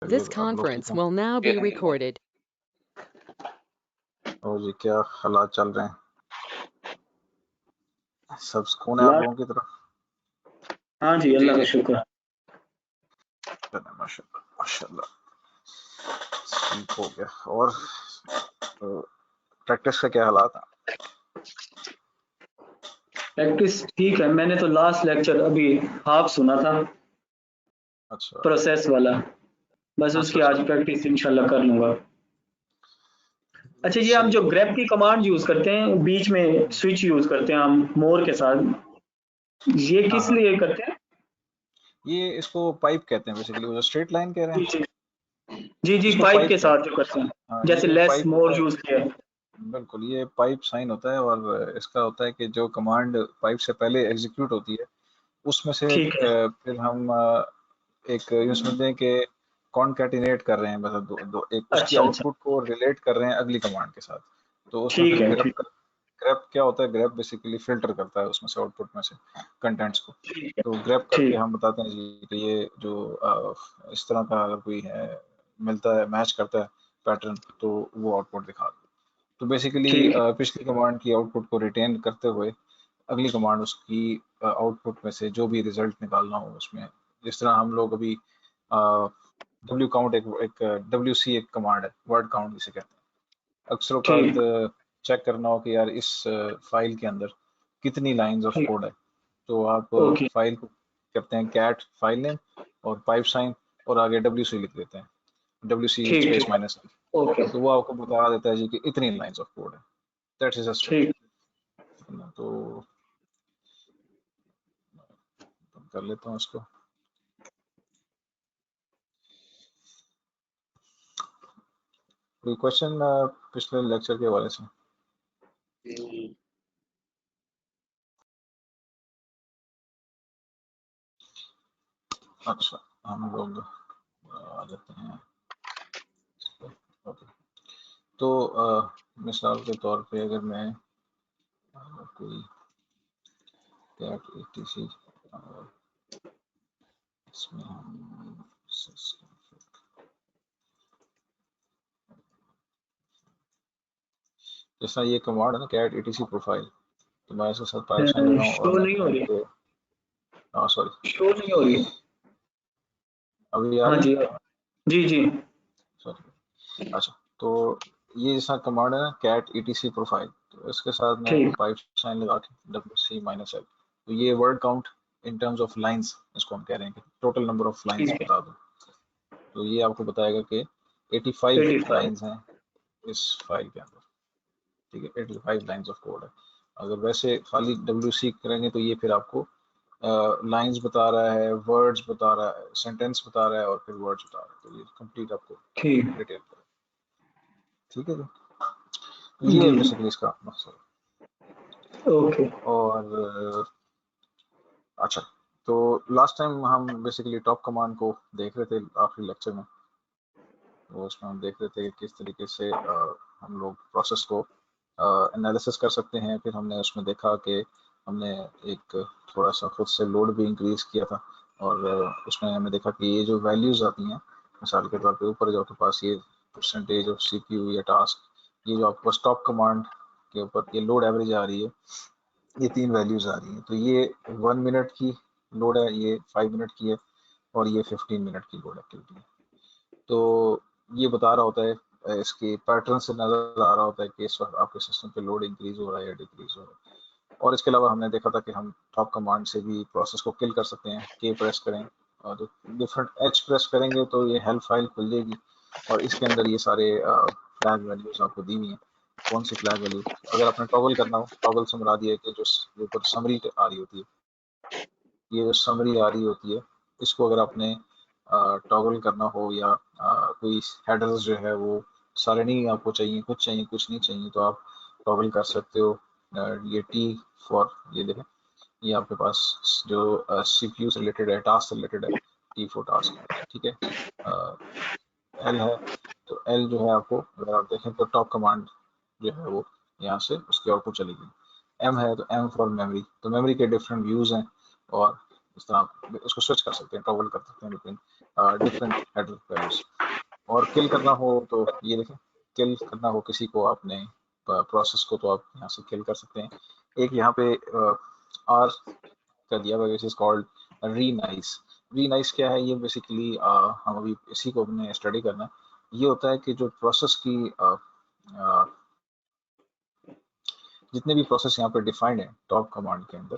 This conference will now be recorded. और जी क्या हालात चल रहे हैं? सब सुकून है आप लोगों की तरफ? हाँ जी, अल्लाह का शुक्र। माशाल्लाह माशाल्लाह ठीक हो गया। और प्रैक्टिस का क्या हालात है? प्रैक्टिस ठीक है, मैंने तो लास्ट लेक्चर अभी हाफ सुना था। अच्छा, प्रोसेस वाला, बस उसकी आज प्रैक्टिस इंशाल्लाह कर लूंगा। अच्छा, ये हम जो ग्रेप की कमांड यूज करते हैं, बीच में स्विच यूज करते हैं हम मोर के साथ, ये किस लिए करते हैं? ये इसको पाइप कहते हैं बेसिकली। वो जो स्ट्रेट लाइन कह रहे हैं जी पाइप के साथ जो करते हैं, जैसे लेस मोर यूज किया है। बिल्कुल, ये पाइप साइन होता है और इसका होता है कि जो कमांड पाइप से पहले एग्जीक्यूट होती है उसमें से फिर हम एक यूं समझते हैं कि कॉनकैटिनेट कर रहे हैं, मतलब एक उसकी आउटपुट को रिलेट कर रहे हैं अगली कमांड के साथ। तो उसमें फिर ग्रेप क्या होता है? ग्रेप बेसिकली फिल्टर करता है उसमें से आउटपुट में से कंटेंट्स को। तो ग्रेप करके हम बताते हैं जी कि ये जो इस तरह का अगर कोई है मिलता है, मैच करता है पैटर्न, तो वो आउटपुट दिखा दो। तो बेसिकली पिछली कमांड की आउटपुट को रिटेन करते हुए अगली कमांड उसकी आउटपुट में से जो भी रिजल्ट निकालना हो उसमें, जिस तरह हम लोग अभी डब्ल्यू काउंट एक WC एक कमांड है, वर्ड काउंट जिसे कहते हैं। अक्सर औकात चेक करना हो कि यार इस फाइल के अंदर कितनी लाइंस ऑफ कोड है, तो आप फाइल को कहते हैं कैट फाइल नेम और पाइप साइन और आगे WC लिख देते हैं, WC स्पेस माइनस। तो वो आपको बता देता है जी कि इतनी लाइंस ऑफ कोड है। That is a string. तो कर लेता हूँ इसको। कोई क्वेश्चन पिछले लेक्चर के हवाले से? अच्छा, हम लोग आ जाते हैं। तो मिसाल के तौर पे अगर मैं कोई कैट etc इसमें हम जैसा ये कमांड है ना कैट etc प्रोफाइल, तो मैं इसके साथ पाइप साइन लगाऊं और मैं कहूं कि सॉरी शो नहीं हो रही अभी आ रही है? जी सॉरी। अच्छा, तो ये जैसा कमांड है ना कैट etc प्रोफाइल, तो इसके साथ मैं पाइप साइन लगा के WC-L, तो ये word count in terms of lines, इसको हम कह रहे हैं कि टोटल नंबर ऑफ लाइंस बता दो। तो ये आपको बताएगा कि 85 लाइंस हैं इस फाइल के अंदर, ठीक है। 85 लाइंस ऑफ कोड है। अगर वैसे खाली WC करेंगे तो ये फिर आपको लाइंस बता रहा है, वर्ड्स बता रहा है, सेंटेंस बता रहा है और फिर वर्ड्स बता रहा है। तो ये कंप्लीट आपको डिटेल करेगा, ठीक है जी। ये बेसिकली इसका मकसद। ओके। और अच्छा, तो लास्ट टाइम हम बेसिकली टॉप कमांड को देख रहे थे आखिरी लेक्चर में। तो उसमें हम देख रहे थे किस तरीके से हम लोग प्रोसेस को एनालिसिस कर सकते हैं। फिर हमने उसमें देखा कि हमने एक थोड़ा सा खुद से लोड भी इंक्रीज किया था और उसमें हमें देखा कि ये जो वैल्यूज आती हैं, मिसाल के तौर पे ऊपर जो आपके पास ये परसेंटेज ऑफ CPU या टास्क, ये जो आपके पास टॉप कमांड के ऊपर ये लोड एवरेज आ रही है, ये 3 वैल्यूज आ रही हैं। तो ये 1 मिनट की लोड है, ये 5 मिनट की है और ये 15 मिनट की लोड एक्टिविटी है। तो ये बता रहा होता है, इसके पैटर्न से नजर आ रहा होता है कि इस वक्त आपके सिस्टम पे लोड इंक्रीज हो रहा है या डिक्रीज हो रहा है। और इसके अलावा हमने देखा था कि हम टॉप कमांड से भी प्रोसेस को किल कर सकते हैं। K प्रेस करें और डिफरेंट H प्रेस करेंगे तो ये हेल्प फाइल खुल जाएगी और इसके अंदर ये सारे फ्लैग वैल्यूज आपको दी हुई हैं। कौन सी फ्लैग वैल्यू, अगर आपने टॉगल करना हो, टॉगल से मुराद ये है कि जो ऊपर समरी आ रही होती है, ये जो समरी आ रही होती है, इसको अगर आपने टॉगल करना हो या कोई हेडर्स जो है वो सारे नहीं आपको चाहिए, कुछ चाहिए कुछ नहीं चाहिए, तो आप टॉगल कर सकते हो। ये T फॉर, ये देखें, ये आपके पास जो CPU से रिलेटेड है, टास्क से रिलेटेड है, T फॉर टास्क, ठीक है। L है, तो L जो है आपको अगर आप देखें तो टॉप कमांड जो है वो यहाँ से उसकी आउटपुट चलेगी। M है तो M फॉर मेमोरी, तो मेमोरी के डिफरेंट व्यूज हैं और इस तरह आप उसको स्विच कर सकते हैं, टॉगल कर सकते हैं बिटवीन डिफरेंट हेडर वैल्यूज। और किल करना हो तो ये देखें, किल करना हो किसी को आपने प्रोसेस को, तो आप यहाँ से किल कर सकते हैं। एक यहाँ पे आर का दिया हुआ विच इज कॉल्ड रीनाइस। रीनाइस क्या है, ये बेसिकली हम अभी इसी को हमने स्टडी करना है। ये होता है कि जो प्रोसेस की जितने भी प्रोसेस यहाँ पे डिफाइंड है टॉप कमांड के अंदर,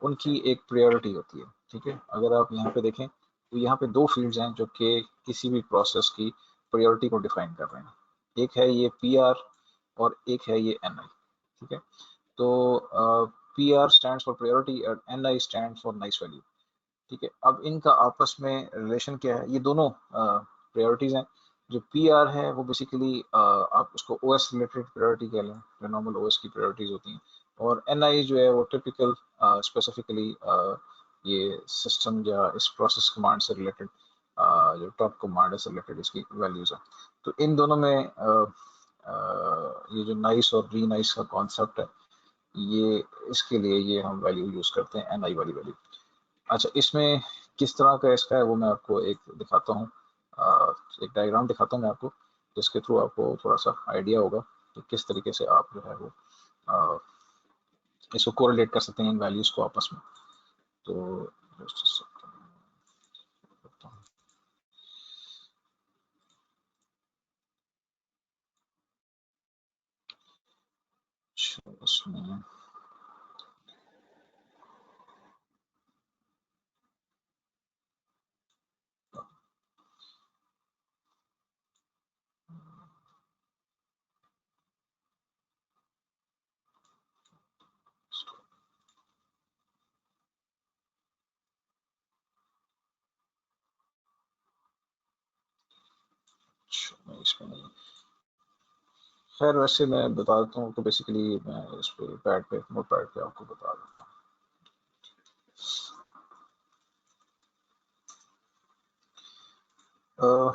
उनकी एक प्रायोरिटी होती है, ठीक है। अगर आप यहाँ पे देखें तो यहाँ पे दो फील्ड्स हैं जो कि किसी भी प्रोसेस की प्रायोरिटी को डिफाइन कर रहे हैं। एक है ये PR और एक है ये NI, ठीक है। तो PR स्टैंड्स फॉर प्रायोरिटी और NI stands for nice value, ठीक है। अब इनका आपस में रिलेशन क्या है, ये दोनों प्रायोरिटीज हैं। जो PR है वो बेसिकली आप उसको OS रिलेटेड प्रायोरिटी कह लें, जो नॉर्मल OS की प्रायोरिटीज होती हैं। और NI जो है वो टिपिकल स्पेसिफिकली ये सिस्टम या इस प्रोसेस कमांड से रिलेटेड जो टॉप कमांड से रिलेटेड इसकी वैल्यूज है। तो इन दोनों में ये जो नाइस और री नाइस का कॉन्सेप्ट है, ये इसके लिए ये हम वैल्यू यूज करते हैं, NI वाली वैल्यू। अच्छा, इसमें किस तरह का इसका है वो मैं आपको एक दिखाता हूँ, एक डायग्राम दिखाता हूँ मैं आपको, जिसके थ्रू आपको थोड़ा सा आइडिया होगा कि किस तरीके से आप जो है वो इसको कोरिलेट कर सकते हैं इन वैल्यूज को आपस में। तो इसमें इसमें नहीं, खैर वैसे मैं बता देता हूँ। तो बेसिकली मैं इस पे पैड पे नोट पैड पे आपको बता देता हूँ।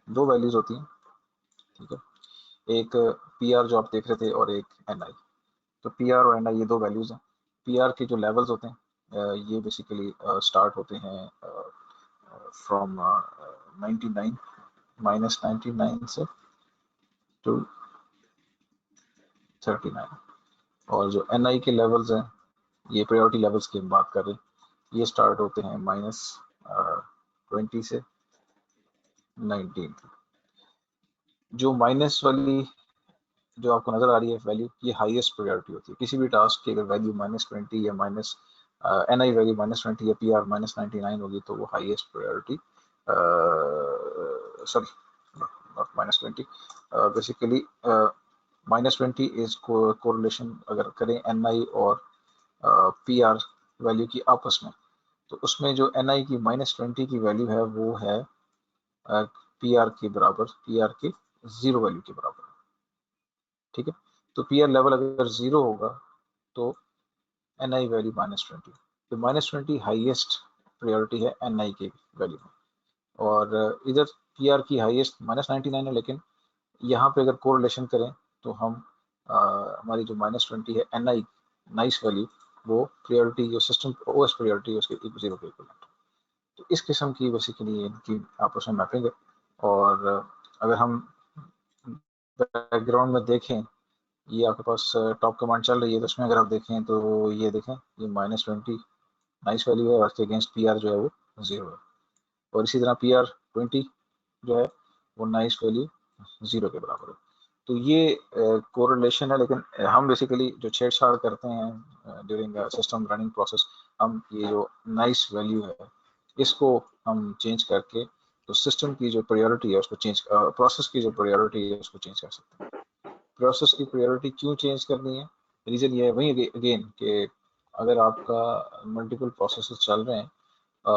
दो वैल्यूज होती हैं, ठीक है। एक PR जो आप देख रहे थे और एक NI। तो PR और NI ये दो वैल्यूज हैं। PR के जो लेवल्स होते हैं ये बेसिकली स्टार्ट होते हैं फ्रॉम 99 -99 से टू 39। और जो NI के लेवल्स हैं, ये प्रायोरिटी लेवल्स की हम बात कर रहे हैं, ये स्टार्ट होते हैं -20 से 19। जो माइनस वाली जो आपको नजर आ रही है वैल्यू, ये हाईएस्ट प्रायोरिटी होती है। किसी भी टास्क की अगर वैल्यू -20 या NI वैल्यू -20 या PR -99 होगी तो वो highest priority, sorry not -20, basically -20 is correlation अगर करें NI और PR वैल्यू की आपस में, तो उसमें जो NI की -20 की वैल्यू है वो है PR के बराबर, PR के 0 वैल्यू के बराबर, ठीक है। तो PR लेवल अगर 0 होगा तो NI वैल्यू -20। तो -20 हाईएस्ट प्रायोरिटी है NI की वैल्यू में। और इधर PR की हाईएस्ट -99 है, लेकिन यहाँ पे अगर कोरिलेशन करें तो हम हमारी जो -20 है NI नाइस वैल्यू, वो प्रायोरिटी जो सिस्टम OS प्रायोरिटी है उसके 0 के इक्विवेलेंट। तो इस किस्म की बेसिकली इनकी आपस में मैपिंग है। और अगर हम बैकग्राउंड में देखें, ये आपके पास टॉप कमांड चल रही है, तो उसमें अगर आप देखें तो ये देखें, ये -20 नाइस वैल्यू है और इसके अगेंस्ट PR जो है वो 0 है। और इसी तरह PR 20 जो है वो नाइस वैल्यू 0 के बराबर है। तो ये कोरिलेशन है। लेकिन हम बेसिकली जो छेड़छाड़ करते हैं ड्यूरिंग सिस्टम रनिंग प्रोसेस, हम ये जो नाइस वैल्यू है इसको हम चेंज करके तो सिस्टम की जो प्रायोरिटी है उसको चेंज, प्रोसेस की जो प्रायोरिटी है उसको चेंज कर सकते हैं। प्रोसेस की प्रायोरिटी क्यों चेंज करनी है, रीजन ये है वही अगेन कि अगर आपका मल्टीपल प्रोसेसेस चल रहे हैं,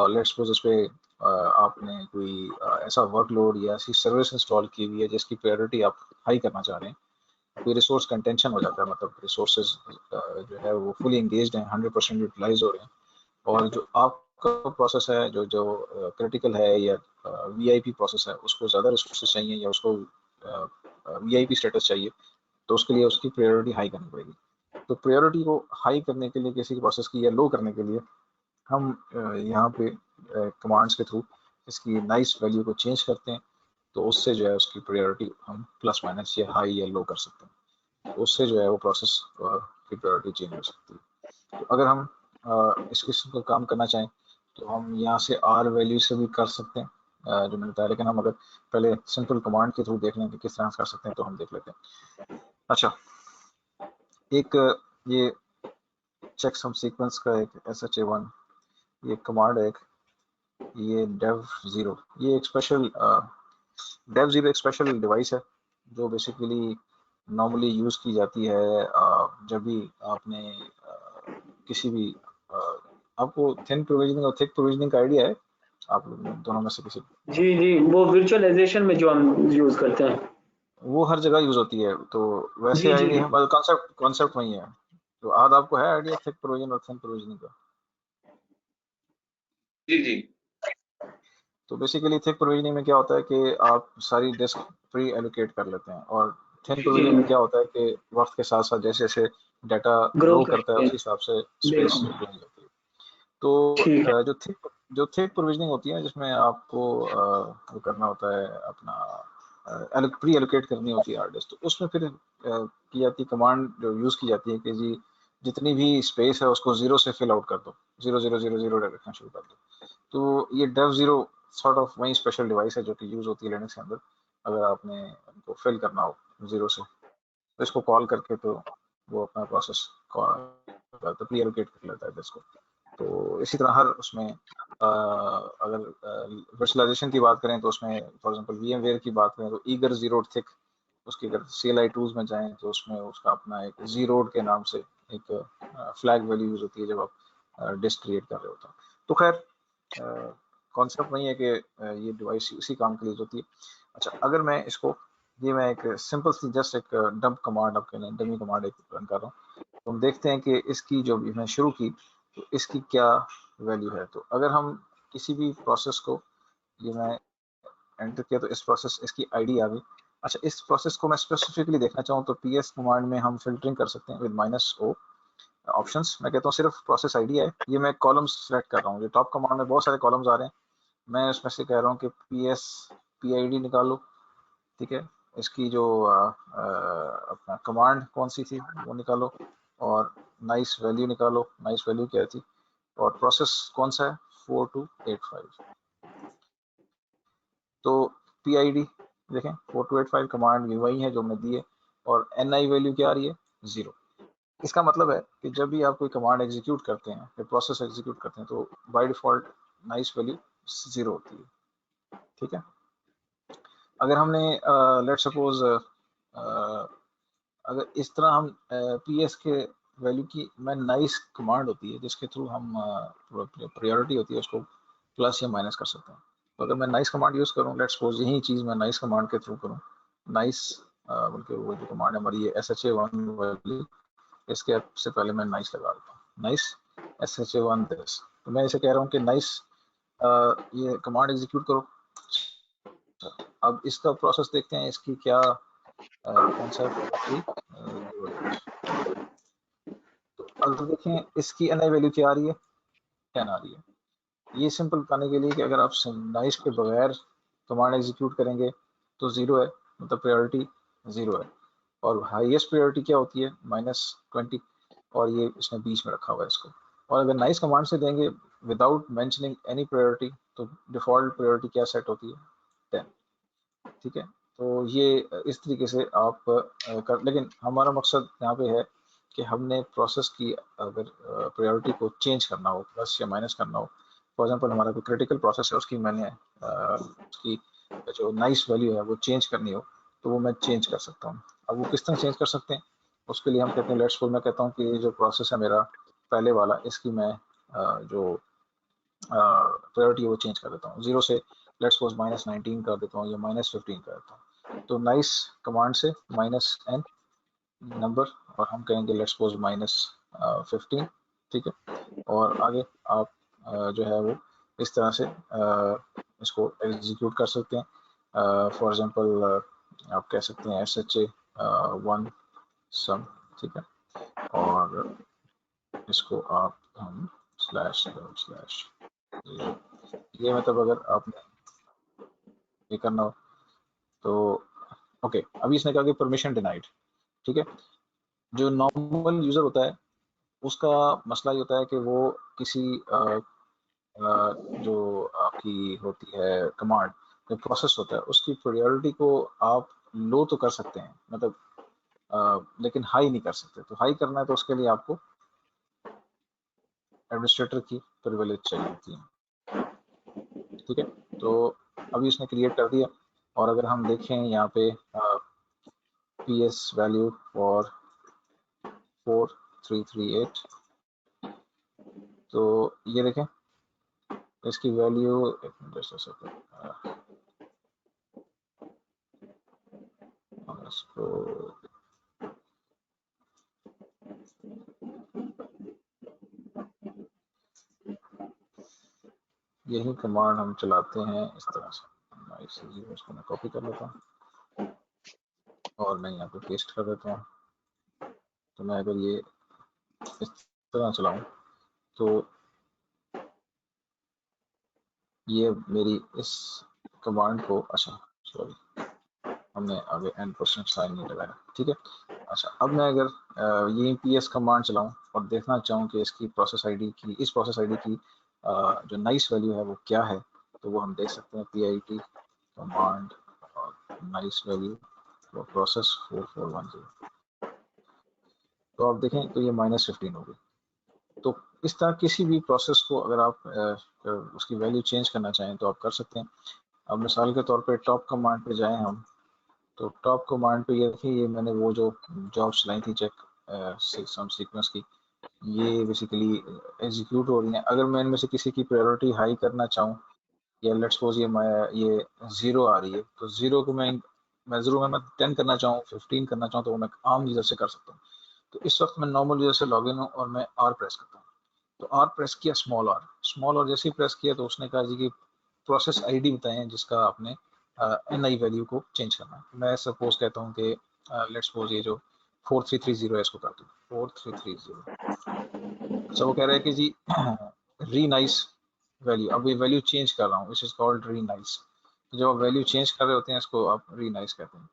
लेट्स सपोज इस पे आपने कोई ऐसा वर्कलोड या ऐसी सर्विस इंस्टॉल की हुई है जिसकी प्रायोरिटी आप हाई करना चाह रहे हैं, कोई रिसोर्स कंटेंशन हो जाता है, मतलब रिसोर्सेज जो है वो फुली एंगेज्ड हैं, 100% यूटिलाइज हो रहे हैं, और जो आपका प्रोसेस है जो जो क्रिटिकल है या VIP प्रोसेस है, उसको ज़्यादा रिसोर्सेज चाहिए या उसको VIP स्टेटस चाहिए, तो उसके लिए उसकी प्रायोरिटी हाई करनी पड़ेगी। तो प्रायोरिटी को हाई करने के लिए किसी प्रोसेस की या लो करने के लिए हम यहाँ पे कमांड्स के थ्रू इसकी नाइस वैल्यू को चेंज करते हैं तो उससे जो है उसकी प्रायोरिटी हम प्लस माइनस या हाई या लो कर सकते हैं, तो उससे जो है वो प्रोसेस की प्रायोरिटी चेंज हो सकती है। तो अगर हम इस किस्म का काम करना चाहें तो हम यहाँ से आर वैल्यू से भी कर सकते हैं जो मैंने बताया, लेकिन हम अगर पहले सिंपल कमांड के थ्रू देख लें कि किस तरह कर सकते हैं तो हम देख लेते हैं। अच्छा, एक ये चेक सम सीक्वेंस का एक SHA1 ये कमांड है, एक ये dev0, ये एक स्पेशल dev0 एक स्पेशल डिवाइस है जो बेसिकली नॉर्मली यूज की जाती है जब भी आपने किसी भी आपको थिन प्रोविजनिंग और थिक प्रोविजनिंग का आइडिया है आप लोग दोनों में से किसी? जी जी, वो वर्चुअलाइजेशन में जो हम यूज करते हैं वो हर जगह यूज होती है, तो वैसे जी जी आइडिया है, कॉन्सेप्ट वही है। तो आज आपको है आइडिया थिक प्रोविजन और थिन प्रोविजनिंग का? जी जी। तो बेसिकली थिक प्रोविजनिंग में क्या होता है कि आप सारी डिस्क प्री एलोकेट कर लेते हैं, और थिन प्रोविजनिंग में क्या होता है कि वक्त के साथ साथ जैसे जैसे डाटा ग्रो करता है उस हिसाब से स्पेस यूटिलाइज होती है। तो जो थिक प्रोविजनिंग होती है जिसमें आपको वो करना होता है अपना प्री एलोकेट करनी होती है हार्ड डिस्क, तो उसमें फिर की जाती कमांड जो यूज की जाती है कि जी जितनी भी स्पेस है उसको 0 से फिल आउट कर दो, 0 0 0 0 रखना शुरू कर दो। तो ये dev0 सॉर्ट ऑफ वही स्पेशल डिवाइस है जो कि यूज होती है लिनक्स के अंदर अगर आपने उनको फिल करना हो 0 से, तो इसको कॉल करके तो वो अपना प्रोसेस प्री एलोकेट कर लेता है डिस्क को। तो इसी तरह हर उसमें अगर वर्चुअलाइजेशन की बात करें तो उसमें फॉर एग्जांपल VMware की बात करें तो ईगर जीरो थिक, उसकी अगर CLI टूल्स में जाएं तो उसमें उसका अपना एक जीरो के नाम से एक फ्लैग वैल्यू यूज होती है जब आप डिस्क क्रिएट कर रहे होते हैं। तो खैर कॉन्सेप्ट वही है कि ये डिवाइस इसी काम के लिए होती है। अच्छा, अगर मैं इसको ये मैं एक सिंपल सी जस्ट एक डंप कमांड आपके लिए डमी कमांड एक रन कर रहा हूँ, तो हम देखते हैं कि इसकी जो मैंने शुरू की तो इसकी क्या वैल्यू है। तो अगर हम किसी भी प्रोसेस को ये मैं एंटर किया तो इस प्रोसेस इसकी आईडी आ गई। अच्छा, इस प्रोसेस को मैं स्पेसिफिकली देखना चाहूँ तो PS कमांड में हम फिल्टरिंग कर सकते हैं विद -O ऑप्शंस। मैं कहता हूँ सिर्फ प्रोसेस आईडी है, ये मैं कॉलम्स सेलेक्ट कर रहा हूँ। ये टॉप कमांड में बहुत सारे कॉलम्स आ रहे हैं, मैं उसमें से कह रहा हूँ कि PS PID निकालो, ठीक है। इसकी जो अपना कमांड कौन सी थी वो निकालो, और नाइस वैल्यू निकालो, नाइस वैल्यू क्या थी, और प्रोसेस कौन सा है 4285। तो PID देखें 4285 कमांड भी वही है जो हमने दी है, और NI वैल्यू क्या आ रही है 0। इसका मतलब है कि जब भी आप कोई कमांड एग्जीक्यूट करते हैं या प्रोसेस एग्जीक्यूट करते हैं तो बाय डिफॉल्ट नाइस वैल्यू 0 होती है, ठीक है। अगर हमने लेट सपोज अगर इस तरह हम PS के वैल्यू की मैं नाइस कमांड होती है जिसके थ्रू हम प्रायोरिटी होती है उसको प्लस या माइनस कर सकते हैं। तो अगर मैं नाइस कमांड यूज़ करूँ, लेट्स सपोज यही चीज़ मैं नाइस कमांड के थ्रू करूँ, नाइस बल्कि वो जो कमांड है हमारी ये SHA1 वाली, इसके से पहले मैं नाइस लगा देता हूँ, नाइस SHA1 दिस। तो मैं इसे कह रहा हूँ कि नाइस ये कमांड एग्जीक्यूट करो। अब इसका प्रोसेस देखते हैं इसकी क्या कौन सा 43 तो अगर देखें इसकी NI वैल्यू क्या आ रही है 10 आ रही है। ये सिंपल बताने के लिए कि अगर आप नाइस के बगैर कमांड एग्जीक्यूट करेंगे तो 0 है, मतलब प्रायोरिटी 0 है, और हाईएस्ट प्रायोरिटी क्या होती है -20, और ये इसने बीच में रखा हुआ है इसको। और अगर नाइस कमांड से देंगे विदाउट मेंशनिंग एनी प्रायोरिटी तो डिफॉल्ट प्रायोरिटी क्या सेट होती है 10, ठीक है। तो ये इस तरीके से आप लेकिन हमारा मकसद यहाँ पे है कि हमने प्रोसेस की अगर प्रायोरिटी को चेंज करना हो, प्लस या माइनस करना हो, फॉर एग्जांपल हमारा कोई क्रिटिकल प्रोसेस है उसकी मैंने उसकी जो नाइस वैल्यू है वो चेंज करनी हो तो वो मैं चेंज कर सकता हूँ। अब वो किस तरह चेंज कर सकते हैं उसके लिए हम कहते हैं लेट्स सपोज मैं कहता हूँ कि जो प्रोसेस है मेरा पहले वाला इसकी मैं जो प्रायोरिटी वो चेंज कर देता हूँ 0 से लेट्स सपोज -19 कर देता हूँ या -15 कर देता हूँ। तो नाइस कमांड से -n नंबर और हम कहेंगे लेट्स सपोज -15, ठीक है। और आगे आप जो है वो इस तरह से इसको एग्जीक्यूट कर सकते हैं। फॉर एग्जांपल आप कह सकते हैं SHA1 सम, ठीक है, और इसको आप हम // ये मतलब अगर आपने ये करना हो तो ओके। अभी इसने कहा कि परमिशन डिनाइड, ठीक है। जो नॉर्मल यूजर होता है उसका मसला ये होता है कि वो किसी जो आपकी होती है कमांड, जो प्रोसेस होता है उसकी प्रायोरिटी को आप लो तो कर सकते हैं, मतलब लेकिन हाई नहीं कर सकते। तो हाई करना है तो उसके लिए आपको एडमिनिस्ट्रेटर की प्रिविलेज चाहिए होती है, ठीक है। तो अभी इसने क्रिएट कर दिया, और अगर हम देखें यहाँ पे PS वैल्यू फॉर 4338, तो ये देखें इसकी वैल्यू इसको यही कमांड हम चलाते हैं इस तरह से। इसको मैं कॉपी कर लेता हूँ और मैं यहाँ पे पेस्ट कर देता हूँ। तो मैं अगर ये इस तरह चलाऊँ तो ये मेरी इस कमांड को, अच्छा सॉरी हमने आगे n% साइन नहीं लगाया, ठीक है। अच्छा अब मैं अगर ये PS कमांड चलाऊं और देखना चाहूँ कि इसकी प्रोसेस आईडी की, इस प्रोसेस आईडी की जो नाइस वैल्यू है वो क्या है, तो वो हम देख सकते हैं PIT कमांड और नाइस वैल्यू वो प्रोसेस 4410। तो आप देखें तो ये -15 हो गई। तो इस तरह किसी भी प्रोसेस को अगर आप उसकी वैल्यू चेंज करना चाहें तो आप कर सकते हैं। अब मिसाल के तौर पे टॉप कमांड पे जाएं हम, तो टॉप कमांड पे ये देखिए, ये मैंने वो जो जॉब्स लाई थी चेक सम सीक्वेंस की, ये बेसिकली एग्जीक्यूट हो रही हैं। अगर मैं इनमें से किसी की प्रायोरिटी हाई करना चाहूँ, या लेट्स सपोज ये 0 आ रही है, तो 0 को मैं 10 करना चाहूँ, 15 करना चाहूँ, तो वो मैं आम यूजर से कर सकता हूँ। तो इस वक्त मैं नॉर्मल यूजर से लॉग इन हूँ और मैं R प्रेस करता हूँ। तो R प्रेस किया, स्मॉल R जैसे ही प्रेस किया तो उसने कहा जी कि प्रोसेस आईडी बताएं जिसका आपने NI वैल्यू को चेंज करना है। मैं सपोज कहता हूँ कि लेट्स सपोज ये जो 4330 है इसको कर दूँ 4330। अच्छा वो कह रहा है कि जी री नाइस वैल्यू, अब ये वैल्यू चेंज कर रहा हूँ, इस इज कॉल्ड री नाइस। तो जब आप वैल्यू चेंज कर रहे होते हैं इसको आप री नाइस कहते हैं।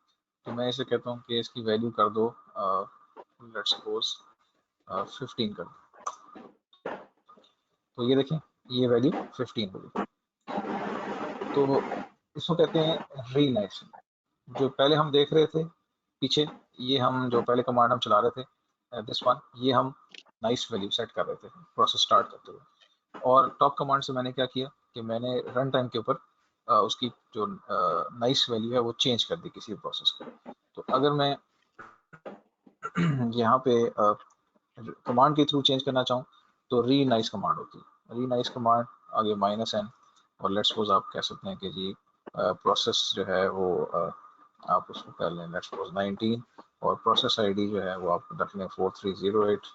तो मैं इसे कहता हूँ कि इसकी वैल्यू कर दो लेट्स सपोज 15 कर दो। तो ये देखें ये वैल्यू 15 हो गई। तो इसको कहते हैं री नाइस। जो पहले हम देख रहे थे पीछे, ये हम जो पहले कमांड हम चला रहे थे दिस वन, ये हम नाइस वैल्यू सेट कर रहे थे प्रोसेस स्टार्ट करते हुए। और टॉप कमांड से मैंने क्या किया कि मैंने रन टाइम के ऊपर उसकी जो नाइस वैल्यू है वो चेंज कर दी किसी प्रोसेस को। तो अगर मैं यहाँ पे कमांड के थ्रू चेंज करना चाहूँ तो री नाइस कमांड होती है। री नाइस कमांड आगे -n, और लेट्स सपोज आप कह सकते हैं कि जी प्रोसेस जो है वो आप उसको कर लें लेट्स सपोज 19, और प्रोसेस आईडी जो है वो आप रख लें 4308।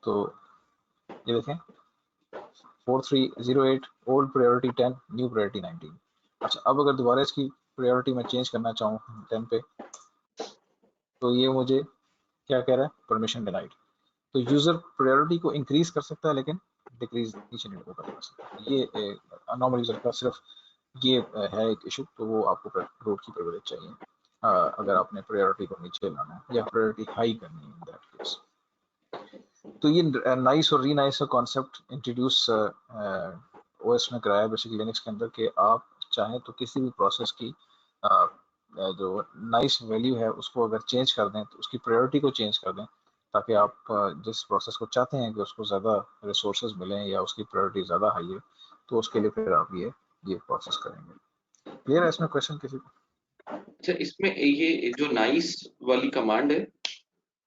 तो ये देखें 4308 ओल्ड प्रायोरिटी 10, न्यू प्रायोरिटी 19। अच्छा अब अगर दोबारा इसकी प्रायोरिटी मैं चेंज करना चाहूँ 10 पे, तो ये मुझे क्या कह रहा है, परमिशन डिनाइड। तो यूजर प्रायोरिटी को इंक्रीज कर सकता है लेकिन डिक्रीज नीचे नहीं कर सकता। ये नॉर्मल यूजर का सिर्फ ये है एक इशू, तो वो आपको रूट की प्रिविलेज चाहिए अगर आपने प्रायोरिटी को नीचे लाना है या प्रायोरिटी हाई करनी है इन दैट केस। तो ये नाइस और री नाइस का कॉन्सेप्ट इंट्रोड्यूस ओएस में कराया बेसिकली लिनक्स के अंदर, कि आप चाहें तो किसी भी प्रोसेस की जो नाइस वैल्यू है उसको अगर चेंज कर दें तो उसकी प्रायोरिटी को चेंज कर दें, ताकि आप जिस प्रोसेस को चाहते हैं कि उसको ज़्यादा रिसोर्सेज मिलें या उसकी प्रायोरिटी ज़्यादा हाई है, तो उसके लिए फिर आप ये प्रोसेस करेंगे। क्लियर है इसमें क्वेश्चन किसी को? अच्छा इसमें ये जो नाइस वाली कमांड है,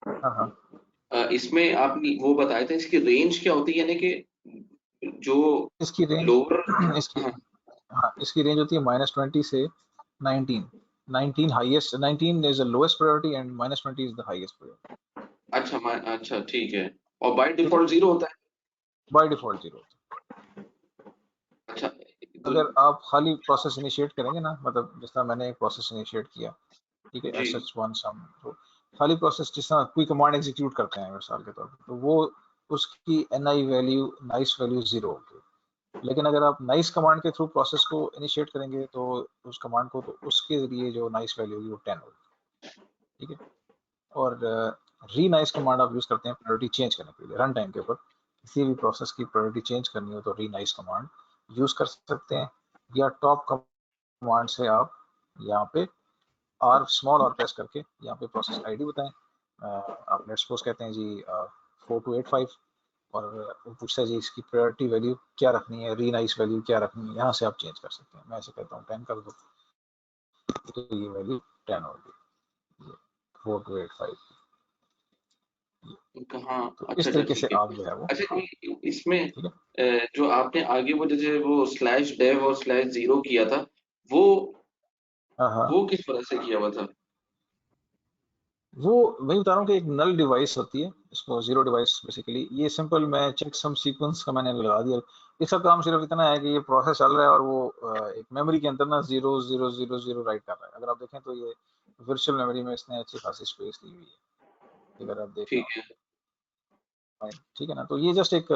हाँ इसमें आपने वो बताया था इसकी रेंज क्या होती है, यानी कि जो इसकी रेंज लोअर इसकी रेंज होती है -20 से 19। 19 highest, 19 is the lowest priority and -20 is the highest priority. अच्छा ठीक है, और बाय डिफॉल्ट 0 होता है। बाय डिफॉल्ट 0 होता है। अच्छा तो अगर आप खाली प्रोसेस इनिशिएट करेंगे ना, मतलब जिस तरह मैंने एक प्रोसेस इनिशिएट किया, ठीक है, sh1 सम, तो खाली प्रोसेस जिस तरह कोई कमांड एग्जीक्यूट करते हैं मिसाल के तौर पर, तो वो उसकी NI वैल्यू नाइस वैल्यू 0 होगी। लेकिन अगर आप नाइस कमांड के थ्रू प्रोसेस को इनिशिएट करेंगे तो उस कमांड को, तो उसके लिए जो नाइस वैल्यू होगी वो 10 होगी, ठीक है। और री नाइस कमांड आप यूज करते हैं प्रायोरिटी चेंज करने के लिए। रन टाइम के ऊपर किसी भी प्रोसेस की प्रायोरिटी चेंज करनी हो तो री नाइस कमांड यूज कर सकते हैं, या टॉप कमांड से आप यहाँ पे आर स्मॉल आर प्रेस करके यहाँ पे प्रोसेस आईडी बताएं। आप लेट्स सपोज कहते हैं जी 4285 और वो पूछता है जी इसकी प्रायोरिटी वैल्यू क्या रखनी है, री नाइस वैल्यू क्या रखनी है, यहाँ से आप चेंज कर सकते हैं। मैं ऐसे कहता हूँ 10 कर दो, तो ये वैल्यू 10 होगी 4285। कहाँ? तो अच्छा इस अच्छा, तरीके से ठीक है। आप जो है वो, अच्छा, कोई इसमें ठीक है। जो आपने आगे वो जैसे वो स्लैश डेव और स्लैश जीरो किया था, वो हाँ, वो किस तरह से किया हुआ था? वो वही बता रहा हूँ कि एक नल डिवाइस होती है, इसको जीरो डिवाइस बेसिकली। ये सिंपल मैं चेक सम सीक्वेंस का मैंने लगा दिया। इसका काम सिर्फ इतना है कि ये प्रोसेस चल रहा है और वो एक मेमोरी के अंदर ना 0000 राइट कर रहा है। अगर आप देखें तो ये वर्चुअल मेमोरी में इसने अच्छी खासी स्पेस ली हुई है, अगर आप देख रहे ठीक हो, है। ठीक है ना। तो ये जस्ट एक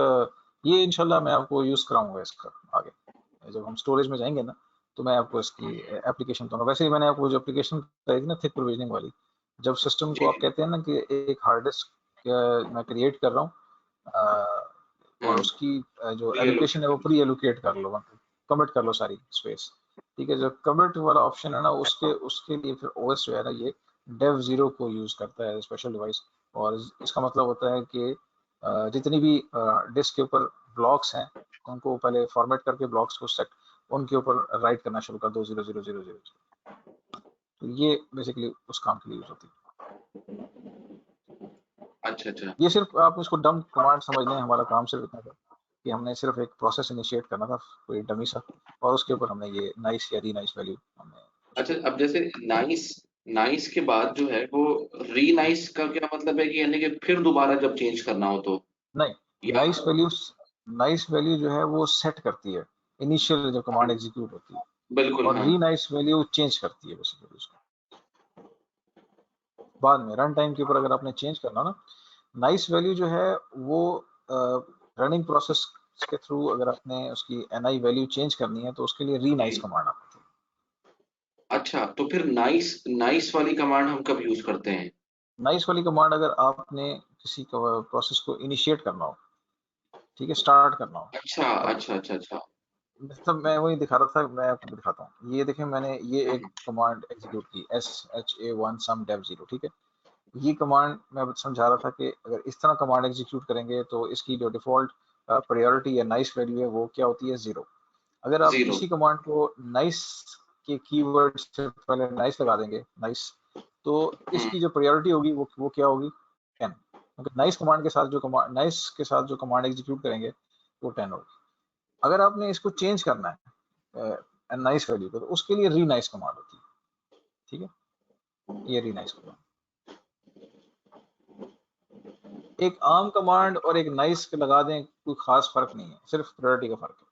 ये इंशाल्लाह मैं आपको यूज कराऊंगा इसका आगे, जब हम स्टोरेज में जाएंगे ना, तो मैं आपको इसकी एप्लीकेशन बताऊंगा। वैसे ही मैंने आपको जो एप्लीकेशन बताई थी ना थिक प्रोविजनिंग वाली, जब सिस्टम को जी। आप कहते हैं ना कि एक हार्ड डिस्क मैं क्रिएट कर रहा हूँ और उसकी जो एलोकेशन है वो प्री एलोकेट कर लो, कमिट कर लो सारी स्पेस, ठीक है। जो कमिट वाला ऑप्शन है ना, उसके लिए फिर ओएस जो है ना, ये डेव जीरो को यूज करता है स्पेशल डिवाइस। और इसका मतलब होता है कि जितनी भी डिस्क के ऊपर ब्लॉक्स हैं उनको पहले फॉर्मेट करके ब्लॉक्स को सेट उनके ऊपर राइट करना शुरू कर दो 0000। तो ये बेसिकली उस काम के लिए यूज होती है। अच्छा अच्छा। ये सिर्फ आप उसको डम कमांड समझ लें। हमारा काम सिर्फ इतना था कि हमने सिर्फ एक प्रोसेस इनिशिएट करना था, कोई डमी सा, और उसके ऊपर हमने ये नाइस या री नाइस वैल्यू हमने अच्छा, उसको। अब जैसे नाइस नाइस के बाद जो है वो री नाइस का क्या मतलब है कि यानी कि फिर दोबारा जब चेंज करना हो तो, नहीं, या नाइस वैल्यू जो है वो सेट करती है इनिशियल जब कमांड एग्जीक्यूट होती है, बिल्कुल और हाँ। री नाइस वैल्यू चेंज करती है बेसिकली उसको बाद में रन टाइम के ऊपर। अगर आपने चेंज करना ना, नाइस वैल्यू जो है वो रनिंग प्रोसेस के थ्रू अगर आपने उसकी एनआई वैल्यू चेंज करनी है तो उसके लिए री नाइस जी। कमांड आती है। अच्छा, तो फिर नाइस नाइस वाली कमांड हम कब यूज करते हैं? नाइस वाली कमांड अगर आपने किसी प्रोसेस को इनिशिएट करना हो, ठीक है, स्टार्ट करना हो, अच्छा तब। अच्छा अच्छा अच्छा। मतलब मैं वही दिखा रहा था, मैं आपको दिखाता हूँ। ये देखें, मैंने ये एक हम्म, कमांड एग्जीक्यूट की SHA1 sum dev 0, ठीक है। ये कमांड मैं समझा रहा था कि अगर इस तरह कमांड एग्जीक्यूट करेंगे तो इसकी जो डिफॉल्ट प्रायोरिटी या नाइस वैल्यू है वो क्या होती है, 0। अगर आप जीरो। इसी कमांड को नाइस के कीवर्ड से पहले नाइस लगा देंगे, नाइस, तो हम्म, इसकी जो प्रायोरिटी होगी वो क्या होगी, 10। क्योंकि नाइस कमांड के साथ जो कमांड नाइस के साथ जो कमांड एग्जीक्यूट करेंगे वो 10 होगी। अगर आपने इसको चेंज करना है नाइस वैल्यू को, तो उसके लिए री नाइस कमांड होती है, ठीक है। ये री नाइस कमांड, एक आम कमांड और एक नाइस के लगा दें, कोई खास फर्क नहीं है, सिर्फ प्रायोरिटी का फर्क है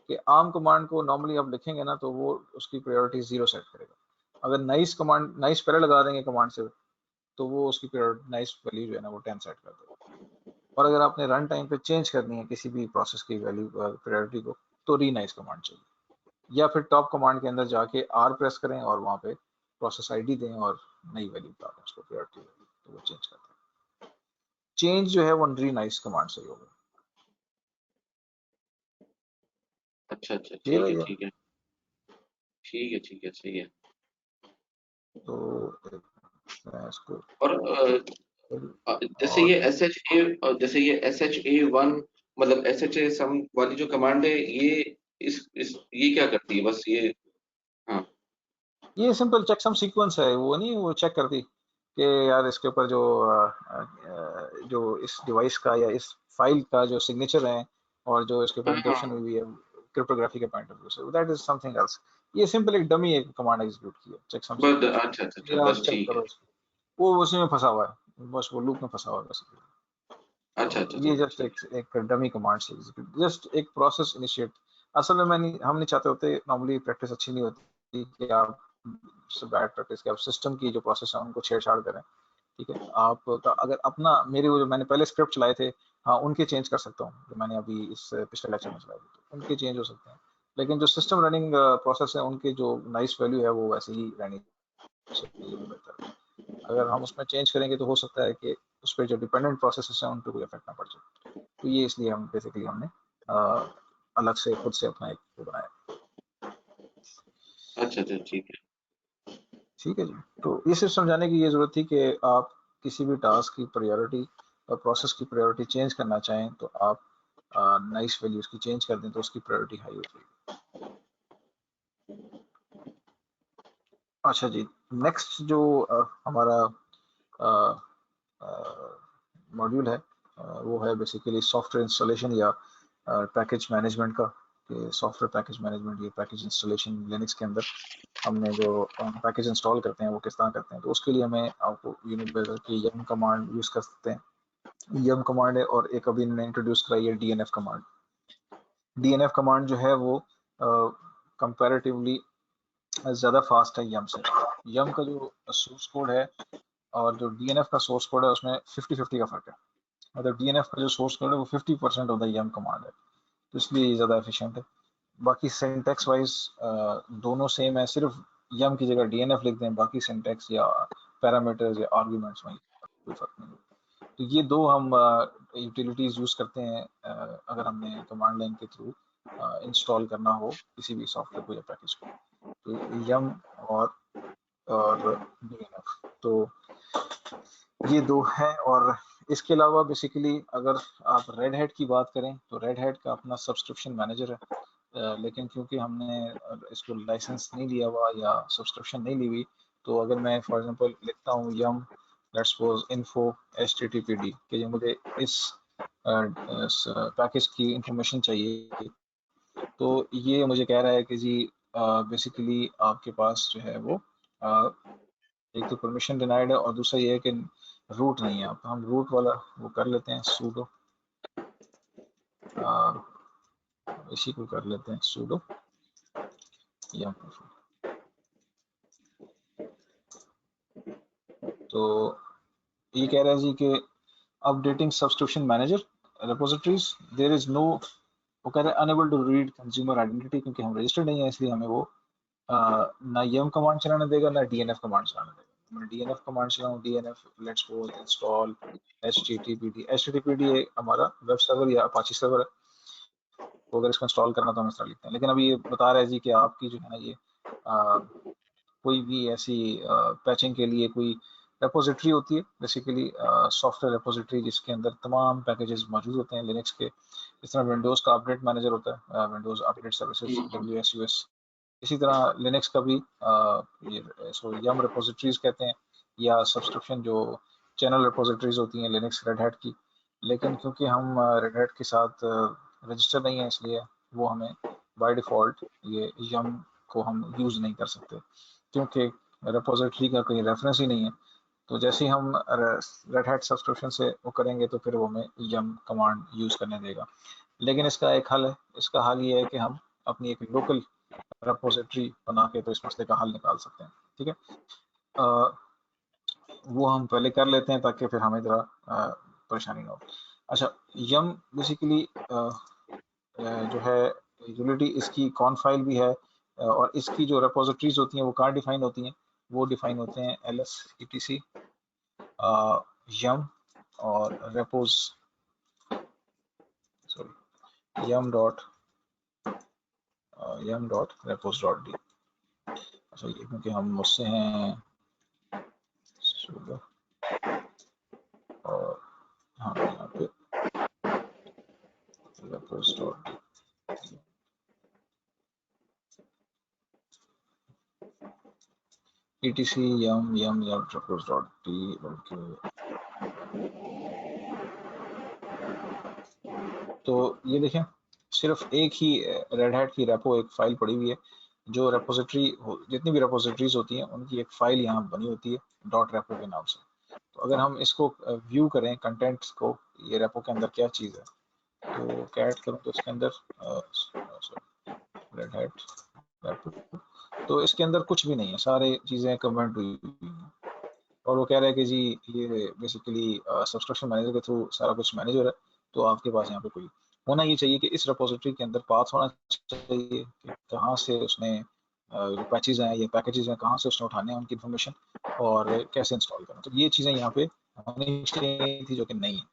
कि आम कमांड को नॉर्मली आप लिखेंगे ना तो वो उसकी प्रायोरिटी 0 सेट करेगा। अगर नाइस कमांड नाइस पहले लगा देंगे कमांड से, तो वो उसकी प्रायोरिटी नाइस वैल्यू जो है ना वो 10 सेट कर देगा। और अगर आपने रन टाइम पे चेंज करनी है किसी भी प्रोसेस की वैल्यू प्रायोरिटी को, तो री नाइस कमांड चाहिए, या फिर टॉप कमांड के अंदर जाके आर प्रेस करें और वहां पे प्रोसेस आईडी दें और नई वैल्यू बता दें उसको, प्रायोरिटी वैल्यू, तो वो चेंज करता है। चेंज जो है वो री नाइस कमांड से ही होगा। अच्छा अच्छा, क्लियर ठीक है है ये? ठीक है ठीक है ठीक है, सही है। तो मैं इसको और जैसे और ये एस एच ए वन, मतलब एस एच ए सम वाली जो कमांड है, ये इस ये क्या करती है, बस ये? हाँ। ये सिंपल चेकसम सीक्वेंस है, वो नहीं, वो चेक करती कि यार इसके ऊपर जो इस डिवाइस का या इस फाइल का जो सिग्नेचर है और जो इसके ऊपर हाँ हाँ इंक्रिप्शन हाँ। हुई है क्रिप्टोग्राफी के पॉइंट ऑफ व्यू से, दैट इज समथिंग एल्स। ये सिंपल एक डमी एक कमांड एग्जीक्यूट की है, चेकसम बस सीक्वेंस। अच्छा अच्छा अच्छा, ये आप बस चेक ठीक है। करो इसको, वो उसी में फंसा हुआ है, बस वो लूप में फंसा हुआ है बस। अच्छा तो अच्छा अच्छा, ये बस जस्ट ठीक एक डमी कमांड से एग्जीक्यूट, जस्ट एक प्रोसेस इनिशिएट। असल में हम नहीं चाहते होते, नॉर्मली प्रैक्टिस अच्छी नहीं होती कि आप बैड प्रैक्टिस के आप सिस्टम की जो प्रोसेस है उनको छेड़छाड़ करें, ठीक है। आप अगर अपना मेरे वो जो मैंने पहले स्क्रिप्ट चलाए थे हाँ उनके चेंज कर सकता हूँ, जो मैंने अभी इस पिछले लेक्चर में चलाया तो उनके चेंज हो सकते हैं, लेकिन जो सिस्टम रनिंग प्रोसेस है उनके जो नाइस वैल्यू है वो वैसे ही रहनी चाहिए, वो बेहतर है। अगर हम उसमें चेंज करेंगे तो हो सकता है कि उस पर जो डिपेंडेंट प्रोसेस है उन पर कोई इफेक्ट ना पड़ जाए, तो ये इसलिए हम बेसिकली हमने अलग से खुद से अपना एक वो बनाया। अच्छा, ठीक है। ठीक है जी, तो ये सिर्फ समझाने की ये जरूरत थी कि आप किसी भी टास्क की प्रायोरिटी और प्रोसेस की प्रायोरिटी चेंज करना चाहें तो आप नाइस वैल्यूज की चेंज कर दें तो उसकी प्रायोरिटी हाई हो जाएगी। अच्छा जी, नेक्स्ट जो हमारा मॉड्यूल है वो है बेसिकली सॉफ्टवेयर इंस्टॉलेशन या पैकेज मैनेजमेंट का, कि सॉफ्टवेयर पैकेज मैनेजमेंट, ये पैकेज इंस्टॉलेशन लिनक्स के अंदर हमने जो पैकेज इंस्टॉल करते हैं वो किस तरह करते हैं, तो उसके लिए हमें आपको यूनिट की यम कमांड यूज कर सकते हैं। यम कमांड है और एक अभी मैंने इंट्रोड्यूस कराई है डीएनएफ कमांड। डीएनएफ कमांड जो है वो कंपैरेटिवली ज़्यादा फास्ट है यम से। यम का जो सोर्स कोड है और जो डीएनएफ का सोर्स कोड है उसमें 50-50 का फर्क है, मतलब डीएनएफ का जो सोर्स कोड है वो 50% ऑफ द यम कमांड है, तो इसलिए ये ज़्यादा एफिशिएंट है। बाकी सिंटैक्स वाइज दोनों सेम है, सिर्फ यम की जगह डीएनएफ लिख दें, बाकी सिंटैक्स या पैरामीटर्स या आर्ग्यूमेंट्स में कोई फर्क नहीं है। तो ये दो हम यूटिलिटीज यूज करते हैं अगर हमने कमांड लाइन के थ्रू इंस्टॉल करना हो किसी भी सॉफ्टवेयर को या पैकेज को, तो यम और डीएनएफ, तो ये दो हैं। और इसके अलावा बेसिकली अगर आप रेड हैट की बात करें तो रेड हैट का अपना सब्सक्रिप्शन मैनेजर है, लेकिन क्योंकि हमने इसको लाइसेंस नहीं लिया हुआ या सब्सक्रिप्शन नहीं ली हुई, तो अगर मैं फॉर एग्जांपल लिखता हूँ यम लेट्स सपोज इन्फो httpd कि मुझे इस पैकेज की इंफॉर्मेशन चाहिए, तो ये मुझे कह रहा है कि जी बेसिकली आपके पास जो है वो एक तो परमिशन डिनाइड है और दूसरा ये है कि रूट नहीं है। आप हम रूट वाला वो कर लेते हैं, सूडो इसी को कर लेते हैं सूडो या तो ये कह रहा है जी कि updating subscription manager repositories there is no, वो कह रहा है unable to read consumer identity, क्योंकि हम रजिस्टर्ड नहीं है इसलिए हमें वो ना यम कमांड चलाने देगा ना डीएनएफ कमांड चलाने देगा। मैं डीएनएफ कमांड चलाऊं, DNF let's suppose install httpd हमारा वेब सर्वर या अपाची सर्वर है, तो अगर इसको इंस्टॉल करना तो हम इस तरह लिखते हैं। लेकिन अभी ये बता रहा है जी कि आपकी जो है ना ये कोई भी ऐसी पैचिंग के लिए कोई रेपोजिटरी होती है, बेसिकली सॉफ्टवेयर रेपोजिटरी जिसके अंदर तमाम पैकेजेस मौजूद होते हैं लिनक्स के, इस तरह विंडोज़ का अपडेट मैनेजर होता है, विंडोज़ अपडेट सर्विसेज WSUS, इसी तरह लिनक्स का भी इसको यम रिपोजिटरीज कहते हैं या सब्सक्रिप्शन जो चैनल रिपोजिटरीज होती हैं लिनक्स रेड हैट की। लेकिन क्योंकि हम रेड हैट के साथ रजिस्टर नहीं है इसलिए वो हमें बाय डिफ़ॉल्ट ये यम को हम यूज़ नहीं कर सकते, क्योंकि रिपोजिटरी का कोई रेफरेंस ही नहीं है। तो जैसे ही हम रेड हैट सब्सक्रिप्शन से वो करेंगे तो फिर वो हमें यम कमांड यूज़ करने देगा। लेकिन इसका एक हल है, इसका हल ये है कि हम अपनी एक लोकल रेपोजिटरी बना के तो इस मसले का हल निकाल सकते हैं। ठीक है, वो हम पहले कर लेते हैं ताकि फिर हमें ज़रा परेशानी ना हो। अच्छा, यम बेसिकली जो है यूटिलिटी, इसकी कॉन फाइल भी है और इसकी जो रेपोजिटरीज होती हैं वो कहाँ डिफाइन होती हैं, वो डिफाइन होते हैं ls etc yum और repos yum.repos.d। अच्छा, ये क्योंकि हम उससे हैं और हाँ यहाँ पे repos.d etc yum repos.d तो ये देखें सिर्फ एक ही रेड हैट की रेपो एक फाइल पड़ी हुई है, जो रेपोजिटरी जितनी भी रेपोजिटरीज होती हैं उनकी एक फाइल यहाँ बनी होती है डॉट रेपो के नाम से। तो अगर हम इसको व्यू करें कंटेंट्स को, ये रेपो के अंदर क्या चीज़ है, तो कैट करूँ तो इसके अंदर रेड हैट रेपो, तो इसके अंदर कुछ भी नहीं है, सारे चीज़ें कमेंट हुई और वो कह रहा है कि जी ये बेसिकली सब्सक्रिप्शन मैनेजर के थ्रू सारा कुछ मैनेज हो रहा है, तो आपके पास यहाँ पे कोई होना ये चाहिए कि इस रिपोजिटरी के अंदर पाथ होना चाहिए कि कहाँ से उसने जो पैचेज हैं या पैकेजेस हैं कहाँ से उसने उठाने हैं उनकी इन्फॉर्मेशन और कैसे इंस्टॉल करना। तो ये चीज़ें यहाँ पे होनी चाहिए थी जो कि नहीं है।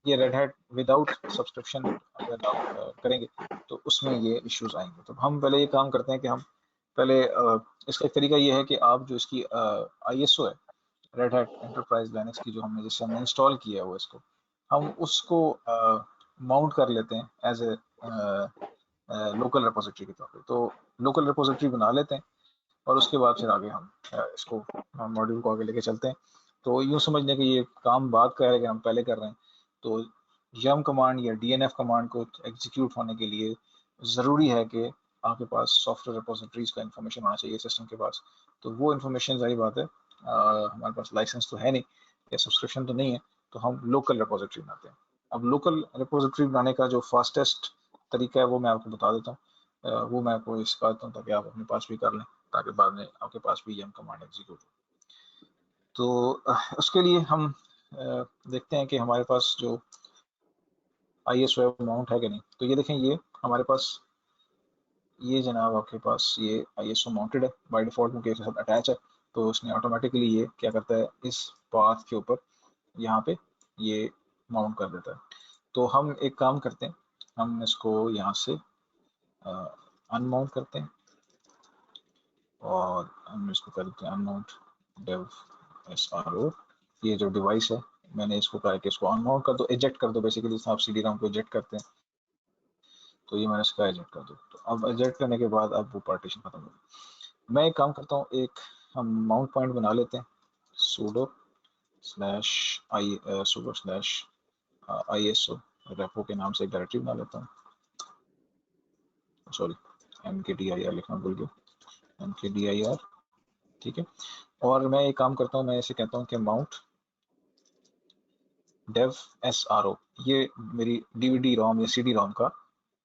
ये रेड हैट विदाउट सब्सक्रिप्शन अगर आप करेंगे तो उसमें ये इश्यूज आएंगे। तो हम पहले ये काम करते हैं कि हम पहले इसका एक तरीका ये है कि आप जो इसकी ISO है रेड हैट एंटरप्राइज लिनक्स की जो हमने जिससे हमने इंस्टॉल किया है वो इसको हम उसको माउंट कर लेते हैं एज ए लोकल रिपोजिटरी के तौर पे। तो लोकल रिपोजिटरी बना लेते हैं और उसके बाद फिर आगे हम इसको मॉड्यूल को आगे लेके चलते हैं। तो यूँ समझने कि ये काम बाद का है कि हम पहले कर रहे हैं। तो yum कमांड या DNF कमांड को एग्जीक्यूट होने के लिए ज़रूरी है कि आपके पास सॉफ्टवेयर रिपोजिटरीज का इन्फॉर्मेशन होना चाहिए सिस्टम के पास। तो वो इन्फॉर्मेशन जारी बात है हमारे पास लाइसेंस तो है नहीं या सब्सक्रिप्शन तो नहीं है, तो हम लोकल रिपोजिटरी बनाते हैं। अब लोकल रिपोजिटरी बनाने का जो फास्टेस्ट तरीका है वो मैं आपको बता देता हूँ। वो मैं आपको सिखा देता हूँ ताकि आप अपने पास भी कर लें, ताकि बाद में आपके पास भी yum कमांड एग्जीक्यूट हो। तो उसके लिए हम देखते हैं कि हमारे पास जो ISO माउंट है कि नहीं। तो ये देखें, ये हमारे पास ये जनाब आपके पास ये ISO माउंटेड है बाय डिफॉल्ट में, सब अटैच है। तो उसने ऑटोमेटिकली ये क्या करता है इस पाथ के ऊपर यहाँ पे ये माउंट कर देता है। तो हम एक काम करते हैं, हम इसको यहाँ से अनमाउंट करते हैं और हम इसको कर देते हैं अनमाउंट dev SRO। ये जो डिवाइस है मैंने इसको कहा कि इसको अनमाउंट कर दो, एजेक्ट कर दो, बेसिकली आप CD-ROM को एजेक्ट करते हैं। तो ये मैंने इसका एजेक्ट कर दो। तो अब एजेक्ट करने के बाद अब वो पार्टीशन खत्म हो गया। मैं एक काम करता हूँ, एक हम माउंट पॉइंट बना लेते हैं sudo ISO रेपो के नाम से एक डायरेक्टरी बना लेता हूँ। सॉरी mkdir लिखना भूल गया, mkdir, ठीक है। और मैं एक काम करता हूँ, मैं इसे कहता हूँ कि माउंट dev SRO, ये मेरी DVD-ROM या CD-ROM का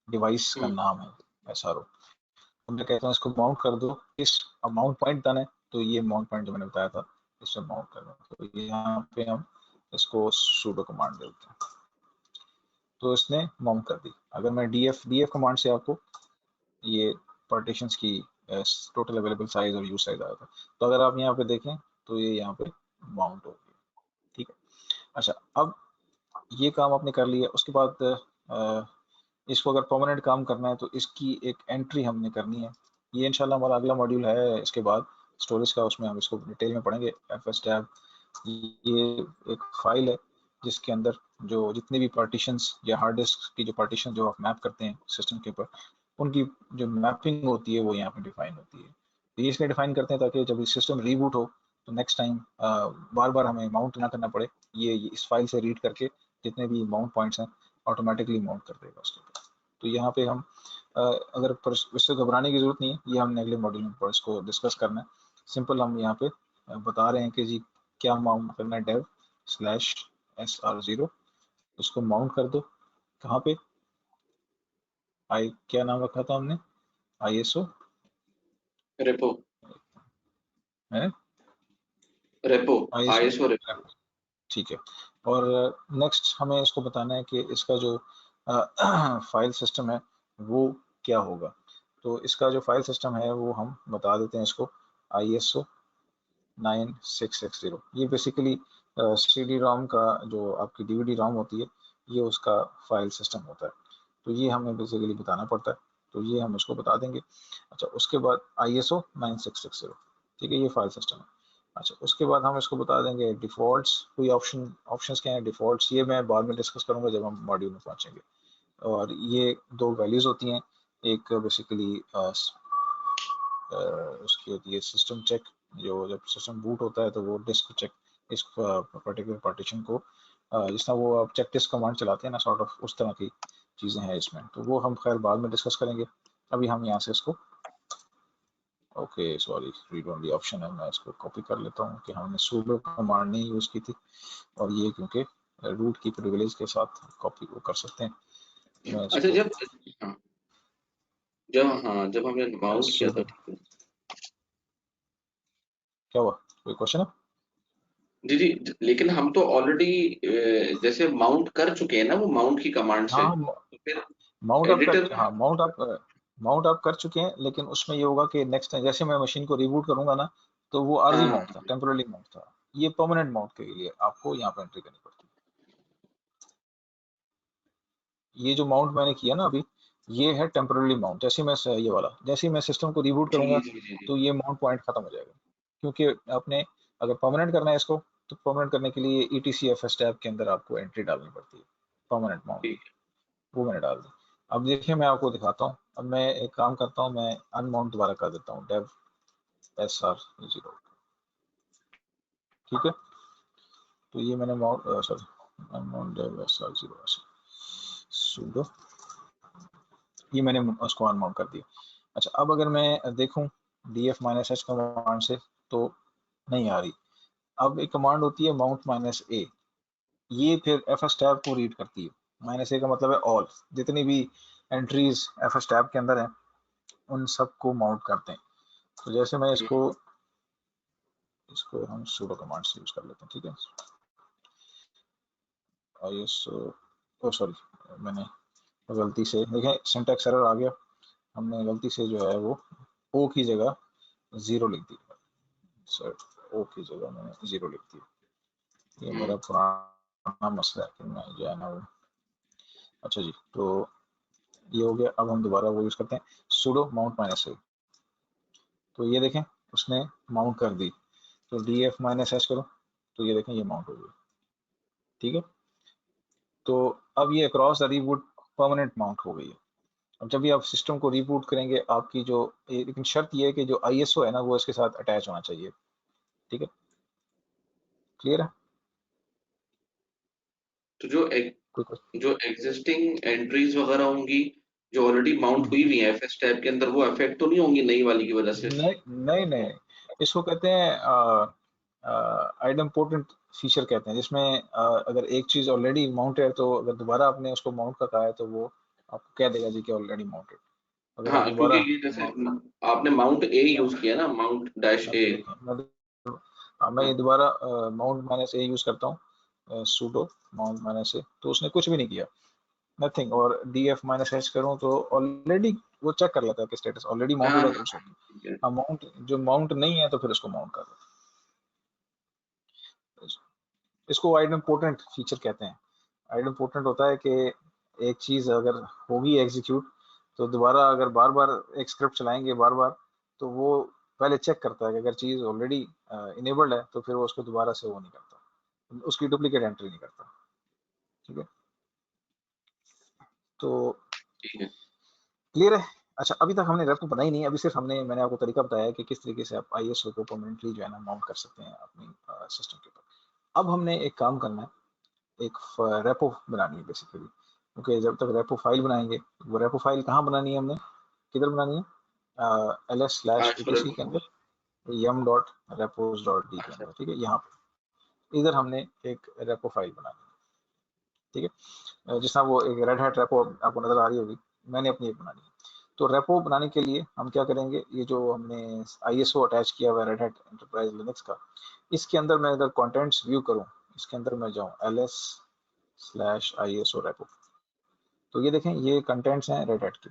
डिवाइस का नाम है SRO। तो मैं कहता हूँ इसको माउंट कर दो इस माउंट पॉइंट डन है। तो ये माउंट पॉइंट जो मैंने बताया था इससे माउंट कर दो। तो यहाँ पे हम इसको sudo कमांड देते हैं, तो इसने माउंट कर दी। अगर मैं df कमांड से आपको ये पार्टीशंस की टोटल अवेलेबल साइज और यूज साइज आया था। तो अगर आप यहाँ पे देखें तो ये यहाँ पे माउंट हो गया, ठीक है। अच्छा, अब ये काम आपने कर लिया, उसके बाद इसको अगर परमानेंट काम करना है तो इसकी एक एंट्री हमने करनी है। ये इंशाल्लाह हमारा अगला मॉड्यूल है इसके बाद स्टोरेज का, उसमें हम इसको डिटेल में पढ़ेंगे। fstab ये एक फाइल है जिसके अंदर जो जितने भी पार्टीशंस या हार्ड डिस्क की जो पार्टीशन जो आप मैप करते हैं सिस्टम के ऊपर, उनकी जो मैपिंग होती है वो यहाँ पे डिफाइन होती है। तो ये इसलिए डिफाइन करते हैं ताकि जब सिस्टम रीबूट हो तो नेक्स्ट टाइम बार बार हमें माउंट ना करना पड़े। ये इस फाइल से रीड करके जितने भी माउंट पॉइंट्स हैं ऑटोमेटिकली माउंट कर देगा उसके ऊपर। तो यहाँ पे हम अगर इससे घबराने की जरूरत नहीं है, ये हमने अगले मॉड्यूल में इसको डिस्कस करना है। सिंपल हम यहाँ पे बता रहे हैं कि जी क्या माउंट करना है, dev/SR0, उसको माउंट कर दो। कहाँ पे क्या नाम रखा था हमने, ISO रेपो है, रेपो ISO रेपो, ठीक है। और नेक्स्ट हमें इसको बताना है कि इसका जो फाइल सिस्टम है वो क्या होगा। तो इसका जो फाइल सिस्टम है वो हम बता देते हैं इसको ISO 9660। ये बेसिकली CD-ROM का जो आपकी DVD-ROM होती है ये उसका फाइल सिस्टम होता है। तो ये हमें बेसिकली बताना पड़ता है, तो ये हम इसको बता देंगे। अच्छा, उसके बाद ISO 9660, ठीक है, ये फाइल सिस्टम है। अच्छा, उसके बाद हम इसको बता देंगे डिफॉल्ट्स, कोई ऑप्शंस क्या हैं डिफॉल्ट्स, ये मैं बाद में डिस्कस करूंगा जब हम मॉड्यूल में पहुंचेंगे। और ये दो वैल्यूज होती हैं, एक बेसिकली उसकी होती है सिस्टम चेक, जो जब सिस्टम बूट होता है तो वो डिस्क चेक इस पर्टिकुलर पार्टीशन को जिस तरह वो आप चेक डिस्क कमांड चलाते हैं ना, सॉर्ट ऑफ उस तरह की चीज़ें हैं इसमें। तो वो हम खैर बाद में डिस्कस करेंगे। अभी हम यहाँ से इसको okay sorry read only option है, मैं इसको कॉपी कर लेता हूँ कि हमने sudo कमांड नहीं यूज़ की थी और ये क्योंकि रूट की प्रिविलेज के साथ कॉपी वो कर सकते हैं। मैं अच्छा जब हमने माउंट किया था, ठीक है, क्या हुआ, कोई क्वेश्चन है? जी, लेकिन हम तो ऑलरेडी जैसे माउंट कर चुके हैं ना वो माउंट की कमांड से, हाँ तो फिर माउंट आप एडिटर कर, में हाँ माउंट आप कर चुके हैं, लेकिन उसमें ये होगा कि नेक्स्ट टाइम जैसे मैं मशीन को रिबूट करूंगा ना, तो वो आरजी हाँ माउंट था, टेम्पोररी माउंट था। ये परमानेंट माउंट के लिए आपको यहाँ पे एंट्री करनी पड़ती है। ये जो माउंट मैंने किया ना अभी, ये है टेम्पोररी माउंट। ये वाला जैसे ही मैं सिस्टम को रिबूट करूंगा, जी। तो ये माउंट पॉइंट खत्म हो जाएगा। क्योंकि आपने अगर परमानेंट करना है इसको, तो परमानेंट करने के लिए ETCFS टैब के अंदर आपको एंट्री डालनी पड़ती है परमानेंट माउंट की। ठीक वो मैंने डाल दी। अब देखिए मैं आपको दिखाता हूँ। अब मैं एक काम करता हूँ, मैं अनमाउंट दोबारा कर देता हूँ, dev sr0। ठीक है, तो ये मैंने mount sorry unmount dev sr0 sudo, ये मैंने उसको अनमाउंट कर दिया। अच्छा, अब अगर मैं देखूं df-h कमांड से, तो नहीं आ रही। अब एक कमांड होती है mount-a, ये फिर fs टैब को रीड करती है। -a का मतलब है ऑल, जितनी भी एंट्रीज fs टैब के अंदर हैं उन सबको माउंट करते हैं। तो जैसे मैं इसको हम sudo कमांड से यूज कर लेते हैं। ठीक है, सॉरी मैंने गलती से, देखें सिंटैक्स एरर आ गया। हमने गलती से जो है वो ओ की जगह 0 लिख दी। सर ओ की जगह मैंने 0 लिख दी। ये मेरा पुराना मसला है कि मैं जो है ना वो, अच्छा जी, तो ये हो गया। अब हम दोबारा वो यूज करते हैं sudo mount-a। तो ये देखें उसने माउंट कर दी। तो df-h करो, तो ये देखें ये माउंट हो गई। ठीक है, तो अब ये across the reboot permanent mount हो गई है। अब जब भी आप सिस्टम को रीबूट करेंगे, आपकी जो लेकिन शर्त ये है कि जो ISO है ना वो इसके साथ अटैच होना चाहिए। ठीक है, क्लियर है? तो कोई क्वेश्चन? जो एग्जिस्टिंग एंट्रीज वगैरह होंगी जो ऑलरेडी माउंट हुई हुई है एफएस टैब के अंदर, वो अफेक्ट तो नहीं होंगी नई वाली की वजह से? नहीं नहीं नहीं, इसको कहते हैं आइडम्पोर्टेंट फीचर कहते हैं, जिसमें अगर एक चीज ऑलरेडी माउंट है, तो अगर दोबारा आपने उसको माउंट का कहा है, तो वो आपको कह देगा जी कि ऑलरेडी माउंटेड। अगर आप हाँ, क्योंकि दोबारा ये जैसे आपने माउंट ए यूज किया ना, माउंट डैश ए। अभी देखें, मैं ये दोबारा mount-a यूज करता हूँ, sudo mount-a, तो उसने कुछ भी नहीं किया, नथिंग। और df-h करूँ तो ऑलरेडी वो चेक कर लेता है कि स्टेटस ऑलरेडी माउंटेड है, तो हाँ, उसको ठीक है। माउंट, जो माउंट नहीं है तो फिर उसको माउंट कर दो। इसको आइडम्पोर्टेंट फीचर कहते हैं। आइडम्पोर्टेंट होता है कि एक चीज अगर होगी एग्जीक्यूट, तो दोबारा अगर बार बार एक स्क्रिप्ट चलाएंगे बार बार, तो वो पहले चेक करता है कि अगर चीज ऑलरेडी इनेबल्ड है, तो फिर वो उसको दोबारा से वो नहीं करता, उसकी डुप्लीकेट एंट्री नहीं करता। ठीक है, तो ठीक है। क्लियर है? अच्छा, अभी तक हमने रेप बनाई नहीं, अभी सिर्फ मैंने आपको तरीका बताया कि किस तरीके से आप ISO को परमानेंटली जो है ना माउंट कर सकते हैं अपनी सिस्टम के ऊपर। अब हमने एक काम करना है, एक रेपो बनानी है बेसिकली। क्योंकि जब तक रेपो फाइल बनाएंगे, वो रेपो फाइल कहाँ बनानी है, हमने किधर बनानी है, हाँ, इसको ls/etc के अंदर, yum.repos.d के अच्छा। अंदर। ठीक है, यहाँ पे इधर हमने एक रेपो फाइल बनानी है। ठीक है, जिस तरह वो एक रेड हैट रेपो आपको नजर आ रही होगी, मैंने अपनी एक बनानी है। तो रेपो बनाने के लिए हम क्या करेंगे, ये जो हमने ISO अटैच किया हुआ है रेड हैट एंटरप्राइज लिनक्स का, इसके अंदर मैं अगर कंटेंट्स व्यू करूं, इसके अंदर मैं जाऊं ls/ISO रेपो, तो ये देखें ये कंटेंट्स हैं रेड हैट की।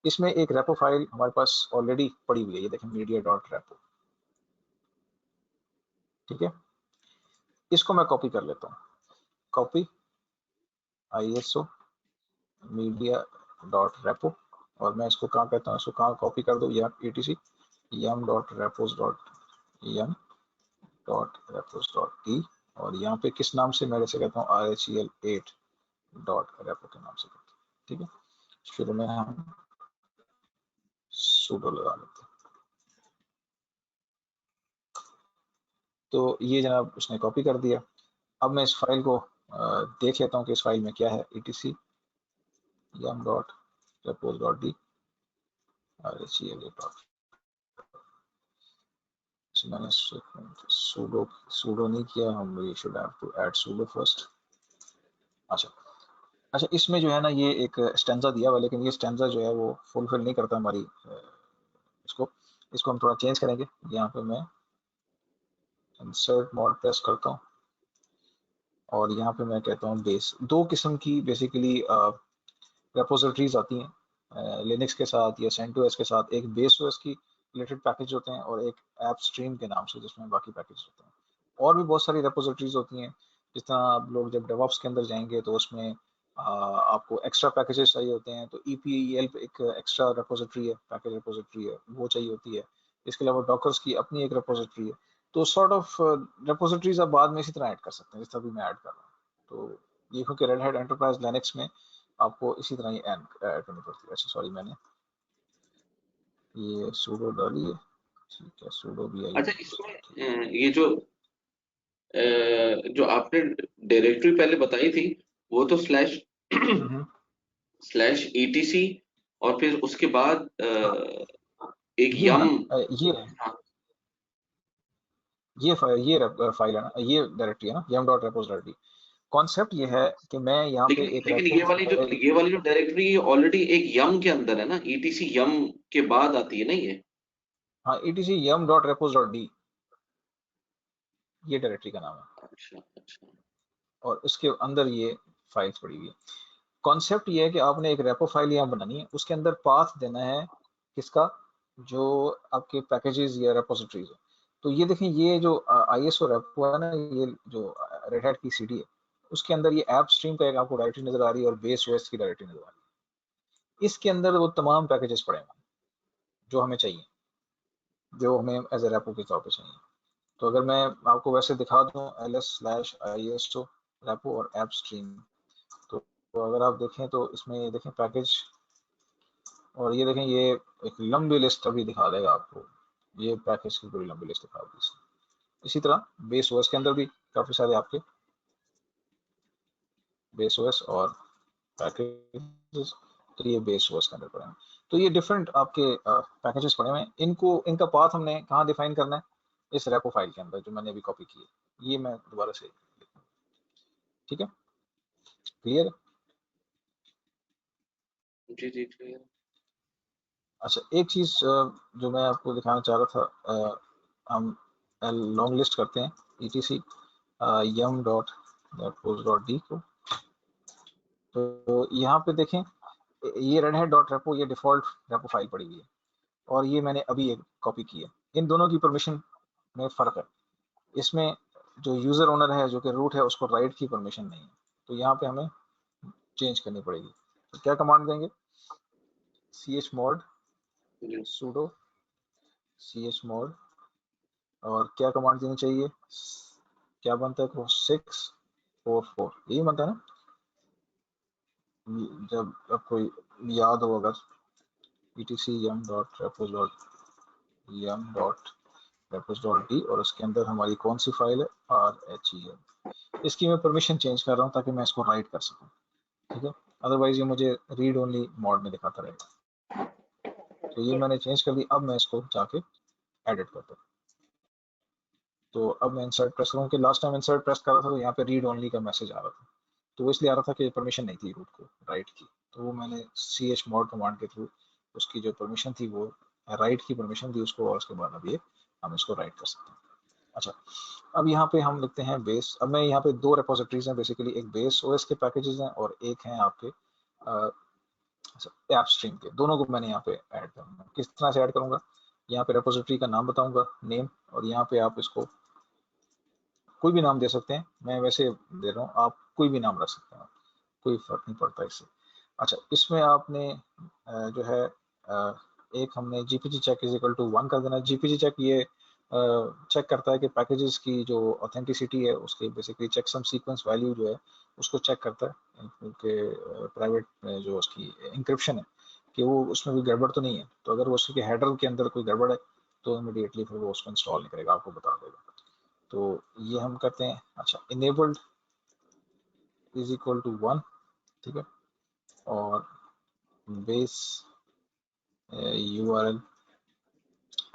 इसमें एक रेपो फाइल हमारे पास ऑलरेडी पड़ी हुई है, ये देखें media.repo। ठीक है, इसको मैं कॉपी कर लेता हूँ, कॉपी ISO media.repo, और मैं इसको कहाँ कहता हूँ, इसको कहाँ कॉपी कर दो, या etc yum.repos.d, और यहाँ पे किस नाम से, मैं जैसे कहता हूँ rhl8.repo के नाम से करता हूँ। ठीक है, शुरू में हम sudo लगा लेते हैं। तो ये जनाब उसने कॉपी कर दिया। अब मैं इस फाइल को देख लेता हूँ कि इस फाइल में क्या है, etc yum.repos.d rhl8. मैंने sudo नहीं किया, हम we should have to add sudo first। अच्छा, इसमें जो है ना ये एक स्टैंजा दिया हुआ, लेकिन ये स्टैंजा जो है वो फुलफिल नहीं करता हमारी इसको हम थोड़ा चेंज करेंगे। यहाँ पे मैं इंसर्ट मोड प्रेस करता हूँ और यहाँ पे मैं कहता हूँ बेस। दो किस्म की बेसिकली रेपोजिटरीज आती हैं लिनक्स के साथ या CentOS के साथ। एक बेस OS की रिलेटेड पैकेज होते हैं और एक ऐप स्ट्रीम के नाम से जिसमें बाकी पैकेज होते हैं। और भी बहुत सारी रेपोजिटरीज होती हैं, जिस तरह आप लोग जब डेवऑप्स के अंदर जाएंगे तो उसमें आपको एक्स्ट्रा पैकेजेस चाहिए होते हैं, तो EPELP एक एक्स्ट्रा रेपोजिटरी है, पैकेज रेपोजिटरी है, वो चाहिए होती है। इसके अलावा डॉकर्स की अपनी एक रेपोजिटरी है। तो सॉर्ट ऑफ रेपोजिटरीज आप बाद में इसी तरह ऐड कर सकते हैं जिस तरह भी मैं ऐड कर रहा हूँ। तो ये क्योंकि रेड हैट एंटरप्राइज लिनक्स में आपको इसी तरह ही ऐड करनी पड़ती है। अच्छा सॉरी, मैंने ये सूडो डाली है, ठीक है, सूडो भी आई। अच्छा, इसमें ये जो आपने डायरेक्टरी पहले बताई थी वो तो स्लैश etc और फिर उसके बाद एक ये यम। हाँ, ये फाइल है ना, ये डायरेक्टरी है ना, yum.repos.d। कॉन्सेप्ट ये है कि मैं यहाँ पे एक लेकिन ये वाली जो डायरेक्टरी ऑलरेडी एक यम के अंदर है ना, etc यम के बाद आती है ना ये। हाँ, etc yum.repos.d ये डायरेक्टरी का नाम है। अच्छा। और उसके अंदर ये फाइल्स पड़ी हुई है। कॉन्सेप्ट ये है कि आपने एक रेपो फाइल यहाँ बनानी है, उसके अंदर पाथ देना है किसका, जो आपके पैकेजेस या रेपोजिटरीज है। तो ये देखें, ये जो ISO रेपो है ना, ये जो रेड हैट की CD है, उसके अंदर ये ऐप स्ट्रीम का एक आपको डायरेक्टरी नजर आ रही है और बेस OS की डायरेक्टरी नजर आ रही है। इसके अंदर वो तमाम पैकेजेस पड़े हैं जो हमें चाहिए, जो हमें एज ए रेपो के तौर पर चाहिए। तो अगर मैं आपको वैसे दिखा दूं ls/iso रेपो और ऐप स्ट्रीम, तो अगर आप देखें तो इसमें देखें पैकेज, और ये देखें ये एक लंबी लिस्ट अभी दिखा देगा आपको, ये पैकेज की पूरी लंबी लिस्ट दिखा दी। इसी तरह बेस OS के अंदर भी काफी सारे आपके बेस OS और पैकेजेस, तो ये बेस OS के अंदर पड़े हैं। तो ये डिफरेंट आपके पैकेजेस पड़े हुए हैं। इनका पाथ हमने कहाँ डिफाइन करना है, इस रेपो फाइल के अंदर जो मैंने अभी कॉपी की है। ये मैं दोबारा से, ठीक है, क्लियर है? जी क्लियर। अच्छा, एक चीज जो मैं आपको दिखाना चाह रहा था, हम लॉन्ग लिस्ट करते हैं etc yum.repos.d को। तो यहाँ पे देखें, ये रेड हैट डॉट रेपो, ये डिफॉल्ट रेपो फाइल पड़ी हुई है और ये मैंने अभी एक कॉपी की है। इन दोनों की परमिशन में फर्क है। इसमें जो यूजर ओनर है, जो कि रूट है, उसको राइट की परमिशन नहीं है, तो यहाँ पे हमें चेंज करनी पड़ेगी। तो क्या कमांड देंगे, chmod sudo chmod, और क्या कमांड देनी चाहिए, क्या बनता है 644, यही बनता है ना, जब आपको याद हो अगर, etc yum.repos.d और उसके अंदर हमारी कौन सी फाइल है, RHEL। इसकी मैं परमिशन चेंज कर रहा हूँ ताकि मैं इसको राइट कर सकूँ, ठीक है, अदरवाइज ये मुझे रीड ओनली मोड में दिखाता रहेगा। तो ये मैंने चेंज कर दी। अब मैं इसको जाके एडिट करता हूँ। तो अब मैं इंसर्ट प्रेस करूँ, कि लास्ट टाइम इंसर्ट प्रेस कर रहा था तो यहाँ पे रीड ओनली का मैसेज आ रहा था, तो वो इसलिए आ रहा था कि परमिशन नहीं थी रूट को राइट की। तो वो मैंने chmod कमांड के थ्रू उसकी जो परमिशन थी, वो राइट की परमिशन दी उसको, और उसके बाद अब ये हम इसको राइट कर सकते हैं। अच्छा, अब यहाँ पे हम लिखते हैं बेस। अब मैं यहाँ पे दो रेपोजिटरीज हैं बेसिकली, एक बेस OS के पैकेजेस हैं और एक हैं आपके ऐप स्ट्रीम के। दोनों को मैंने यहाँ पे ऐड करूँगा। किस तरह से ऐड करूँगा, यहाँ पे रेपोजिटरी का नाम बताऊंगा, नेम, और यहाँ पे आप इसको कोई भी नाम दे सकते हैं, मैं वैसे दे रहा हूँ, आप कोई भी नाम रख सकते हैं, कोई फर्क नहीं पड़ता इससे। अच्छा, इसमें आपने जो है एक हमने GPG check is equal to 1 कर देना। GPG check ये चेक करता है कि पैकेजेस की जो ऑथेंटिसिटी है, उसके बेसिकली चेकसम सीक्वेंस वैल्यू जो है उसको चेक करता है, क्योंकि प्राइवेट जो उसकी इंक्रिप्शन है कि वो उसमें कोई गड़बड़ तो नहीं है। तो अगर वो उसके हेडर के अंदर कोई गड़बड़ है तो इमीडिएटली फिर वो उसको इंस्टॉल नहीं करेगा, आपको बता देगा। तो ये हम करते हैं। अच्छा, इनेबल्ड इज इक्वल टू 1, ठीक है, और बेस URL।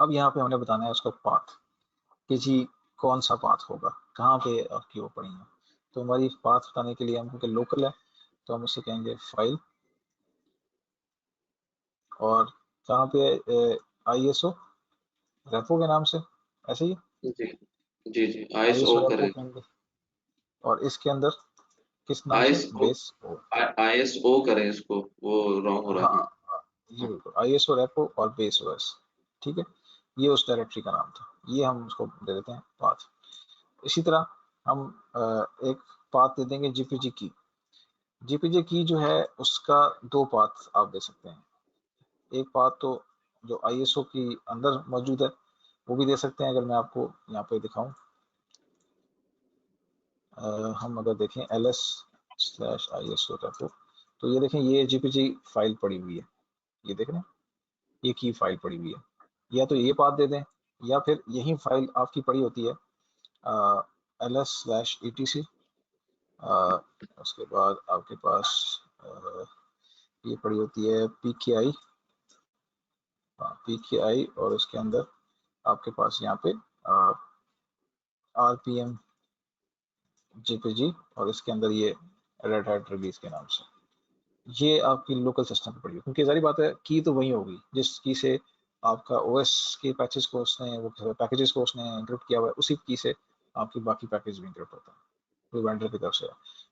अब यहाँ पे हमने बताना है उसका पाथ, कि जी कौन सा पाथ होगा, कहाँ पे आपकी वो पड़ी है। तो हमारी पाथ बताने के लिए हम, क्योंकि लोकल है तो हम इसे कहेंगे फाइल, और कहाँ पे ISO रेपो के नाम से, ऐसे ही। जी जी जी ISO ISO करें, के अंदर, और इसके अंदर किस नाम से, ISO बेस ओ। ISO करें इसको, वो रॉन्ग हो रहा है। हाँ हाँ ये बिल्कुल ISO रेपो और बेस ओएस, ठीक है, ये उस डायरेक्टरी का नाम था, ये हम उसको दे देते हैं पाथ। इसी तरह हम एक पाथ दे देंगे जीपीजी की। जीपीजी की जो है उसका दो पाथ आप दे सकते हैं। एक पाथ तो जो ISO की अंदर मौजूद है वो भी दे सकते हैं। अगर मैं आपको यहाँ पे दिखाऊं, हम अगर देखें ls/ISO रेपो, तो ये देखें ये जीपीजी फाइल पड़ी हुई है, ये देख रहे हैं, ये की फाइल पड़ी हुई है। या तो ये पाथ दे दें, या फिर यही फाइल आपकी पड़ी होती है ls/etc, उसके बाद आपके पास ये पड़ी होती है pki, pki, और उसके अंदर आपके पास यहाँ पे rpm jpg, और इसके अंदर ये रेड हैट रिलीज के नाम से, ये आपकी लोकल सिस्टम पे पड़ी है। क्योंकि सारी बात है की तो वही होगी जिस की से आपका ओएस के पैचेस को उसने, वो पैकेजेस को उसने इंक्रिप्ट किया हुआ है, उसी की से आपकी बाकी पैकेज भी इंक्रिप्ट होता है, कोई वेंडर की तरफ से।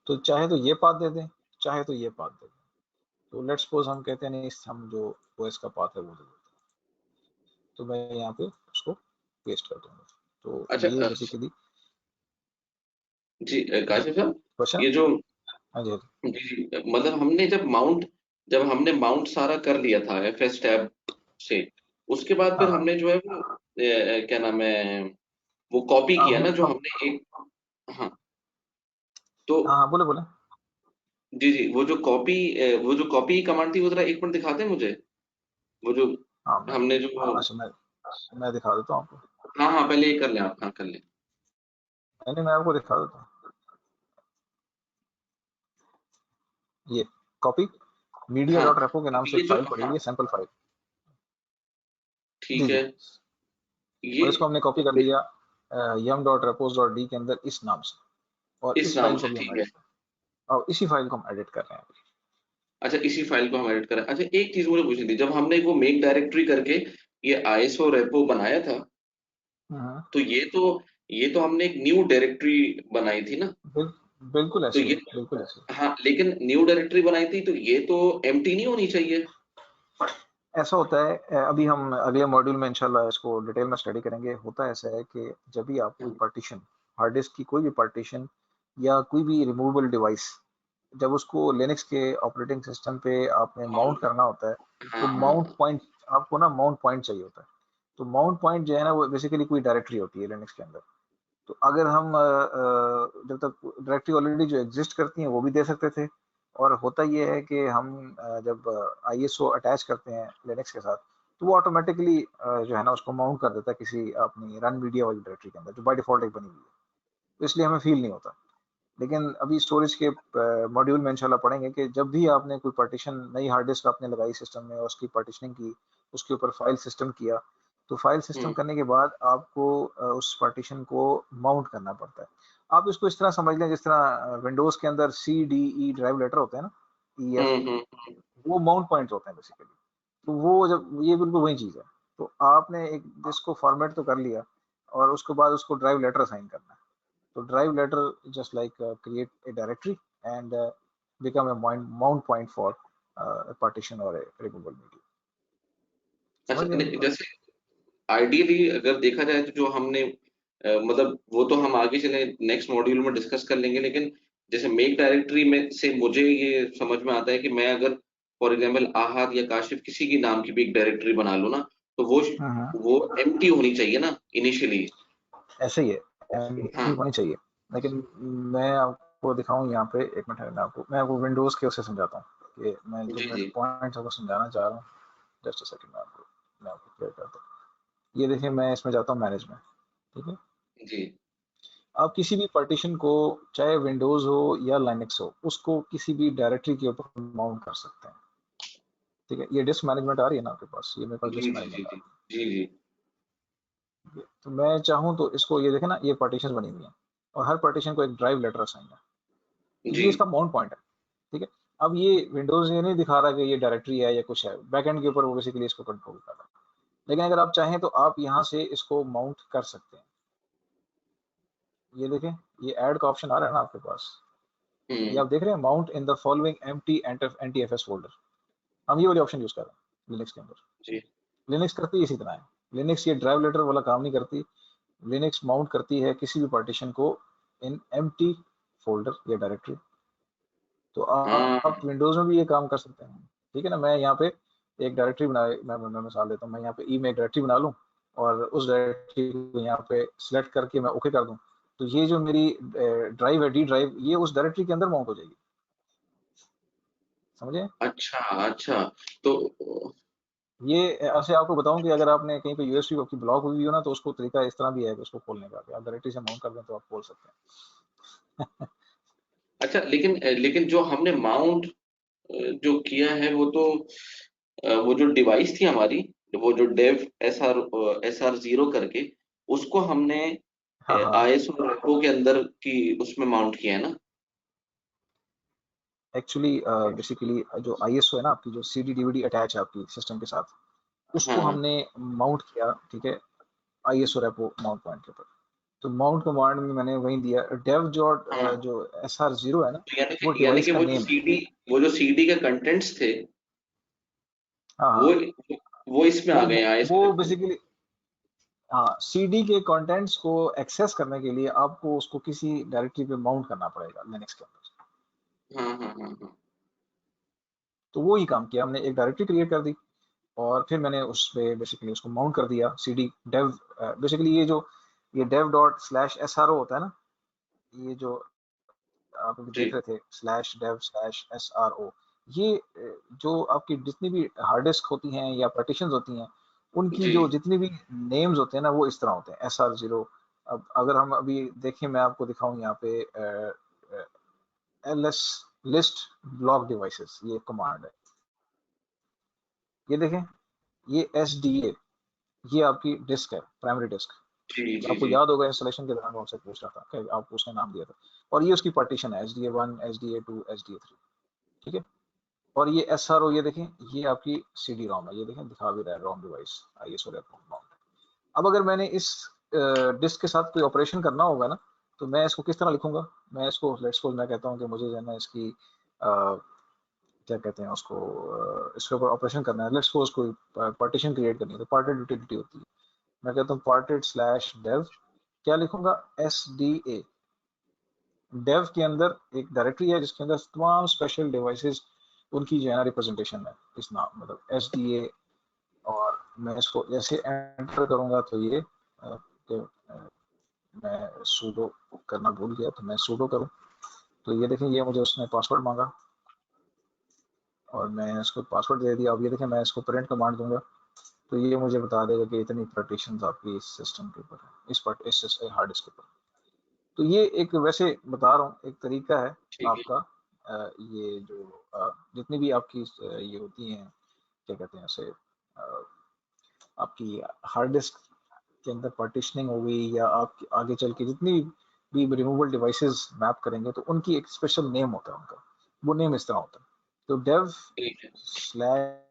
तो चाहे तो ये पाथ दे दें, चाहे तो ये पाथ दे दें। तो लेट्स सपोज हम कहते हैं नहीं, हम जो ओएस का पाथ है वो दे देते हैं, तो मैं यहाँ पे उसको पेस्ट कर दूंगा। तो अच्छा ये बेसिकली जी काशिफ साहब, क्वेश्चन। ये जो हाँ जी, जी जी मतलब जब हमने माउंट सारा कर लिया था FS टैब से, उसके बाद फिर हाँ हमने जो है वो क्या नाम है, वो कॉपी हाँ किया हम ना जो हमने एक, हाँ तो हाँ हाँ बोले बोले। जी जी वो जो कॉपी कमांड थी वो जरा एक मिनट दिखाते हैं मुझे, वो जो हाँ मैं, हमने जो, अच्छा मैं दिखा देता हूँ आपको। हाँ हाँ पहले ये कर लें आप, हाँ कर लें। नहीं, मैं आपको दिखा देता हूँ। ये कॉपी मीडिया हाँ डॉट रेपो के नाम अब से ये एक जो, फाइल पड़ी हाँ हुई है, सैंपल फाइल। जी ठीक जी, है, ये और इसको हमने कॉपी कर दिया yum.repos.d के अंदर इस नाम से, और इस इस नाम फाइल को से भी हम ठीक है। एडिट कर, और इसी फाइल को हम एडिट कर रहे हैं। अच्छा इसी फाइल को हम एडिट करें। अच्छा एक चीज मुझे पूछनी थी, जब हमने वो मेक डायरेक्टरी करके ये ISO रेपो बनाया था, हम्म, तो ये तो हमने एक न्यू डायरेक्टरी बनाई थी ना, बिल, बिल्कुल तो ऐसे ही ये, है, बिल्कुल ऐसे ही। हाँ लेकिन न्यू डायरेक्टरी बनाई थी तो ये तो एम्प्टी नहीं होनी चाहिए। ऐसा होता है, अभी हम अगले मॉड्यूल में इंशाल्लाह इसको डिटेल में स्टडी करेंगे। होता ऐसा है कि जब भी आप कोई पार्टीशन, हार्ड डिस्क की कोई भी पार्टीशन या कोई भी रिमूवेबल डिवाइस, जब उसको लिनक्स के ऑपरेटिंग सिस्टम पे आपने माउंट करना होता है, तो हाँ हाँ माउंट पॉइंट, आपको ना माउंट पॉइंट चाहिए होता है। तो माउंट पॉइंट जो है ना वो बेसिकली कोई डायरेक्टरी होती है लिनक्स के अंदर। तो अगर हम जब तक डायरेक्टरी ऑलरेडी जो एग्जिस्ट करती हैं वो भी दे सकते थे, और होता ये है कि हम जब ISO अटैच करते हैं लिनक्स के साथ, तो वो ऑटोमेटिकली जो है ना उसको माउंट कर देता है किसी अपनी रन मीडिया वाली डायरेक्टरी के अंदर, जो बाय डिफॉल्ट एक बनी हुई है। तो इसलिए हमें फील नहीं होता। लेकिन अभी स्टोरेज के मॉड्यूल में इंशाल्लाह पढ़ेंगे कि जब भी आपने कोई पार्टीशन, नई हार्ड डिस्क आपने लगाई सिस्टम में और उसकी पार्टीशनिंग की, उसके ऊपर फाइल सिस्टम किया, तो फाइल सिस्टम हम्म करने के बाद आपको उस पार्टीशन को माउंट करना पड़ता है। आप इसको इस तरह समझ लें जिस तरह विंडोज के अंदर CDE ड्राइव लेटर होते हैं ना, EF, हम्म। वो माउंट पॉइंट्स होते हैं बेसिकली। तो वो जब, ये बिल्कुल वही चीज़ है। तो आपने एक डिस्क को फॉर्मेट तो कर लिया, और उसके बाद उसको ड्राइव लेटर असाइन करना है। तो drive letter just like create a directory and become a mount point for a partition or a removable media. अच्छा समझ गए मेरी बात? जैसे आइडियली अगर देखा जाए तो जो हमने मतलब वो तो हम आगे चले नेक्स्ट मॉड्यूल में डिस्कस कर लेंगे, लेकिन जैसे मेक डायरेक्टरी में से मुझे ये समझ में आता है कि मैं अगर फॉर एग्जांपल आहद या काशिफ किसी की नाम की भी एक डायरेक्टरी बना लूं ना, तो हाँ, वो एम्प्टी होनी चाहिए ना इनिशियली। ऐसे ही है, empty हाँ होनी चाहिए। लेकिन मैं आपको दिखाऊं यहाँ पे, एक मिनट है, मैं आपको विंडोज के उससे समझाता हूँ कि मैं जो जी मैं जी पॉइंट्स आपको समझाना चाह रहा हूँ। जस्ट अ सेकंड, मैं आपको क्लियर करता हूँ। ये देखिए, मैं इसमें जाता हूँ मैनेज में, ठीक है। जी आप किसी भी पार्टीशन को, चाहे विंडोज हो या लाइनक्स हो, उसको किसी भी डायरेक्टरी के ऊपर माउंट कर सकते हैं, ठीक है। ये डिस्क मैनेजमेंट आ रही है ना आपके पास, ये मेरे पास जी डिस्क जी जी मैनेजमेंट आ जी रही जी जी है। तो मैं चाहूँ तो इसको, ये देखें ना, ये पार्टीशन बनी हुई है, और हर पार्टीशन को एक ड्राइव लेटर असाइन है, तो जी ये इसका माउंट पॉइंट है, ठीक है। अब ये विंडोज ये नहीं दिखा रहा कि ये डायरेक्टरी है या कुछ है, बैकएंड के ऊपर वो बेसिकली इसको कंट्रोल कर रहा है। लेकिन अगर आप चाहें तो आप यहाँ से इसको माउंट कर सकते हैं, ये देखें, ये ऐड का ऑप्शन आ रहा है ना आपके पास, ये आप हम्म, देख रहे हैं, mount in the following empty NTFS folder. हम ये वाले ऑप्शन यूज कर रहे हैं लिनक्स के अंदर। जी लिनक्स करती है इसी तरह है, लिनक्स ये ड्राइव लेटर वाला काम नहीं करती। लिनक्स माउंट करती है किसी भी पार्टीशन को इन एम्प्टी फोल्डर या डायरेक्टरी। तो हाँ आप विंडोज में भी ये काम कर सकते हैं, ठीक है ना। मैं यहाँ पे एक डायरेक्टरी बना, मैं मिसाल देता हूँ, मैं यहाँ पे ई में एक डायरेक्टरी बना लूँ और उस डायरेक्टरी को यहाँ पे सिलेक्ट करके मैं ओके कर दूँ, तो ये जो मेरी ड्राइव है, डी ड्राइव, ये उस डायरेक्टरी के अंदर माउंट हो जाएगी, समझे। अच्छा अच्छा। तो ये ऐसे आपको बताऊं कि अगर आपने कहीं पे यूएसबी आपकी ब्लॉक हुई हो ना, तो उसको तरीका इस तरह भी है कि उसको खोलने का, कि आप डायरेक्टरी से माउंट कर दें तो आप खोल सकते हैं। अच्छा, लेकिन लेकिन जो हमने माउंट जो किया है वो तो वो जो डिवाइस थी हमारी, वो जो डेव एस आर 0 करके, उसको हमने हाँ हाँ, आईएसओ रेपो के अंदर की उसमें माउंट किया है ना। एक्चुअली बेसिकली जो आईएसओ है ना आपकी, जो सीडी डीवीडी अटैच है आपकी सिस्टम के साथ, उसको हाँ, हमने माउंट किया, ठीक है, आईएसओ रेपो माउंट पॉइंट के ऊपर। तो माउंट कमांड में मैंने वही दिया डेव हाँ। जो SR0 है ना, तो यानी वो कि डिवाइस का नेम है। वो जो सीडी के कंटेंट्स थे, हाँ वो हाँ, वो इसमें आ वो गए हैं वो आईएसओ रेपो में। बेसिकली, हाँ, सीडी के कंटेंट्स को एक्सेस करने के लिए आपको उसको किसी डायरेक्टरी पे माउंट करना पड़ेगा लिनक्स के अंदर। हाँ हाँ हाँ हाँ। तो वो ही काम किया हमने, एक डायरेक्टरी क्रिएट कर दी और फिर मैंने उस पे बेसिकली उसको माउंट कर दिया सीडी डेव। बेसिकली ये डेव डॉट स्लैश SRO होता है ना, ये जो आप अभी देख जी रहे थे, स्लैश डेव स्लैश SRO, ये जो आपकी जितनी भी हार्ड डिस्क होती हैं या पार्टीशन होती हैं, उनकी जी। जो जितनी भी नेम्स होते हैं ना, वो इस तरह होते हैं SR0। अब अगर हम अभी देखें, मैं आपको दिखाऊं यहाँ पे LS लिस्ट ब्लॉक डिवाइसेस, ये कमांड है, ये देखें, ये SDA, ये आपकी डिस्क है, प्राइमरी डिस्क। जी जी आपको जी। याद होगा इंस्टॉलेशन के दौरान मैं आपसे पूछ रहा था कि आपको उसने नाम दिया था। और ये उसकी पार्टीशन है, SDA1, SDA2, SDA3, ठीक है। और ये SRO, ये देखें, ये आपकी CD रोम है, ये देखें दिखा भी रहा है रोम डिवाइस ISO माउंट। अब अगर मैंने इस डिस्क के साथ कोई ऑपरेशन करना होगा ना, तो मैं इसको किस तरह लिखूंगा। मैं इसको लेट्स सपोज मैं कहता हूँ कि मुझे जो है ना इसकी क्या कहते हैं उसको, इसके ऊपर ऑपरेशन करना है, लेट्स सपोज कोई पार्टीशन क्रिएट करनी है, तो पार्टेड यूटिलिटी होती है। मैं कहता हूँ पार्टेड स्लैश डेव, क्या लिखूंगा, SDA। डेव के अंदर एक डायरेक्टरी है जिसके अंदर तमाम स्पेशल डिवाइसेस, उनकी जो है ना रिप्रेजेंटेशन है इस नाम, मतलब SDA। और मैं इसको जैसे एंटर करूंगा तो ये मैं सूडो करना भूल गया, तो मैं सूडो करूं, तो ये देखें, ये मुझे उसने पासवर्ड मांगा और मैं इसको पासवर्ड दे दिया। अब ये देखें, मैं इसको प्रिंट कमांड दूंगा, तो ये मुझे बता देगा कि इतनी पार्टीशन आपकी इस सिस्टम के ऊपर है, इस हार्ड डिस्क के ऊपर। तो ये एक, वैसे बता रहा हूँ, एक तरीका है ठीक है। आपका। ये जो जितनी भी आपकी ये होती हैं, क्या कहते हैं उसे, आपकी हार्ड डिस्क के अंदर पार्टीशनिंग हो गई, या आप आगे चल के जितनी भी रिमूवेबल डिवाइसेस मैप करेंगे, तो उनकी एक स्पेशल नेम होता है उनका, वो नेम इस तरह होता है। तो डेव ठीक है। स्लैश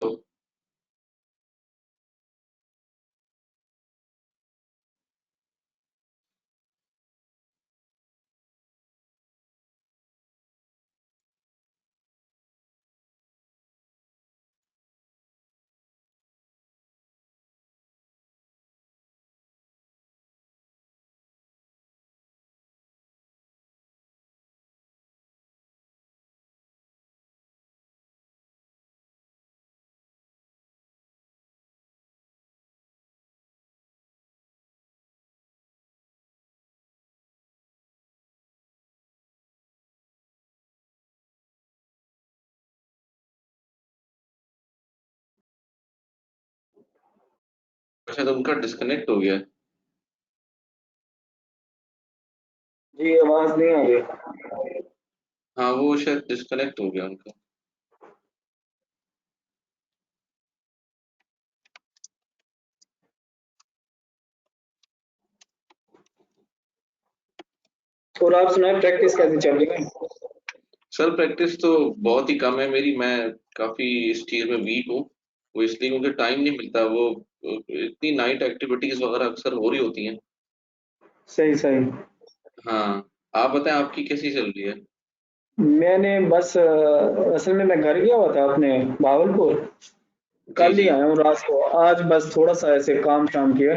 तो शायद उनका डिस्कनेक्ट हो गया। जी आवाज नहीं आ रही। हाँ, वो शायद डिस्कनेक्ट हो गया उनका। और आप सुनाए, प्रैक्टिस कैसे चल रही है? सर प्रैक्टिस तो बहुत ही कम है मेरी, मैं काफी इस चीज में वीक हूँ। वो इसलिए क्योंकि टाइम नहीं मिलता, वो इतनी नाइट एक्टिविटीज वगैरह अक्सर हो रही होती हैं। सही सही। हाँ, आप बताएं आपकी कैसी चल रही है? मैंने बस असल में मैं घर गया हुआ था अपने भावलपुर, जी कल ही जी। आया हूँ रात को। आज बस थोड़ा सा ऐसे काम शाम किया,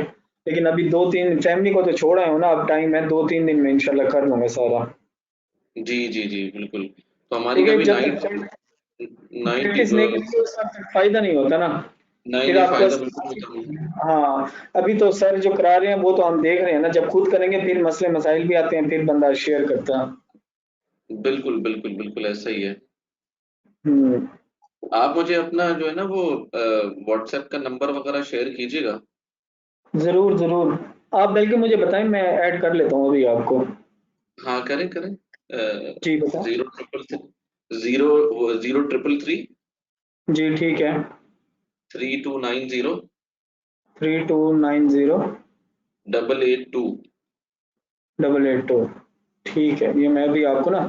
लेकिन अभी 2-3 फैमिली को तो छोड़ा है ना, अब टाइम है, 2-3 दिन में इंशाल्लाह कर लूंगा सारा। जी जी जी बिल्कुल। तो हमारी क्योंकि कभी जब नाइट तक नाइट प्रैक्टिस नहीं करेंगे उस वक्त तक फायदा नहीं होता ना। नहीं फिर नहीं, आपको फायदा बिल्कुल होता नहीं। हाँ, अभी तो सर जो करा रहे हैं वो तो हम देख रहे हैं ना, जब खुद करेंगे फिर मसले मसाइल भी आते हैं, फिर बंदा शेयर करता है। बिल्कुल बिल्कुल बिल्कुल ऐसा ही है। हम्म। आप मुझे अपना जो है ना वो व्हाट्सएप का नंबर वगैरह शेयर कीजिएगा। जरूर जरूर, आप बल्कि मुझे बताएं, मैं ऐड कर लेता हूँ अभी आपको। हाँ करें करें। जी बताओ। 033 जी ठीक है। 3290 3290 882। 882। ठीक है, ये मैं भी आपको ना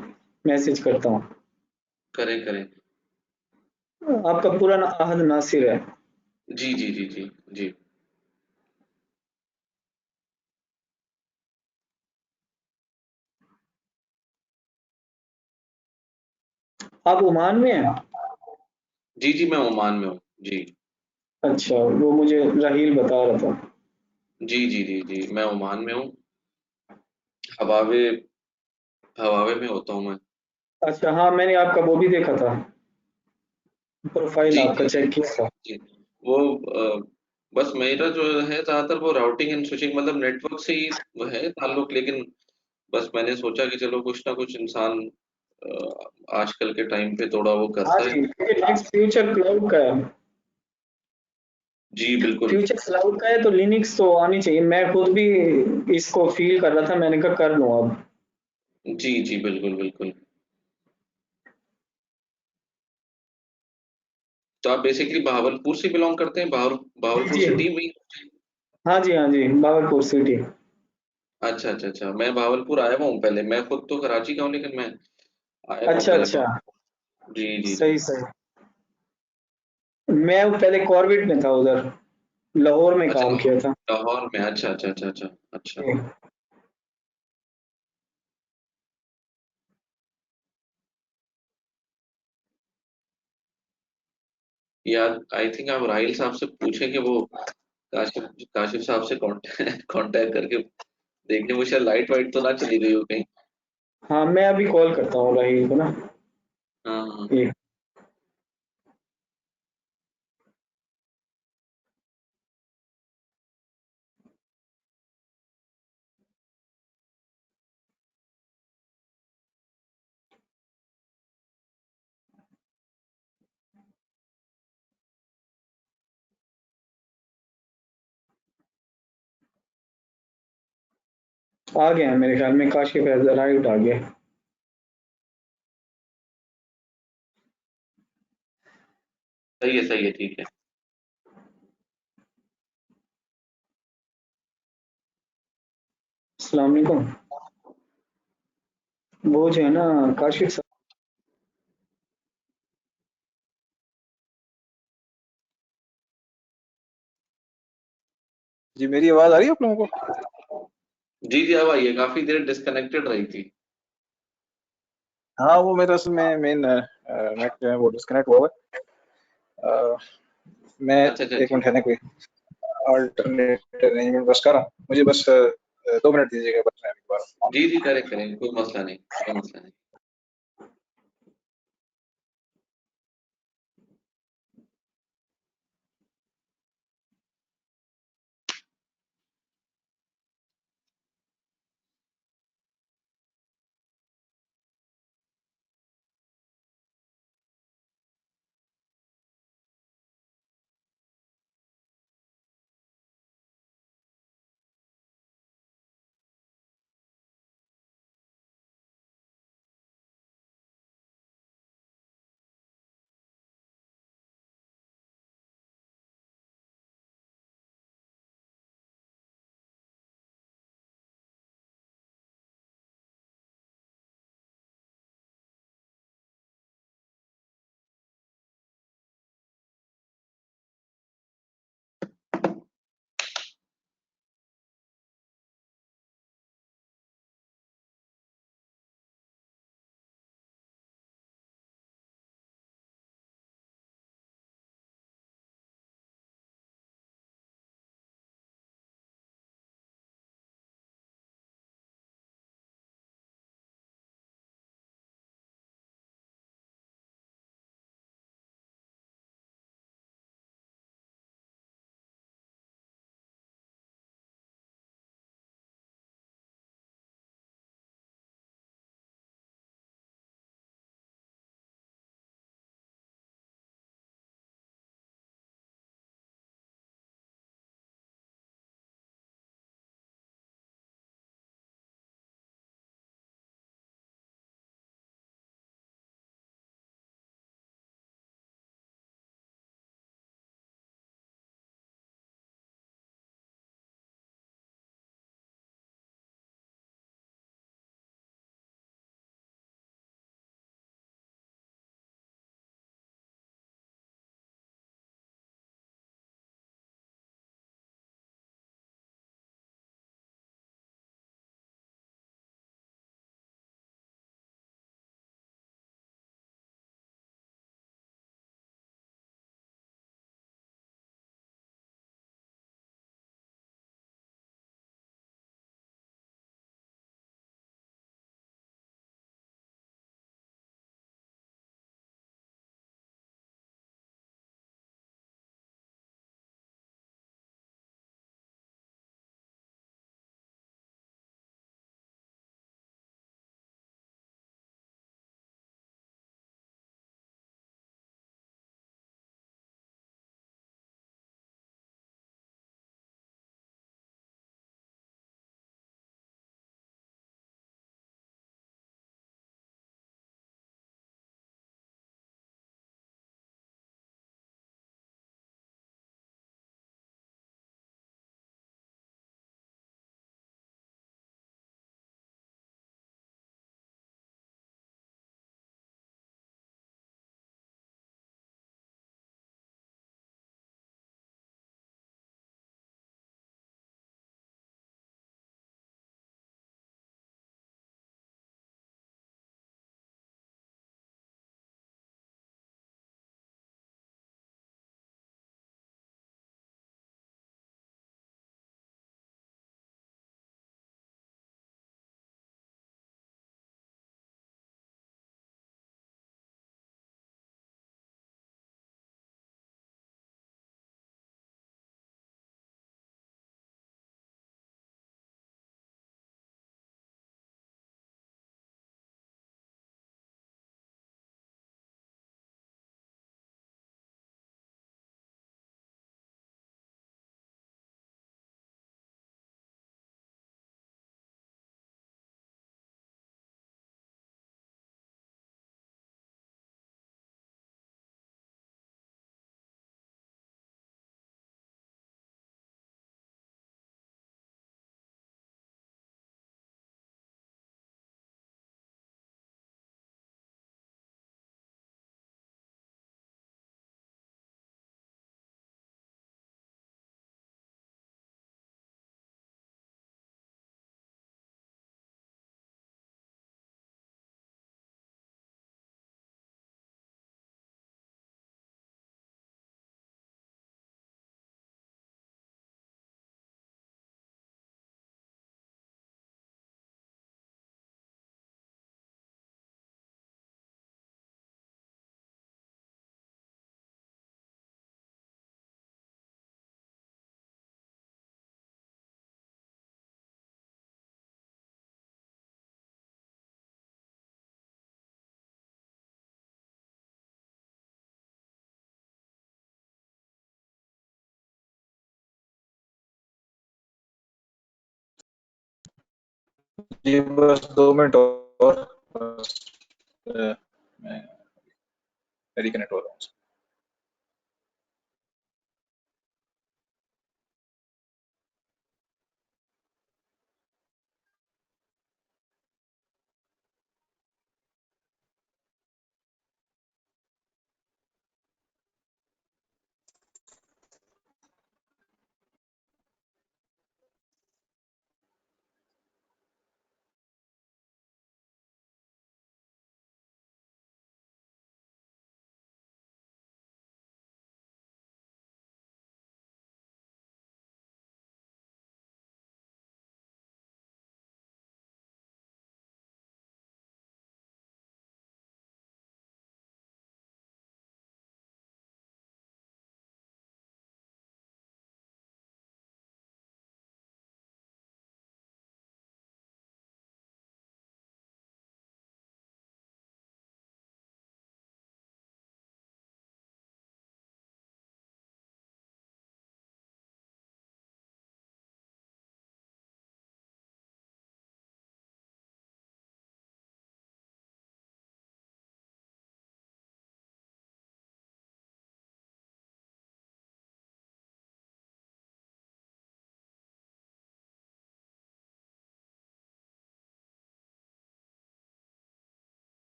मैसेज करता हूँ। करें करें। आपका पूरा अहद नासिर है। जी जी जी जी जी। आप ओमान में हैं? जी जी मैं ओमान में हूँ जी। अच्छा, वो मुझे राहील बता रहा था। जी जी जी जी मैं ओमान में हूँ। हवावे हवावे में होता हूँ मैं। अच्छा हाँ, मैंने आपका वो भी देखा था, प्रोफाइल जी आपका जी चेक किया था। जी। वो बस मेरा जो है ज्यादातर वो राउटिंग एंड स्विचिंग मतलब नेटवर्क से ही वो है ताल्लुक, लेकिन बस मैंने सोचा कि चलो कुछ ना कुछ इंसान आजकल के टाइम पे थोड़ा वो हाँ करता है। जी, क्योंकि नेक्स्ट फ्यूचर क्लाउड का है। जी बिल्कुल। फ्यूचर क्लाउड का है तो लिनक्स तो आनी चाहिए। मैं खुद भी इसको फील कर रहा था, मैंने कहा कर लूँ अब। जी जी बिल्कुल बिल्कुल। तो आप बेसिकली बहावलपुर से बिलोंग करते हैं, जी बहावलपुर जी। सिटी में ही? हाँ जी, हाँ जी, भागलपुर सिटी। अच्छा अच्छा अच्छा, मैं बहावलपुर आया हुआ हूँ पहले, मैं खुद तो कराची का हूँ लेकिन मैं आया हुआ हूँ अच्छा पहले अच्छा। जी जी जी। सही सही। मैं पहले कॉर्बेट में था उधर, लाहौर में अच्छा, काम किया था। लाहौर में, अच्छा अच्छा अच्छा अच्छा अच्छा। जी। यार आई थिंक आप राहिल साहब से पूछें कि वो काशिफ काशिफ साहब से कांटेक्ट कांटेक्ट करके देखने, वो शायद लाइट वाइट तो ना चली गई हो कहीं। हाँ, मैं अभी कॉल करता हूँ राहील को ना। हाँ हाँ। ये आ गया है मेरे ख्याल में, काशिफ राइट आ गया। सही है ठीक है। अस्सलाम वालेकुम। वो जो है ना, काशिफ साहब। जी मेरी आवाज आ रही है आप लोगों को? जी जी अब आइए, काफी देर डिस्कनेक्टेड रही थी। हाँ वो मेरा असल में मेन नेट जो है वो डिस्कनेक्ट हुआ हुआ है। मैं अच्छा अच्छा एक अच्छा। मिनट है ना, कोई अल्टरनेट अरेंजमेंट बस कर रहा हूँ, मुझे बस 2 मिनट दीजिएगा, बस मैं अभी दोबारा जी जी करें करें, कोई मसला नहीं, कोई मसला नहीं। जी बस 2 मिनट और बस, मैं रिकनेक्ट हो रहा हूँ।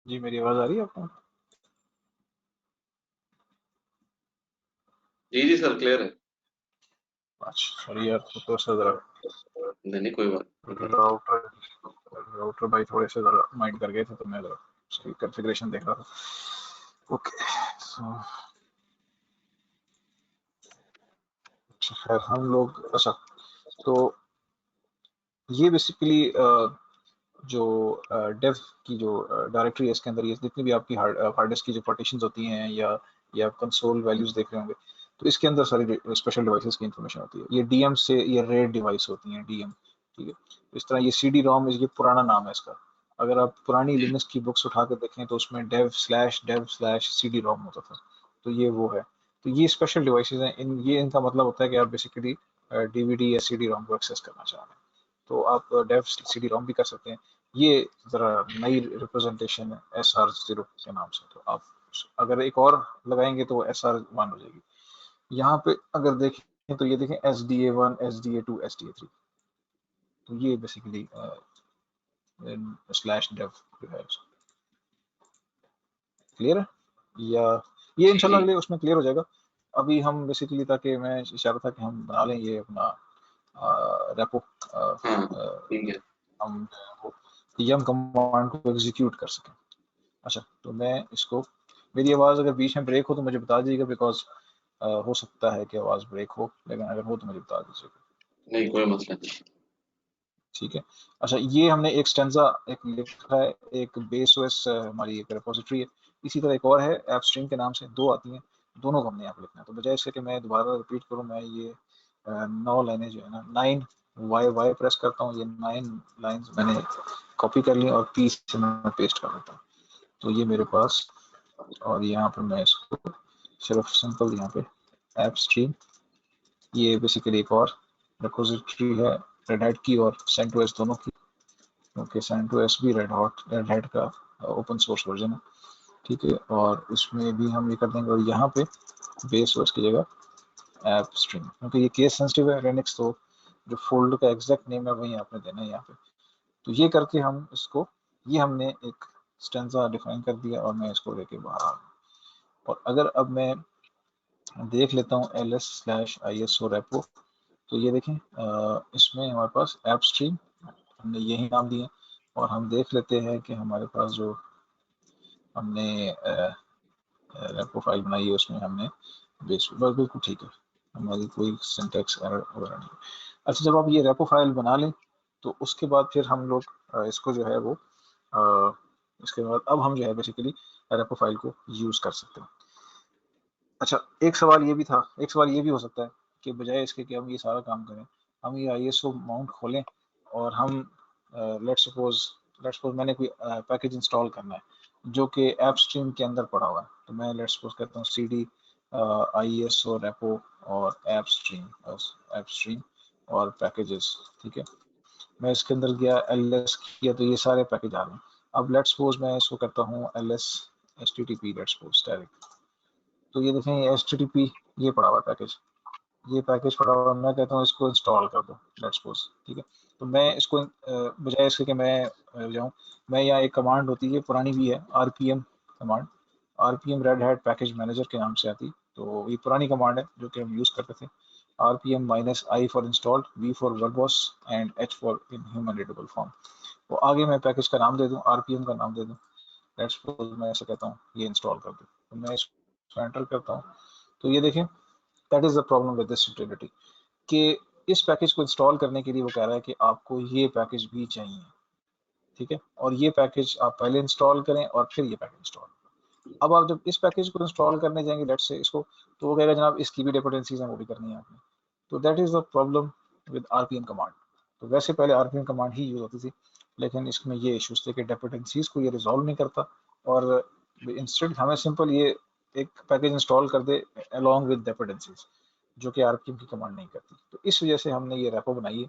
जी मेरी आवाज आ रही है आपको? जी सर, क्लियर है। अच्छा सॉरी यार, तो से जरा नहीं कोई बात। राउटर भाई थोड़े से जरा माइंड कर गए थे, तो मैं जरा उसकी कॉन्फ़िगरेशन देख रहा था। ओके सो अच्छा खैर हम लोग, अच्छा तो ये बेसिकली जो डेव की जो डायरेक्टरी है, इसके अंदर ये जितनी भी आपकी हार्ड डिस्क की जो पार्टीशंस होती हैं या कंसोल वैल्यूज देख रहे होंगे, तो इसके अंदर सारी स्पेशल डिवाइसेस की इंफॉर्मेशन होती है। ये डीएम से ये रेड डिवाइस होती हैं, डीएम, ठीक है। इस तरह ये सीडी रोम, ये पुराना नाम है इसका। अगर आप पुरानी लिनक्स की बुक्स उठा कर देखें तो उसमें dev/dev/cd सीडी रोम होता था, तो ये वो है। तो ये स्पेशल डिवाइसेस हैं, ये इनका मतलब होता है कि आप बेसिकली डीवीडी या सीडी रोम को एक्सेस करना चाह रहे हैं, तो आप डेव सीडी रोम भी कर सकते हैं। ये जरा नई रिप्रेजेंटेशन है SR0 के नाम से, तो आप अगर एक और लगाएंगे तो SR1 हो जाएगी। यहाँ पे अगर देखें तो ये देखें SDA1, SDA2, SDA3, तो ये बेसिकली स्लैश डेव जो है। क्लियर है या ये इंशाल्लाह अगले उसमें क्लियर हो जाएगा। अभी हम बेसिकली, ताकि मैं चाह रहा था कि हम बना लें ये अपना रेपो, हाँ ठीक है। हम यम कमांड को एग्जीक्यूट कर सकें। अच्छा तो मैं इसको, मेरी आवाज़ अगर बीच में ब्रेक हो तो मुझे बता दीजिएगा, बिकॉज हो सकता है कि आवाज़ ब्रेक हो, लेकिन अगर हो तो मुझे बता दीजिएगा। नहीं कोई मसला नहीं। ठीक है। अच्छा ये हमने एक स्टेंजा एक लिखा है, एक बेस ओएस हमारी एक रिपोजिटरी है, इसी तरह एक और है ऐप स्ट्रीम के नाम से, दो आती हैं, दोनों को हमने यहाँ पे लिखना है। तो बजाय इससे कि मैं दोबारा रिपीट करूँ, मैं ये 9 लाइनें जो है ना, 9 वाई प्रेस करता हूँ, ये 9 लाइन्स मैंने कॉपी कर ली और पी से मैं पेस्ट कर देता हूँ, तो ये मेरे पास, और यहाँ पर मैं इसको सिर्फ सिंपल यहाँ पे ऐप स्ट्रीम, ये बेसिकली एक और रिपोजिटरी है रेड हैट की और सेंटोस दोनों की, क्योंकि सेंटोस भी रेड हैट का ओपन सोर्स वर्जन है, ठीक है। और इसमें भी हम ये कर देंगे, और यहाँ पे बेस ओएस की जगह ऐप स्ट्रीम, क्योंकि ये केस सेंसिटिव है लिनक्स, तो जो फोल्डर का एग्जैक्ट नेम है वही आपने देना है यहाँ पे। तो ये करके हम इसको, ये हमने एक स्टेंजा डिफाइन कर दिया और मैं इसको लेके बाहर आ गया। और अगर अब मैं देख लेता हूँ ls/iso repo, तो ये देखें इसमें हमारे पास ऐप स्ट्रीम हमने यही नाम दिए, और हम देख लेते हैं कि हमारे पास जो हमने रेपो फाइल बनाई है उसमें हमने बस बिल्कुल ठीक है, हमारी कोई सिंटैक्स एरर वगैरह नहीं। अच्छा जब आप ये रेपो फाइल बना लें तो उसके बाद फिर हम लोग इसको जो है वो इसके बाद अब हम जो है बेसिकली रेपो फाइल को यूज कर सकते हैं। अच्छा, एक सवाल ये भी हो सकता है कि बजाय इसके कि हम ये सारा काम करें, हम ये ISO माउंट खोलें और हम लेट्स सपोज मैंने कोई पैकेज इंस्टॉल करना है जो कि ऐप स्ट्रीम के अंदर पड़ा हुआ है, तो मैं लेट्स सपोज कहता हूँ CD ISO रेपो और ऐप स्ट्रीम और पैकेजेस, ठीक है। मैं इसके अंदर गया, ls किया, तो ये सारे पैकेज आ रहे हैं। अब लेट्स सपोज मैं इसको करता हूँ ls http let's suppose direct, तो ये देखें ये HTTP ये पड़ा हुआ पैकेज, ये पैकेज पड़ा हुआ, मैं कहता हूँ इसको इंस्टॉल कर दो लेट्स सपोज, ठीक है। तो मैं इसको बजाय इसके कि मैं जाऊँ, मैं यहाँ एक कमांड होती है, पुरानी भी है, RPM command, RPM red hat package manager के नाम से आती, तो ये पुरानी कमांड है जो कि हम यूज़ करते थे। RPM -I for installed, V for verbose and H for in human readable form. तो आगे मैं पैकेज का नाम दे दूँ, RPM का नाम दे दूँ, लेट्स सपोज मैं ऐसे कहता हूँ ये इंस्टॉल कर दो, तो मैं इसको एंटर करता हूँ, तो ये देखें that is the problem with this utility कि इस पैकेज को इंस्टॉल करने के लिए वो कह रहा है कि आपको ये पैकेज भी चाहिए, ठीक है, और ये पैकेज आप पहले इंस्टॉल करें और फिर ये पैकेज इंस्टॉल। अब आप जब इस पैकेज को इंस्टॉल करने जाएंगे लेट्स से इसको, तो वो कहेगा जनाब इसकी भी डिपेंडेंसीज हैं, वो भी करनी है आपने। तो that is the problem with RPM command. तो वैसे पहले RPM कमांड ही यूज होती थी, लेकिन इसमें ये इश्यूज थे कि डिपेंडेंसीज को ये रिजॉल्व नहीं करता, और इंस्टेड हमें सिंपल ये एक पैकेज इंस्टॉल कर दे अलॉन्ग विद डिपेंडेंसीज, जो कि RPM की कमांड नहीं करती। तो इस वजह से हमने ये रेपो बनाई है,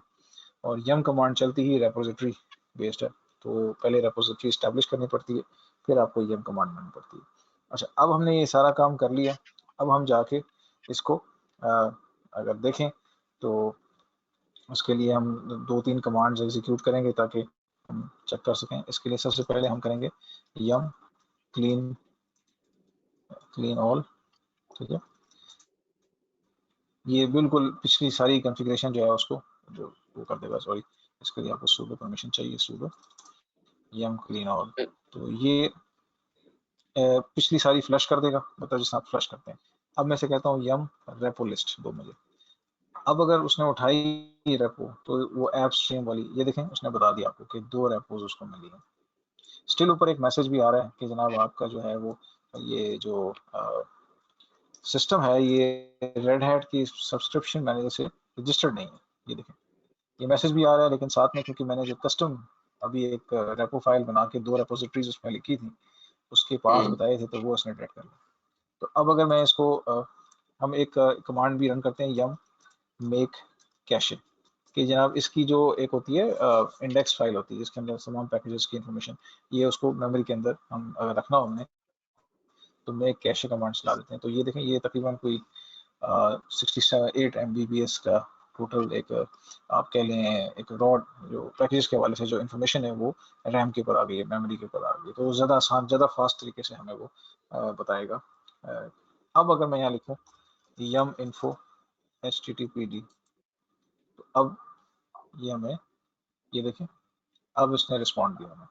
और yum कमांड चलती ही रेपोजिटरी बेस्ड है, तो पहले रेपोजिटरी इस्टेब्लिश करनी पड़ती है, फिर आपको yum कमांड बनानी पड़ती है। अच्छा, अब हमने ये सारा काम कर लिया, अब हम जाके इसको अगर देखें तो उसके लिए हम 2-3 कमांड्स एग्जीक्यूट करेंगे ताकि हम चेक कर सकें। इसके लिए सबसे पहले हम करेंगे yum clean all, ठीक है। ये बिल्कुल पिछली सारी कॉन्फ़िगरेशन जो है उसको जो वो कर देगा, सॉरी इसके लिए आपको sudo परमिशन चाहिए, sudo yum clean all, तो ये पिछली सारी फ्लश कर देगा, मतलब जिस आप फ्लश करते हैं। अब मैं से कहता हूँ yum रेपो लिस्ट दो मुझे। अब अगर उसने उठाई रेपो, तो वो ऐप स्ट्रीम वाली, ये देखें उसने बता दिया आपको कि 2 रेपोज उसको मिली है। स्टिल ऊपर एक मैसेज भी आ रहा है कि जनाब आपका जो है वो ये जो सिस्टम है ये रेड हैट की सब्सक्रिप्शन मैनेजर से रजिस्टर्ड नहीं है। ये देखें ये मैसेज भी आ रहा है, लेकिन साथ में क्योंकि मैंने जो कस्टम अभी एक रेपो फाइल बना के 2 रेपोजिटरीज उसमें लिखी थी, उसके पास बताए थे, तो वो उसने डिटेक्ट कर लिया। तो अब अगर मैं इसको हम एक कमांड भी रन करते हैं yum मेक कैशे, कि जनाब इसकी जो एक होती है इंडेक्स फाइल होती है जिसके अंदर तमाम पैकेजेस की इंफॉर्मेशन, ये उसको मेमोरी के अंदर हम रखना हमने, तो मेक कैशे कमांड चला देते हैं। तो ये देखें ये तकरीबन कोई 68 MBPS का टोटल एक आप कह लें एक रॉड जो पैकेज के हवाले से जो इन्फॉर्मेशन है वो रैम के ऊपर आ गई है, मेमोरी के ऊपर आ गई है, तो ज़्यादा आसान ज़्यादा फास्ट तरीके से हमें वो बताएगा। अब अगर मैं यहाँ लिखूँ yum info httpd, तो अब ये हमें ये देखें अब इसने रिस्पॉन्ड दिया हमें,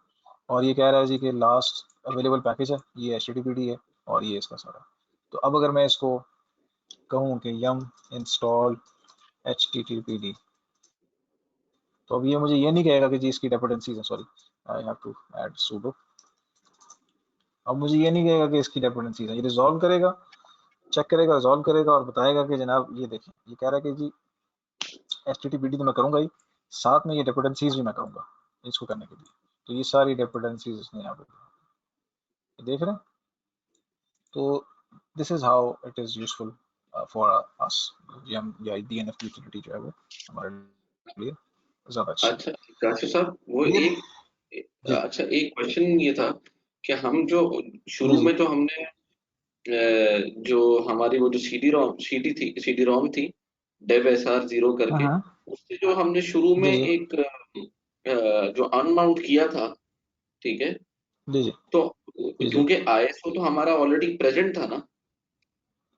और ये कह रहा है जी कि लास्ट अवेलेबल पैकेज है, ये httpd है और ये इसका सारा। तो अब अगर मैं इसको कहूँ कि yum install httpd, तो अब ये मुझे ये नहीं कहेगा कि जी इसकी डिपेंडेंसीज है, sorry I have to add sudo। अब मुझे ये नहीं कहेगा कि इसकी डिपेंडेंसीज है, ये रिजॉल्व करेगा, चेक करेगा, रिजॉल्व करेगा और बताएगा कि जनाब ये देखें ये कह रहा है कि जी httpd तो मैं करूँगा ही, साथ में ये डिपेंडेंसीज भी मैं करूँगा इसको करने के लिए। तो ये सारी डिपेंडेंसीज इसने यहाँ पे देख रहे हैं। तो this is how it is useful for us, या DNF यूटिलिटी जो है वो हमारे लिए ज्यादा अच्छा। अच्छा काशिफ साहब वो ये अच्छा एक क्वेश्चन ये था कि हम जो शुरू में जो हमने जो हमारी वो जो CD रोम थी डेव SR0 करके, उससे जो हमने शुरू में एक जो अनमाउंट किया था, ठीक है, तो क्योंकि ISO तो हमारा ऑलरेडी प्रेजेंट था ना,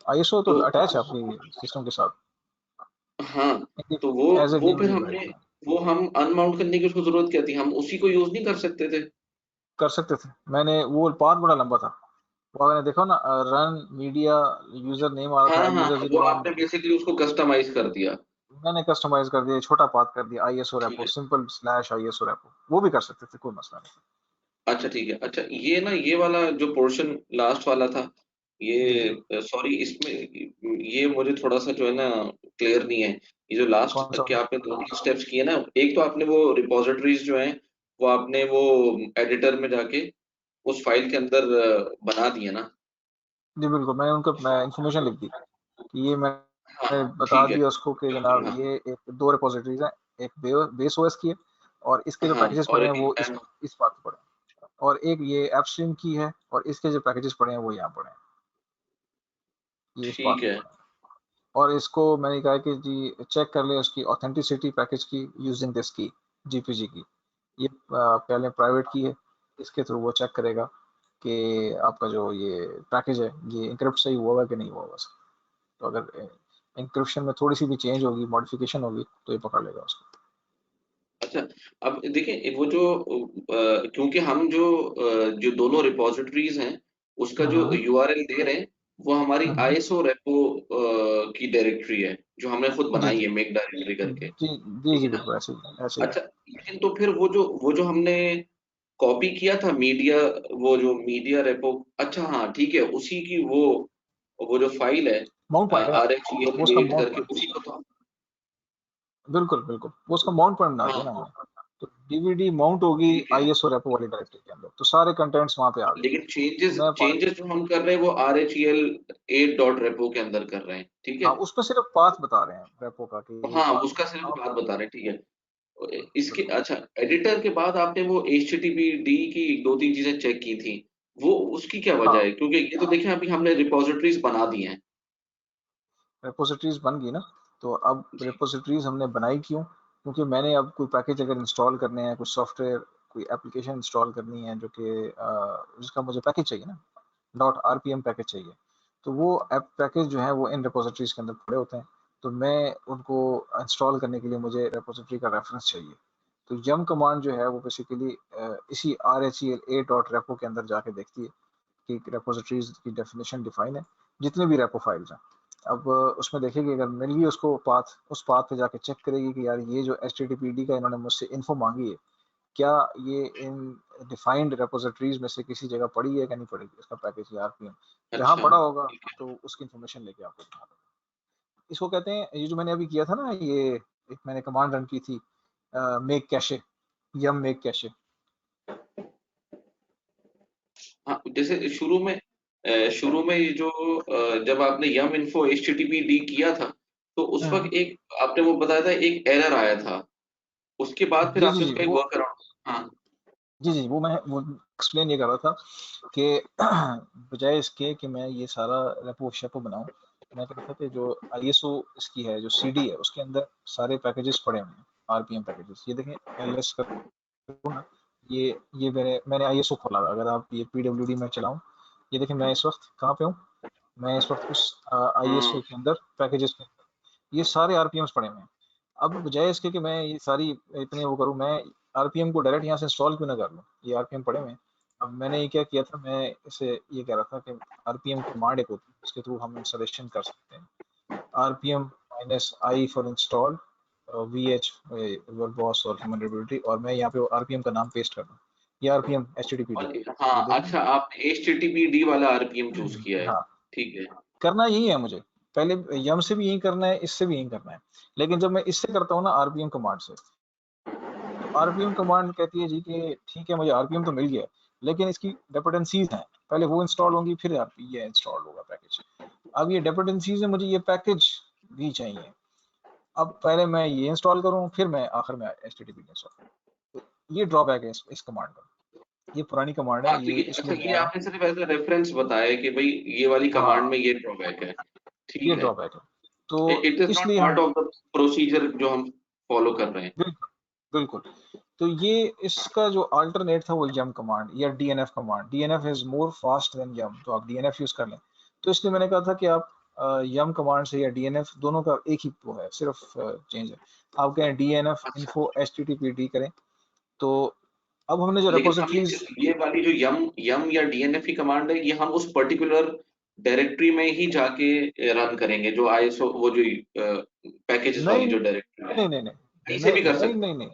ISO तो अटैच है अपनी सिस्टम के साथ। हाँ, तो वो फिर हमने वो हम अनमाउंट करने की उसको जरूरत क्या थी, हम उसी को यूज नहीं कर सकते थे? कर सकते थे, मैंने वो पाथ बड़ा लंबा था, वो आपने देखो ना रन मीडिया यूजर नेम आ रहा था, यूजर वो आपने बेसिकली उसको कस्टमाइज कर दिया। मैंने कस्टमाइज कर दिया, छोटा पाथ कर दिया ISO repo simple /ISO repo, वो भी कर सकते थे, कोई मसला नहीं। अच्छा ठीक है। अच्छा ये ना, ये वाला जो पोर्शन लास्ट वाला था, जी जी, ये सॉरी इसमें ये मुझे थोड़ा सा जो है ना क्लियर नहीं है। ये जो लास्ट कौन सा क्या वाला? आपने दो तीन स्टेप्स किए ना, एक तो आपने वो रिपोजिटरीज जो हैं वो आपने वो एडिटर में जाके उस फाइल के अंदर बना दिए ना। जी बिल्कुल, मैंने उनको इंफॉर्मेशन लिख दी कि ये मैंने हाँ बता ठीक है। दिया उसको कि जनाब हाँ ये एक दो रिपोजिटरीज हैं, एक बेस ओएस की है और इसके जो हाँ, पैकेजेस और पड़े हैं एक वो इस बात पे पड़े हैं, और एक ये एपस्ट्रीम की है और इसके जो पैकेजेस पड़े हैं वो यहाँ पड़े हैं, ये इस बात ठीक पे है। पड़े हैं। और इसको मैंने कहा कि जी चेक कर ले उसकी ऑथेंटिसिटी पैकेज की यूजिंग दिस की जीपीजी की, ये पहले प्राइवेट की है, इसके थ्रू वो चेक करेगा कि आपका जो ये पैकेज है ये इंक्रिप्ट सही हुआ है कि नहीं हुआ हुआ। तो अगर इंक्रिप्शन में थोड़ी सी भी चेंज होगी, मॉडिफिकेशन होगी, तो ये पकड़ लेगा उसको। अच्छा, अब देखिए वो जो क्योंकि हम जो दोनों रिपोजिटरीज हैं उसका जो हम्म यूआरएल दे रहे हैं वो हमारी हम्म, आईएसओ रेपो की डायरेक्टरी है जो हमने खुद जी बनाई जी है, मेक डायरेक्टरी करके। जी जी ठीक जी है ना? बिल्कुल ऐसे ही है। अच्छा, लेकिन तो फिर वो जो हमने कॉपी किया था मीडिया, वो जो मीडिया रेपो, अच्छा हाँ ठीक है, उसी की वो जो फाइल है माउंट पॉइंट है ना, आर एच ई वो एल उसका एट माउंट करके, पॉइंट, उसी को तो। बिल्कुल बिल्कुल वो उसका माउंट पॉइंट बना दिया ना हाँ हमने। तो डीवीडी माउंट होगी ठीक है। आईएसओ रेपो वाली डायरेक्टरी के अंदर, तो सारे कंटेंट्स वहां पे आ गए। लेकिन तो चेंजेस मैं चेंजेस जो हम कर रहे हैं वो RHEL 8 डॉट रेपो के अंदर कर रहे हैं, ठीक है। हाँ उसमें सिर्फ पाथ बता रहे हैं रेपो का कि ये हाँ पाथ उसका है सिर्फ आप। बात बता रहे हैं, ठीक है। इसके बिल्कुल अच्छा, एडिटर के बाद आपने वो HTTPD की दो तीन चीजें चेक की थी, वो उसकी क्या वजह हाँ, है? क्योंकि ये तो देखें अभी हमने रिपोजिटरीज बना दी हैं। रिपोजिटरीज बन गई ना। तो अब जी। रिपोजिटरीज हमने बनाई क्यों? क्योंकि मैंने अब कोई पैकेज अगर इंस्टॉल करने हैं, कुछ सॉफ्टवेयर, कोई एप्लीकेशन इंस्टॉल करनी है जो कि जिसका मुझे पैकेज चाहिए ना, डॉट आरपीएम पैकेज चाहिए, तो वो ऐप पैकेज जो है वो इन रिपोजिटरीज के अंदर पड़े होते हैं। तो मैं उनको इंस्टॉल करने के लिए मुझे रिपोजिटरी का रेफरेंस चाहिए। तो यम कमांड जो है वो बेसिकली इसी R H E L A dot repo के अंदर जाके देखती है कि रेपोजिटरीज की डेफिनेशन डिफाइन है, जितने भी रेपो फाइल्स हैं। अब उसमें देखेगी अगर मिल गई उसको पाथ, उस पाथ पे जाके चेक करेगी कि यार ये जो HTTPD का इन्होंने मुझसे इन्फो मांगी है, क्या ये इन डिफाइंड रेपोजिटरीज में से किसी जगह पड़ी है कि नहीं पड़ी इसका पैकेज या आरपीएम। जहाँ अच्छा पड़ा होगा ठीक है। तो उसकी इन्फॉर्मेशन लेके आपको दिखा देगा। इसको कहते हैं, ये जो मैंने अभी किया था ना, ये एक मैंने कमांड रन की थी, मेक कैशे, यम मेक कैशे। हाँ जैसे शुरू में ये जो जब आपने यम इन्फो HTTPD किया था तो उस हम्म, वक्त एक आपने वो बताया था, एक एरर आया था, उसके बाद फिर जी जी आपने जी उसका एक वो, वर्क अराउंड। हाँ जी जी वो एक्सप्लेन ये कर रहा था कि बजाय इसके कि मैं ये सारा रेपो शेपो बनाऊं, मैं कह रहा था कि जो आईएसओ इसकी है, जो सीडी है, उसके अंदर सारे पैकेजेस पड़े हुए हैं, आरपीएम पैकेजेस। ये देखें, एलएस करूँ ना, ये मैंने आईएसओ खोला, अगर आप ये पीडब्ल्यूडी में चलाऊं, ये देखें मैं इस वक्त कहाँ पे हूँ, मैं इस वक्त उस हाँ। आईएसओ के अंदर, पैकेजेस के अंदर, ये सारे आरपीएम्स पड़े हुए हैं। अब बजाय इसके कि मैं ये सारी इतने वो करूँ, मैं आरपीएम को डायरेक्ट यहाँ से इंस्टॉल क्यों ना कर लूँ, ये आरपीएम पड़े हुए हैं। अब मैंने ये क्या किया था, मैं इसे ये कह रहा था कि आरपीएम कमांड एक होती है, उसके थ्रू हम इंस्टॉलेशन कर सकते हैं। RPM -i for install VH verbose और ह्यूमन रिडेबिलिटी, और मैं यहाँ पे आरपीएम का नाम पेस्ट कर दूँ, ये आरपीएम एचटीटीपीडी और है, ये हाँ देखें। अच्छा, आपने HTTPD वाला RPM चूज किया है, हाँ, ठीक है। करना यही है मुझे, पहले यम से भी यही करना है, इससे भी यही करना है। लेकिन जब मैं इससे करता हूँ ना आरपीएम कमांड से, तो आरपीएम कमांड कहती है जी कि ठीक है मुझे आरपीएम तो मिल गया, लेकिन इसकी डिपेंडेंसीज हैं, पहले वो इंस्टॉल होंगी फिर ये इंस्टॉल होगा पैकेज। अब ये डिपेंडेंसीज है, मुझे ये पैकेज भी चाहिए। अब पहले मैं ये इंस्टॉल करूँ, फिर मैं आखिर में एचटीटीपी इंस्टॉल करूँ। तो ये ड्रॉबैक है इस कमांड का। ये पुरानी कमांड है, हाँ तो ये ये अच्छा, इसलिए ये बना रहा हूँ। आपने सिर्फ एज अ रेफरेंस बताया कि भाई ये वाली कमांड हाँ, में ये ड्रॉबैक है, ये ठीक है। ड्रॉबैक है, तो इट इज नॉट इसलिए पार्ट हम, ऑफ द प्रोसीजर जो हम फॉलो कर रहे हैं। बिल्कुल बिल्कुल, तो ये इसका जो अल्टरनेट था वो यम कमांड या DNF command, DNF is more fast than yum, तो आप डीएनएफ यूज कर लें। तो इसलिए मैंने कहा था कि आप यम कमांड से या डीएनएफ दोनों का एक ही वो है, सिर्फ चेंज है। आप कहें डीएनएफ अच्छा, इन्फो एचटीटीपीडी करें, तो अब हमने जो लेकिन हम रेपोजिटरीज, ये वाली जो यम यम या DNF की कमांड है, ये हम उस पर्टिकुलर डायरेक्टरी में ही जाके रन करेंगे, जो ISO वो जो पैकेजेस नहीं वाली जो डायरेक्टरी है, नहीं नहीं नहीं कहीं से नहीं भी कर नहीं सकते नहीं नहीं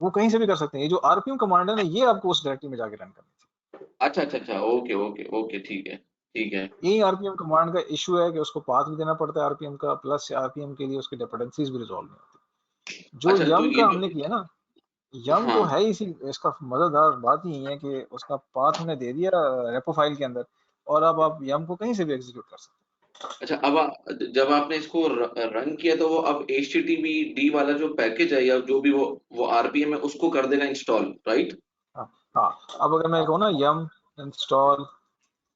वो कहीं से भी कर सकते हैं। ये जो आरपीएम कमांड है ना, ये आपको उस डायरेक्टरी में जाके रन करनी थी। अच्छा, ओके, ठीक है। यही आरपीएम कमांड का इशू है कि उसको पाथ भी देना पड़ता है आरपीएम का, प्लस आरपीएम के लिए उसकी डिपेंडेंसीज भी रिजॉल्व नहीं होती। जो अच्छा, तो यम ये का जो हमने किया ना, यम तो हाँ, है इसी, इसका मजेदार बात ही है कि उसका पाथ हमने दे दिया रेपो फाइल के अंदर, और अब आप यम को कहीं से भी एग्जीक्यूट कर सकते अच्छा, जब आपने इसको रन किया तो वो अब HTTPD वाला जो पैकेज है या जो भी वो आरपीएम है उसको कर देगा इंस्टॉल, राइट? हैं। हाँ, अब अगर मैं कहूँ ना यम इंस्टॉल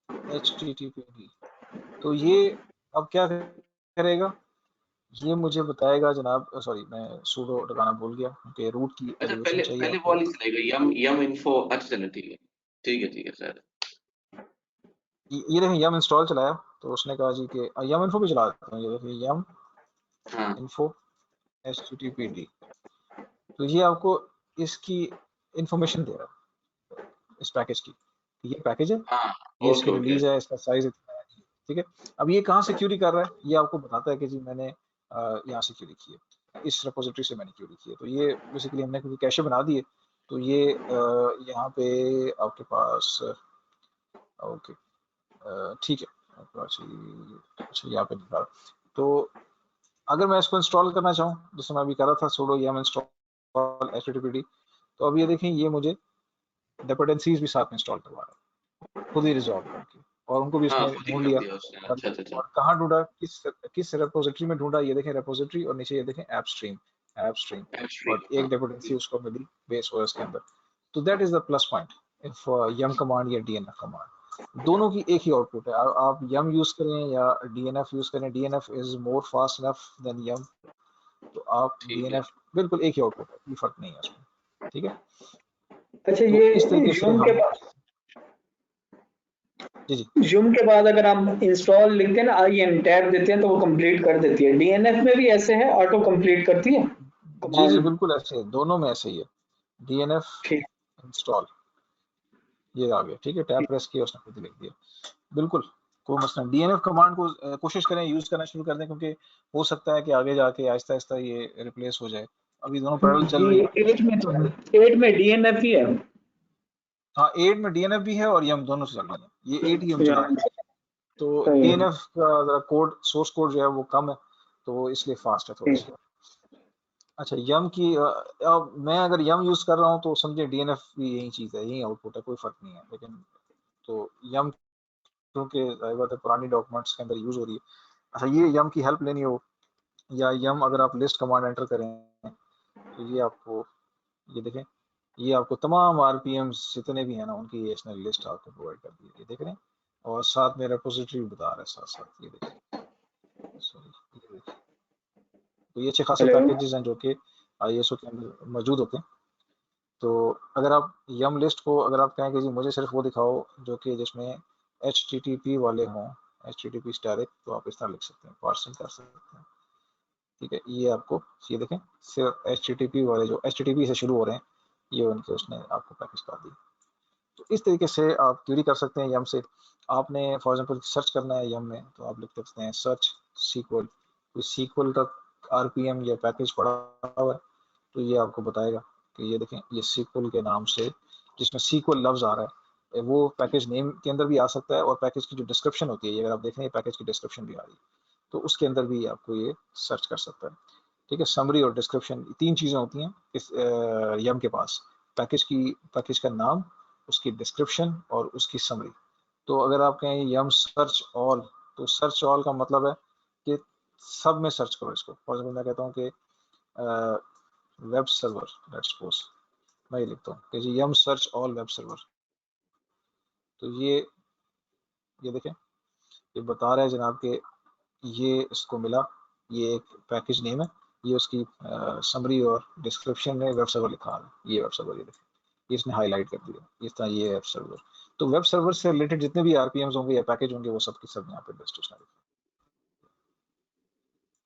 httpd, तो ये अब क्या करेगा, ये मुझे बताएगा जनाब, सॉरी मैं सूडो लगाना भूल गया क्योंकि रूट की अच्छा, एलिवेशन पहले चाहिए पहले आपको। वाली चलेगा, यम इन्फो। अच्छा, चलो ठीक है सर। ये देखें यम इंस्टॉल चलाया तो उसने कहा जी कि यम इन्फो भी चला देते हैं। ये देखिए यम हाँ, इन्फो httpd, तो ये आपको इसकी इंफॉर्मेशन दे रहा है इस पैकेज की, ये पैकेज है, हाँ, ये इसकी ओके। रिलीज है, इसका साइज इतना है, ठीक है। अब ये कहाँ से क्यूरी कर रहा है, ये आपको बताता है कि जी मैंने यहाँ से क्यूरी की है, इस रेपोजिटरी से मैंने क्यूरी की है। तो ये बेसिकली हमने क्योंकि कैशे बना दिए, तो ये यहाँ पे आपके पास ओके ठीक है। अच्छा यहाँ पे दिखा रहा, तो अगर मैं इसको इंस्टॉल करना चाहूँ, जैसे मैं अभी कर रहा था sudo yum install httpd, तो अब ये देखें ये मुझे डिपेंडेंसीज भी साथ में इंस्टॉल करवा रहा है खुद ही रिजॉल्व करके, और उनको भी हाँ, इसने खुद ही ढूंढ कर लिया। दिया उसने। और अच्छा। और कहाँ ढूंढा, किस रेपोजिटरी में ढूंढा, ये देखें रेपोजिटरी, और नीचे ये देखें ऐप स्ट्रीम, एक्चुअली और हाँ। एक डिपेंडेंसी उसको मिली बेस ओएस के अंदर। तो that is the plus point if yum command या डीएनएफ कमांड, दोनों की एक ही आउटपुट है। आप यम यूज करें या डीएनएफ यूज करें, DNF is more fast enough than yum, तो आप ठीक है। डीएनएफ बिल्कुल एक ही आउटपुट है, कोई फर्क नहीं है उसमें, ठीक है। अच्छा, तो ये इस तरीके से यूम के हम बाद जी यूम के बाद अगर हम इंस्टॉल लिखते हैं ना, IN टैब देते हैं तो वो कंप्लीट कर देती है। DNF में भी ऐसे है, ऑटो कंप्लीट करती है जी कमांड? बिल्कुल ऐसे है, दोनों में ऐसे ही है। डीएनएफ ठीक इंस्टॉल, ये आ गया, ठीक है, टैब ठीक। प्रेस किया उसने खुद ही लिख दिया, बिल्कुल कोई मसला नहीं। डीएनएफ कमांड को कोशिश करें यूज करना शुरू कर दें, क्योंकि हो सकता है कि आगे जाके आहिस्ता आहिस्ता ये रिप्लेस हो जाए। अभी दोनों पैरेलल चल रही जी, है। 8 में तो है, 8 में DNF ही है। हाँ 8 में डीएनएफ भी है और यम दोनों से चल रही है, ये 8 ही हम चला रहे हैं। तो सही है। डीएनएफ का कोड, सोर्स कोड जो है वो कम है, तो वो इसलिए फास्ट है थोड़ी सी। अच्छा यम की अब मैं अगर यम यूज कर रहा हूँ तो समझे डीएनएफ भी यही चीज है, यही आउटपुट है, कोई फर्क नहीं है। लेकिन तो यम क्योंकि जाहिर बात है पुरानी डॉक्यूमेंट्स के अंदर यूज हो रही है। अच्छा ये यम की हेल्प लेनी हो, या यम अगर आप लिस्ट कमांड एंटर करें, तो ये आपको, ये देखें, ये आपको तमाम आरपीएम जितने भी हैं ना उनकी ये इसने लिस्ट आपको प्रोवाइड कर दी है, ये देख रहे हैं, और साथ में रेपोजिटरी भी बता रहा है साथ साथ, ये देखें, सॉरी ये देखें। तो ये अच्छे खासे हेलो। पैकेजेस हैं जो कि आईएसओ के अंदर मौजूद होते हैं। तो अगर आप यम लिस्ट को अगर आप कहें कि जी मुझे सिर्फ वो दिखाओ जो कि जिसमें HTTP वाले हों, HTTP स्टैटिक, तो आप इस तरह लिख सकते हैं, पार्सिंग कर सकते हैं, ठीक है। ये आपको ये देखें सिर्फ HTTP वाले जो HTTP से शुरू हो रहे हैं, ये उनके उसने आपको पैकेज कर दिए। तो इस तरीके से आप क्यूरी कर सकते हैं यम से। आपने फॉर एग्जांपल सर्च करना है यम में, तो आप लिख सकते हैं सर्च सीक्वल, कोई सीक्वल का आरपीएम या पैकेज पड़ा हुआ है, तो ये आपको बताएगा कि ये देखें ये सीक्वल के नाम से, जिसमें सीक्वल लफ्ज आ रहा है, वो पैकेज नेम के अंदर भी आ सकता है, और पैकेज की जो डिस्क्रिप्शन होती है, ये अगर आप देखें पैकेज की डिस्क्रिप्शन भी आ रही है, तो उसके अंदर भी आपको ये सर्च कर सकता है, ठीक है। समरी और डिस्क्रिप्शन, तीन चीज़ें होती हैं इस यम के पास, पैकेज का नाम, उसकी डिस्क्रिप्शन और उसकी समरी। तो अगर आप कहें यम सर्च ऑल, तो सर्च ऑल का मतलब है कि सब में सर्च करो इसको। फॉर एग्जाम्पल मैं कहता हूँ कि वेब सर्वर, लेट्स सपोज मैं ये लिखता हूँ कि जी यम सर्च ऑल वेब सर्वर, तो ये देखें, ये बता रहा है जनाब कि ये इसको मिला, ये एक पैकेज नेम है, ये उसकी समरी और डिस्क्रिप्शन में वेब सर्वर लिखा है, ये वेब सर्वर, ये देखें इसने हाईलाइट कर दिया इस तरह, ये वेब सर्वर। तो वेब सर्वर से रिलेटेड जितने भी आरपीएम्स होंगे या पैकेज होंगे, वो सब के सब यहाँ पे लिस्ट उसने लिखा।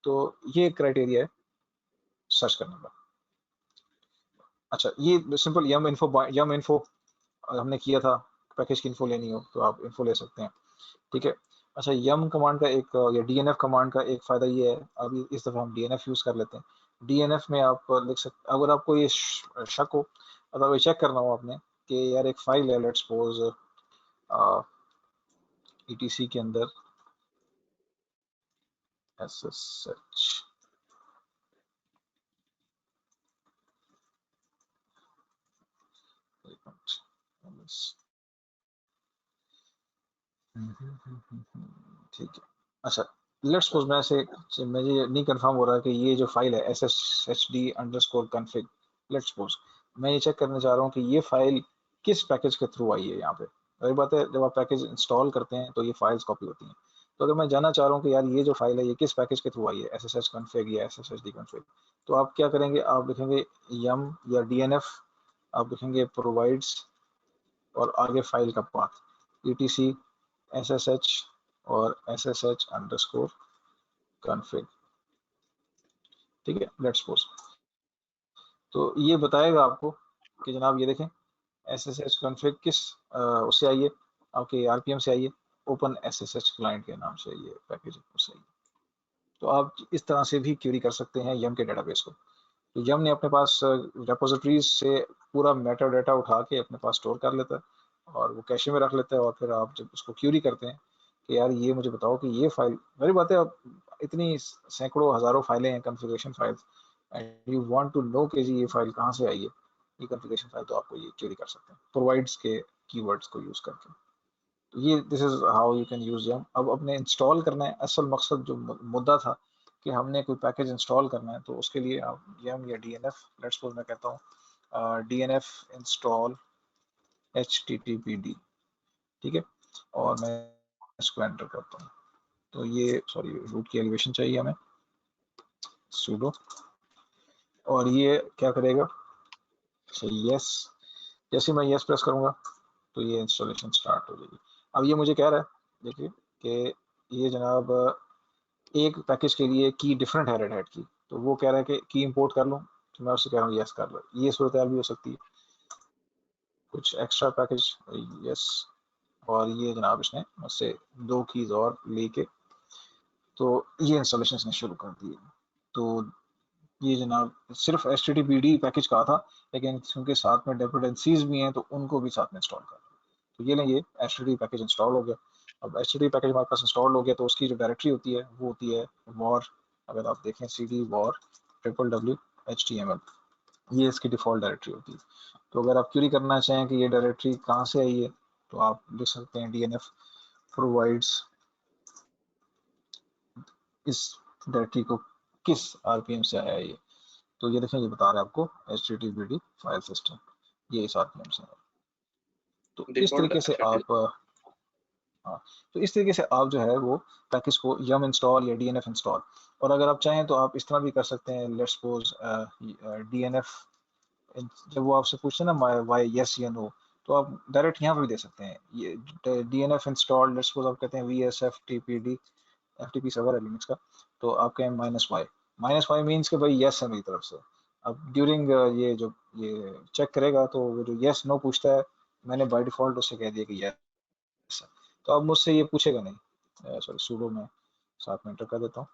तो ये क्राइटेरिया है सर्च करने का। अच्छा ये सिंपल यम इन्फो हमने किया था, पैकेज की इन्फो लेनी हो तो आप इन्फो ले सकते हैं, ठीक है। अच्छा यम कमांड का एक या डीएनएफ कमांड का एक फ़ायदा ये है, अभी इस दफ़ा हम डीएनएफ यूज़ कर लेते हैं। DNF में आप लिख सकते, अगर आपको ये शक हो, अगर ये चेक करना हो आपने कि यार एक फाइल है, लेट्स सपोज ETC के अंदर SSH ठीक है। अच्छा, लेट्स सपोज मैं से मुझे नहीं कंफर्म हो रहा कि ये जो फाइल है sshd_config, लेट्स सपोज मैं ये चेक करना चाह रहा हूँ कि ये फाइल किस पैकेज के थ्रू आई है। यहाँ पे वही बात है, जब आप पैकेज इंस्टॉल करते हैं तो ये फाइल्स कॉपी होती हैं। तो अगर मैं जानना चाह रहा हूँ कि यार ये जो फाइल है ये किस पैकेज के थ्रू आई है, sshconfig या sshd_config, तो आप क्या करेंगे, आप लिखेंगे yum या DNF, आप लिखेंगे प्रोवाइड्स और आगे फाइल का पाथ etc ssh और ssh_config, ठीक है, लेट्स सपोज। तो ये बताएगा आपको कि जनाब ये देखें ssh_config किस उससे आई है, आपके RPM से आई है, ओपन SSH क्लाइंट के नाम से ये पैकेज उससे आई है। तो आप इस तरह से भी क्वेरी कर सकते हैं यम के डेटाबेस को। तो यम ने अपने पास रेपोजिटरीज से पूरा मेटा डाटा उठा के अपने पास स्टोर कर लेता है और वो कैशे में रख लेता है, और फिर आप जब उसको क्वेरी करते हैं कि यार ये मुझे बताओ कि ये फाइल, मेरी बात है, अब इतनी सैकड़ों हजारों फाइलें हैं, configuration files, and you want to know कि जी ये फाइल कहाँ से आई है, ये कॉन्फ़िगरेशन फाइल, तो आपको ये क्वेरी कर सकते हैं प्रोवाइड्स के कीवर्ड्स को यूज करके। तो ये this is how you can use yum. अब अपने इंस्टॉल करना है, असल मकसद जो मुद्दा था कि हमने कोई पैकेज इंस्टॉल करना है, तो उसके लिए आप यम या DNF, लेट्स सपोज मैं कहता हूँ DNF इंस्टॉल httpd, ठीक है, और मैं इसको एंटर करता हूँ। तो ये सॉरी रूट की एलिवेशन चाहिए हमें, sudo, और ये क्या करेगा, यस, जैसे मैं यस प्रेस करूंगा तो ये इंस्टॉलेशन स्टार्ट हो जाएगी। अब ये मुझे कह रहा है, देखिए कि ये जनाब एक पैकेज के लिए की डिफरेंट है रेड हैट की, तो वो कह रहा है कि की इंपोर्ट कर लूँ, तो मैं उससे कह रहा हूँ यस कर लो। ये सूरत हाल भी हो सकती है, कुछ एक्स्ट्रा पैकेज यस, और ये जनाब इसने मुझसे 2 कीज और लेके तो ये इंस्टॉलेशन इसने शुरू कर दी। तो ये जनाब सिर्फ HTTPD पैकेज कहा था, लेकिन उनके साथ में डिपेंडेंसीज भी हैं तो उनको भी साथ में इंस्टॉल कर। तो ये लेंगे HTTP पैकेज इंस्टॉल हो गया। अब HTTP पैकेज हमारे पास इंस्टॉल हो गया तो उसकी जो डायरेक्टरी होती है वो होती है वॉर, अगर आप देखें cd war www.html, ये इसकी डिफ़ॉल्ट डायरेक्टरी होती है। तो अगर आप क्वेरी करना चाहें कि ये डायरेक्टरी कहाँ से आई है, तो आप लिख सकते हैं DNF प्रोवाइड्स इस डायरेक्टरी को किस RPM से आया है ये। तो ये देखें, ये बता रहा है आपको HTTPD फाइल सिस्टम, ये इस RPM से है। तो इस तरीके से आप हाँ, तो इस तरीके से आप जो है वो पैकेज को यम इंस्टॉल या DNF इंस्टॉल, और अगर आप चाहें तो आप इस तरह भी कर सकते हैं, लेट्स सपोज DNF, जब वो आपसे पूछते हैं ना वाई यस या नो, तो आप डायरेक्ट यहाँ पे भी दे सकते हैं, ये DNF इंस्टॉल, लेट्स सपोज आप कहते हैं VSFTPD, FTP सर्वर है लिनक्स का, तो आप कहें -y मीन्स कि भाई यस है मेरी तरफ से। अब ड्यूरिंग ये जो ये चेक करेगा तो वो जो यस नो पूछता है, मैंने बाय डिफॉल्ट उससे कह दिया कि यस, तो अब मुझसे ये पूछेगा नहीं, सॉरी sudo में साथ में एंटर कर देता हूँ।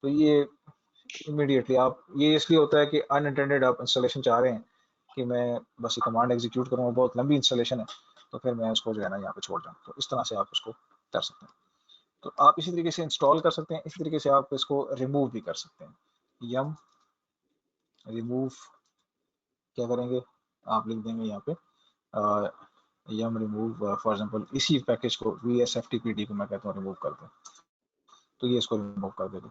तो ये इमीडिएटली आप, ये इसलिए होता है कि अनइंटेंडेड आप इंस्टॉलेशन चाह रहे हैं कि मैं बस ये कमांड एग्जीक्यूट करूँ, बहुत लंबी इंस्टॉलेशन है, तो फिर मैं उसको जो है ना यहाँ पे छोड़ जाऊँ, तो इस तरह से आप उसको कर सकते हैं। तो आप इसी तरीके से इंस्टॉल कर सकते हैं, इसी तरीके से आप इसको रिमूव भी कर सकते हैं। यम रिमूव क्या करेंगे, आप लिख देंगे यहाँ पे यम रिमूव, फॉर एग्जांपल इसी पैकेज को VSFTPD को मैं कहता हूँ रिमूव कर दें, तो ये इसको रिमूव कर देगा,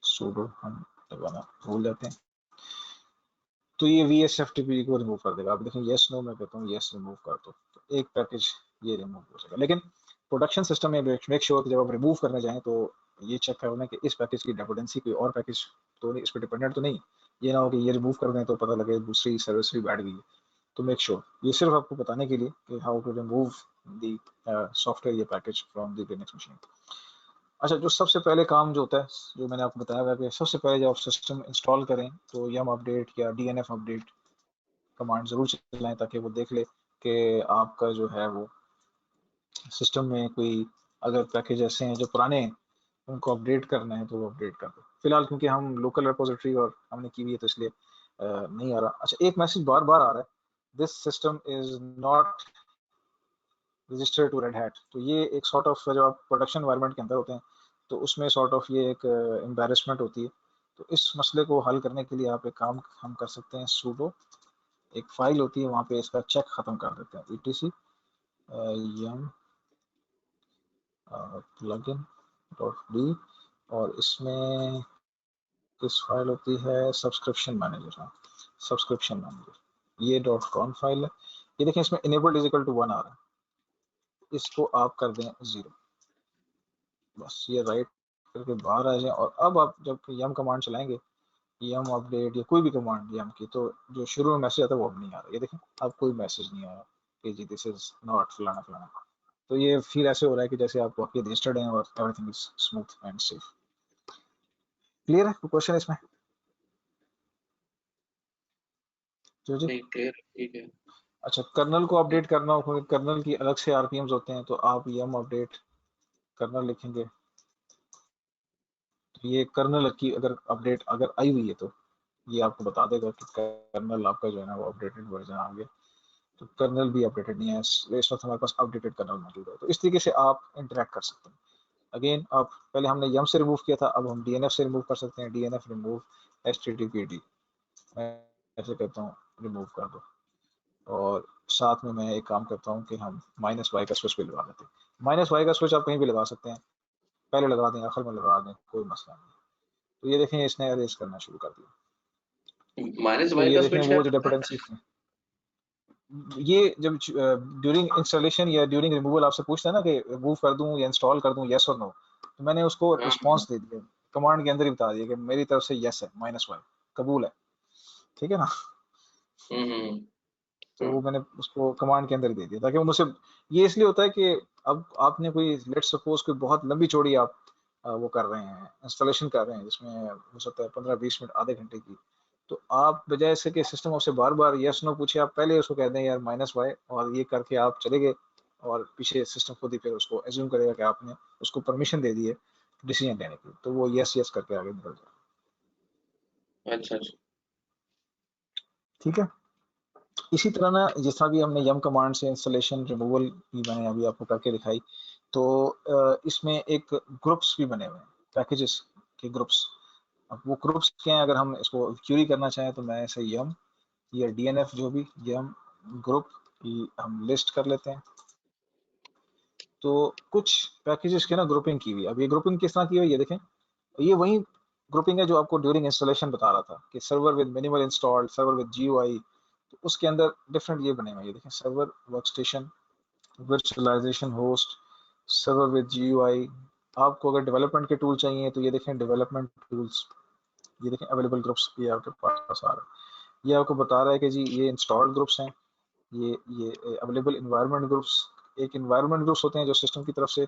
sudo हम दबाना भूल जाते हैं, तो ये VSFTPD को रिमूव कर देगा। आप देखें यस नो मैं कहता हूँ यस रिमूव कर दो, तो एक पैकेज ये रिमूव हो जाएगा। लेकिन प्रोडक्शन सिस्टम में मेक श्योर कि जब आप रिमूव करने जाएं तो ये चेक करना कि इस पैकेज की डिपेंडेंसी कोई और पैकेज तो नहीं, इस पर डिपेंडेंट तो नहीं, ये ना हो कि ये रिमूव कर दें तो पता लगे दूसरी सर्विस भी बैठ गई है। तो मेक श्योर, ये सिर्फ आपको बताने के लिए कि how to remove the software ये package from the Linux machine. अच्छा, जो सबसे पहले काम जो होता है, जो मैंने आपको बताया हुआ है कि सबसे पहले जब आप सिस्टम इंस्टॉल करें तो यम अपडेट या DNF अपडेट कमांड जरूर चलाएं, ताकि वो देख ले कि आपका जो है वो सिस्टम में कोई अगर पैकेज ऐसे हैं जो पुराने हैं उनको अपडेट करना है तो वो अपडेट कर दो। फिलहाल क्योंकि हम लोकल रिपोजिटरी और हमने की हुई है तो इसलिए नहीं आ रहा। अच्छा, एक मैसेज बार बार आ रहा है, this system is not registered to Red Hat. तो ये एक सॉर्ट ऑफ, जब आप प्रोडक्शन एनवायरनमेंट के अंदर होते हैं तो उसमें सॉर्ट ऑफ ये एक एम्बेरसमेंट होती है। तो इस मसले को हल करने के लिए आप एक काम हम कर सकते हैं, सूडो एक फाइल होती है वहाँ पे इसका चेक खत्म कर देते हैं, etc yum plugin.d, और इसमें इस फाइल होती है सब्सक्रिप्शन मैनेजर। हाँ, सब्सक्रिप्शन मैनेजर, ये .conf फाइल है। ये देखें इसमें enabled is equal to 1 आ रहा है, इसको आप कर दें 0, बस ये राइट करके बाहर आ जाए। और अब आप जब यम कमांड चलाएंगे, यम अपडेट या कोई भी कमांड यम की, तो जो शुरू में मैसेज आता है वो अब नहीं आ रहा। ये देखें अब कोई मैसेज नहीं आ रहा कि जी दिस इज नॉट फलाना फलाना। तो ये फील ऐसे हो रहा है कि जैसे आप वाकई रजिस्टर्ड हैं और everything is smooth and safe. Clear है? कोई क्वेश्चन इसमें? जो जी क्लियर, ठीक है। अच्छा, कर्नल को अपडेट करना हो, कर्नल की अलग से आरपीएम्स होते हैं, तो आप यम अपडेट कर्नल लिखेंगे तो ये कर्नल की अगर अपडेट अगर आई हुई है तो ये आपको बता देगा कि कर्नल आपका जो है ना वो अपडेटेड वर्जन आ गया। तो कर्नल भी अपडेटेड नहीं है, इस वक्त हमारे पास अपडेटेड कर्नल मौजूद है। तो इस तरीके से आप इंटरेक्ट कर सकते हैं। अगेन आप पहले हमने यम से रिमूव किया था, अब हम डीएनएफ से रिमूव कर सकते हैं। डीएनएफ रिमूव httpd, मैं ऐसे कहता हूँ रिमूव कर दो, और साथ में मैं एक काम करता हूँ कि हम -y का स्विच भी लगा देते हैं। -y का स्विच आप कहीं भी लगा सकते हैं, पहले लगा दें आखिर में लगा दें, कोई मसला नहीं। तो ये देखें इसने अरेज करना शुरू कर दिया। तो -y ये का देखें स्विच वो है। जो डिपेंडेंसी, ये जब ड्यूरिंग इंस्टॉलेशन या ड्यूरिंग रिमूवल आपसे पूछता है ना कि रिमूव कर दूं या इंस्टॉल कर दूं, यस और नो, तो मैंने उसको हाँ, रिस्पांस दे दिया, कमांड के अंदर ही बता दिया कि मेरी तरफ से यस है, -y कबूल है, ठीक है ना। तो वो मैंने उसको कमांड के अंदर ही दे दिया ताकि वो मुझसे, ये इसलिए होता है कि अब आपने कोई लेट्स सपोज कोई बहुत लंबी चौड़ी आप वो कर रहे हैं, इंस्टॉलेशन कर रहे हैं जिसमें हो सकता है 15-20 मिनट, आधे घंटे की, तो आप बजाय से कि सिस्टम आपसे बार बार यस नो पूछे, आप पहले उसको कह दें यार -y, और ये करके आप चले गए, और पीछे सिस्टम खुद ही फिर उसको एज्यूम करेगा कि आपने उसको परमिशन दे दी है डिसीजन लेने की, तो वो यस यस करके आगे निकल जाए। अच्छा, ठीक है। इसी तरह ना, जिस तरह भी हमने यम कमांड से इंस्टॉलेशन रिमूवल भी मैंने अभी आपको करके दिखाई, तो इसमें एक ग्रुप्स भी बने हुए हैं, पैकेजेस के ग्रुप्स। अब वो ग्रुप्स क्या हैं, अगर हम इसको क्यूरी करना चाहें तो मैं ऐसे यम या डीएनएफ जो भी यम ग्रुप की हम लिस्ट कर लेते हैं। तो कुछ पैकेजेस की ना ग्रुपिंग की हुई। अब ये ग्रुपिंग किस तरह की हुई है, ये देखें, ये वही ग्रुपिंग है जो आपको ड्यूरिंग इंस्टॉलेशन बता रहा था कि server with minimal installed, server with GUI, तो उसके अंदर डिफरेंट ये बने हुए हैं। ये देखें, server workstation, virtualization host, server with GUI. आपको अगर डेवलपमेंट के टूल चाहिए तो ये देखें डेवलपमेंट टूल्स, ये देखें अवेलेबल ग्रुप्स ये आपके पास आ रहा है। ये आपको बता रहा है कि जी ये इंस्टॉल्ड ग्रुप्स हैं, ये अवेलेबल इन्वायरमेंट ग्रुप्स। एक इन्वायरमेंट ग्रुप्स होते हैं जो सिस्टम की तरफ से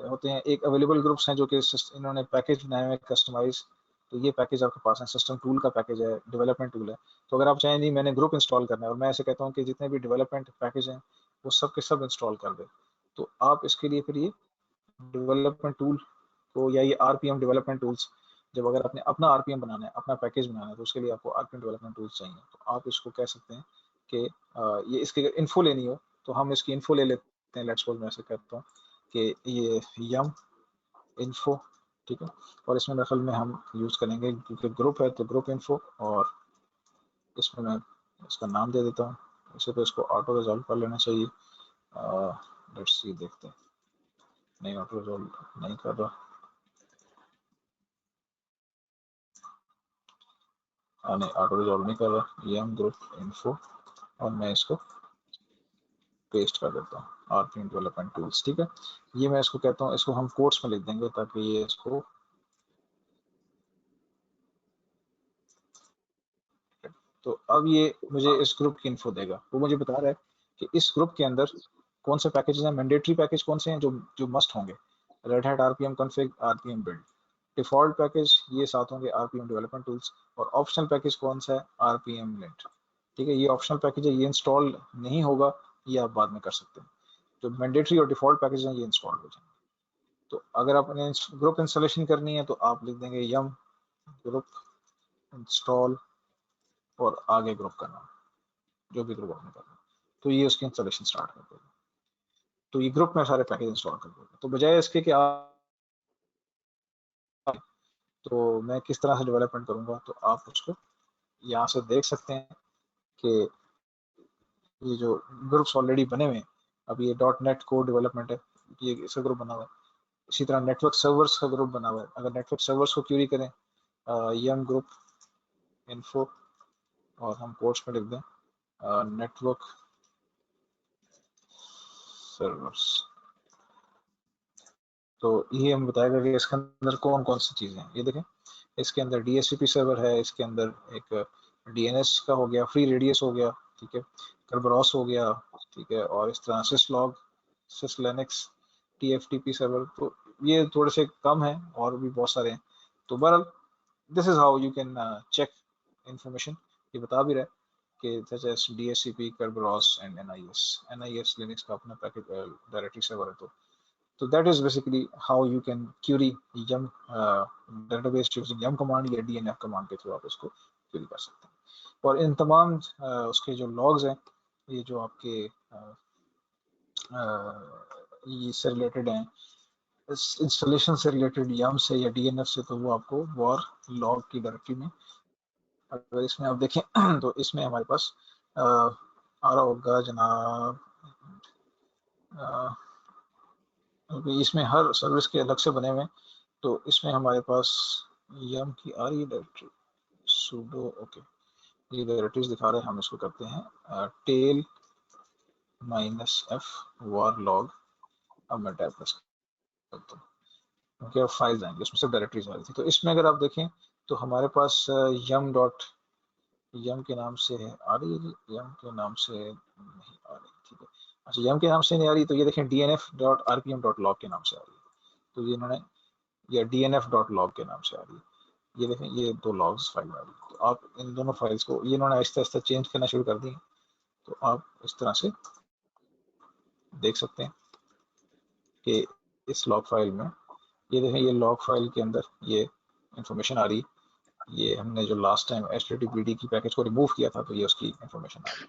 होते हैं, एक अवेलेबल ग्रुप्स हैं जो कि इन्होंने पैकेज बनाए हुए कस्टमाइज। तो ये पैकेज आपके पास है, सिस्टम टूल का पैकेज है, डेवलपमेंट टूल है। तो अगर आप चाहें नहीं मैंने ग्रुप इंस्टॉल करना है, और मैं ऐसे कहता हूँ कि जितने भी डेवलपमेंट पैकेज हैं वो सब के सब इंस्टॉल कर दे, तो आप इसके लिए फिर ये डेवलपमेंट टूल को या ये आरपीएम डेवलपमेंट टूल्स, जब अगर आपने अपना आरपीएम बनाना है, अपना पैकेज बनाना है, तो उसके लिए आपको आरपीएम डेवलपमेंट टूल्स चाहिए। तो आप इसको कह सकते हैं कि ये इसकी इन्फो लेनी हो तो हम इसकी इन्फो ले लेते हैं। लेट्स सपोज मैं ऐसे कहता हूँ कि ये यम इन्फो, ठीक है, और इसमें दरअसल में हम यूज़ करेंगे क्योंकि ग्रुप है तो ग्रुप इन्फो, और इसमें मैं इसका नाम दे देता हूँ। वैसे तो इसको ऑटो रिजॉल्व कर लेना चाहिए। लेट्स सी, देखते हैं, नहीं ऑटो रिजॉल्व नहीं कर रहा, नहीं ऑटो रिजॉल्व नहीं कर रहा, यम ग्रुप इन्फो, और मैं इसको पेस्ट कर देता हूँ आरपीएम डेवलपमेंट टूल्स, ठीक है। ये मैं इसको कहता हूँ, इसको हम कोट्स में लिख देंगे ताकि ये इसको, तो अब ये मुझे इस ग्रुप की इन्फो देगा। वो मुझे बता रहा है कि इस ग्रुप के अंदर कौन से पैकेजेस हैं, मैंडेटरी पैकेज कौन से हैं जो जो मस्ट होंगे, red hat RPM config, RPM build. Default package ये साथ होंगे आरपीएम डेवलपमेंट टूल्स, और ऑप्शनल पैकेज कौन सा है, आरपीएम लिंट, ठीक है। ये ऑप्शनल पैकेज है, ये इंस्टॉल नहीं होगा, ये आप बाद में कर सकते हैं। जो मैंडेटरी और डिफॉल्ट पैकेज हैं ये इंस्टॉल हो जाएंगे। तो अगर आपने ग्रुप इंस्टॉलेशन करनी है तो आप लिख देंगे यम ग्रुप इंस्टॉल और आगे ग्रुप का नाम, जो भी ग्रुप आपने करना, तो ये उसकी इंस्टॉलेशन स्टार्ट कर देगा। तो ये ग्रुप में सारे पैकेज इंस्टॉल कर देगा। तो बजाय इसके कि आप, तो मैं किस तरह से डेवलपमेंट करूंगा, तो आप उसको यहाँ से देख सकते हैं कि ये जो ग्रुप्स ऑलरेडी बने हुए हैं, अब ये .NET कोड डेवलपमेंट है, ये इसका ग्रुप बना हुआ है। इसी तरह नेटवर्क सर्वर्स का ग्रुप बना हुआ है। अगर नेटवर्क सर्वर्स को क्यूरी करें यम ग्रुप इन्फो और हम कोड्स में लिख दें नेटवर्क सर्वर्स, तो ये हम बताएगा कि इसके अंदर कौन कौन सी चीजें हैं। ये देखें, इसके अंदर DHCP सर्वर है, इसके अंदर एक DNS का हो गया, फ्री रेडियस हो गया, ठीक है, Kerberos हो गया, ठीक है, और इस तरह syslog, syslinux, TFTP सर्वर, तो ये थोड़े से कम है और भी बहुत सारे हैं। तो बहरहाल this is how you can check information. ये बता भी रहा है कि such as DHCP, Kerberos and NIS Linux का अपना पैकेज डायरेक्टरी सर्वर है। तो that is basically how you can query yum database using yum command या DNF command के थ्रू आप उसको query कर सकते हैं। और इन तमाम उसके जो logs हैं, ये जो आपके ये से रिलेटेड हैं, इस इंस्टॉलेशन से रिलेटेड yum से या DNF से, तो वो आपको war log की डायरेक्टरी में, अगर इसमें आप देखें तो इसमें हमारे पास आ रहा होगा जनाब, इसमें हर सर्विस के अलग से बने हुए हैं। तो इसमें हमारे पास यम की आ रही है डायरेक्टरी sudo, ओके, ये डायरेक्टरीज दिखा रहे हैं, हम इसको करते हैं टेल -f war log। अब मैं टैब प्रेस करता हूँ क्योंकि अब फाइल्स आएंगे, इसमें सिर्फ डायरेक्टरीज आ रही थी। तो इसमें अगर आप देखें तो हमारे पास यम के नाम से आ रही है, यम के नाम से नहीं आ रही, ठीक है, अच्छा यम के नाम से नहीं आ रही, तो ये देखें dnf.rpm.log के नाम से आ रही है, तो ये इन्होंने, या dnf.log के नाम से आ रही है, ये देखें, ये दो लॉग्स फाइल आ रही है। तो आप इन दोनों फाइल्स को, ये इन्होंने आहिस्ता आहिस्ता चेंज करना शुरू कर दी, तो आप इस तरह से देख सकते हैं कि इस लॉग फाइल में, ये देखें, ये लॉग फाइल के अंदर ये इंफॉर्मेशन आ रही, ये हमने जो लास्ट टाइम HTTPD की पैकेज को रिमूव किया था, तो ये उसकी इंफॉर्मेशन आ रही।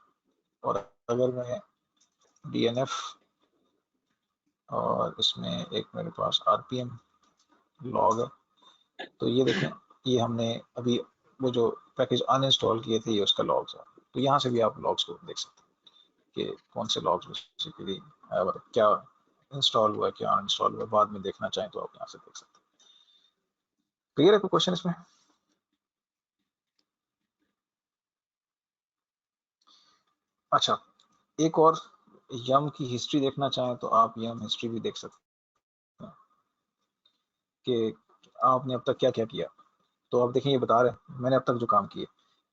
और अगर मैं DNF और इसमें एक मेरे पास RPM लॉग है, तो ये देखें, ये हमने अभी वो जो पैकेज अनइंस्टॉल किए थे, ये उसका लॉग्स है। तो यहाँ से भी आप लॉग्स को देख सकते हैं कि कौन से लॉग्स बेसिकली क्या इंस्टॉल हुआ है, क्या अनइंस्टॉल हुआ है, बाद में देखना चाहें तो आप यहाँ से देख सकते हैं। क्लियर है कोई क्वेश्चन इसमें? अच्छा, एक और, यम की हिस्ट्री देखना चाहें तो आप यम हिस्ट्री भी देख सकते हैं कि आपने अब तक क्या क्या किया। तो आप देखें, ये बता रहे हैं मैंने अब तक जो काम किए,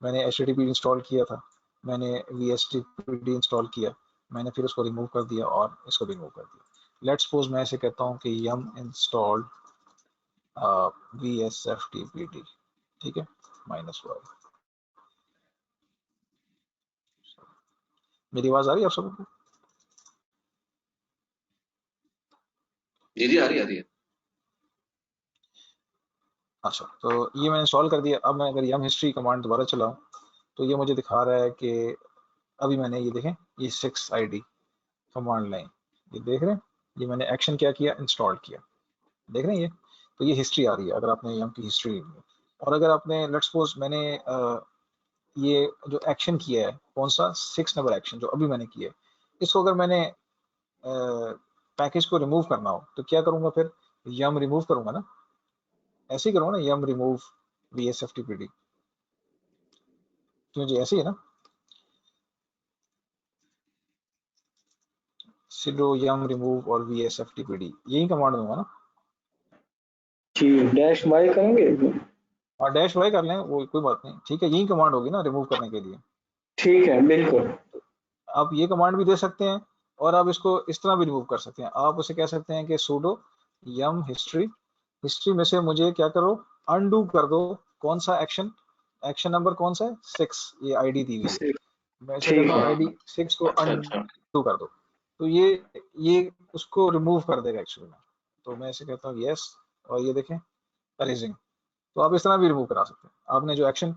मैंने HTTP इंस्टॉल किया था, मैंने VSTPD इंस्टॉल किया, मैंने फिर उसको रिमूव कर दिया और इसको भी रिमूव कर दिया। लेट्स सपोज मैं ऐसे कहता हूँ कि यम इंस्टॉल्ड VSFTPD, ठीक है, -y। मेरी आवाज आ रही है आप सबको? जी आ रही है। अच्छा, तो ये मैंने इंस्टॉल कर दिया। अब मैं अगर यम हिस्ट्री कमांड दोबारा चलाऊं तो ये मुझे दिखा रहा है कि अभी मैंने, ये देखें, ये 6 ID कमांड लाइन, ये देख रहे हैं, ये मैंने एक्शन क्या किया, इंस्टॉल किया, देख रहे हैं ये, तो ये हिस्ट्री आ रही है अगर आपने यम की हिस्ट्री। और अगर आपने, लेट्स सपोज मैंने ये जो एक्शन किया है, कौन सा 6 नंबर एक्शन जो अभी मैंने किया है, इसको अगर मैंने पैकेज को रिमूव करना हो तो क्या करूंगा, फिर यम रिमूव करूंगा ना, ऐसे ही करूंगा ना, यम रिमूव VSFTPD, तो जी ऐसे ही है ना, sudo yum remove और VSFTPD, यही कमांड दूंगा ना। जी, -y करेंगे, और -y कर लें, वो कोई बात नहीं, ठीक है, यही कमांड होगी ना रिमूव करने के लिए। ठीक है, बिल्कुल। आप ये कमांड भी दे सकते हैं और आप इसको इस तरह भी रिमूव कर सकते हैं। आप उसे कह सकते हैं कि sudo yum history, हिस्ट्री में से मुझे क्या करो, अनडू कर दो, कौन सा एक्शन, एक्शन नंबर कौन सा है, 6, ये ID दी हुई है, मैं इसे कहता हूँ ID 6 को अच्छा अनडू कर दो, तो ये उसको रिमूव कर देगा एक्चुअली में। तो मैं ऐसे कहता हूँ यस, और ये देखें अरेजिंग। तो आप इस तरह भी रिमूव करा सकते हैं। आपने जो एक्शन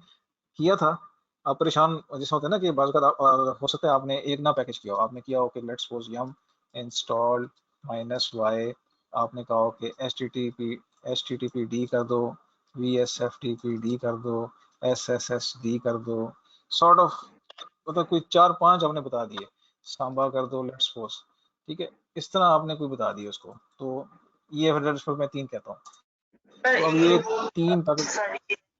किया था, आप परेशान जैसा होता है ना कि बाज़ वक़्त हो सकता है आपने एक ना पैकेज किया हो, आपने किया हो कि let's suppose yum install -y, आपने कहा हो कि httpd कर दो, vsftpd कर दो, sssd कर दो, सॉर्ट ऑफ मतलब कोई 4-5 आपने बता दिए, सांबा कर दो लेट्स सपोज, ठीक है, इस तरह आपने कोई बता दिया उसको। तो ये लेट्स सपोज मैं 3 कहता हूँ, तो अब ये 3 पैकेज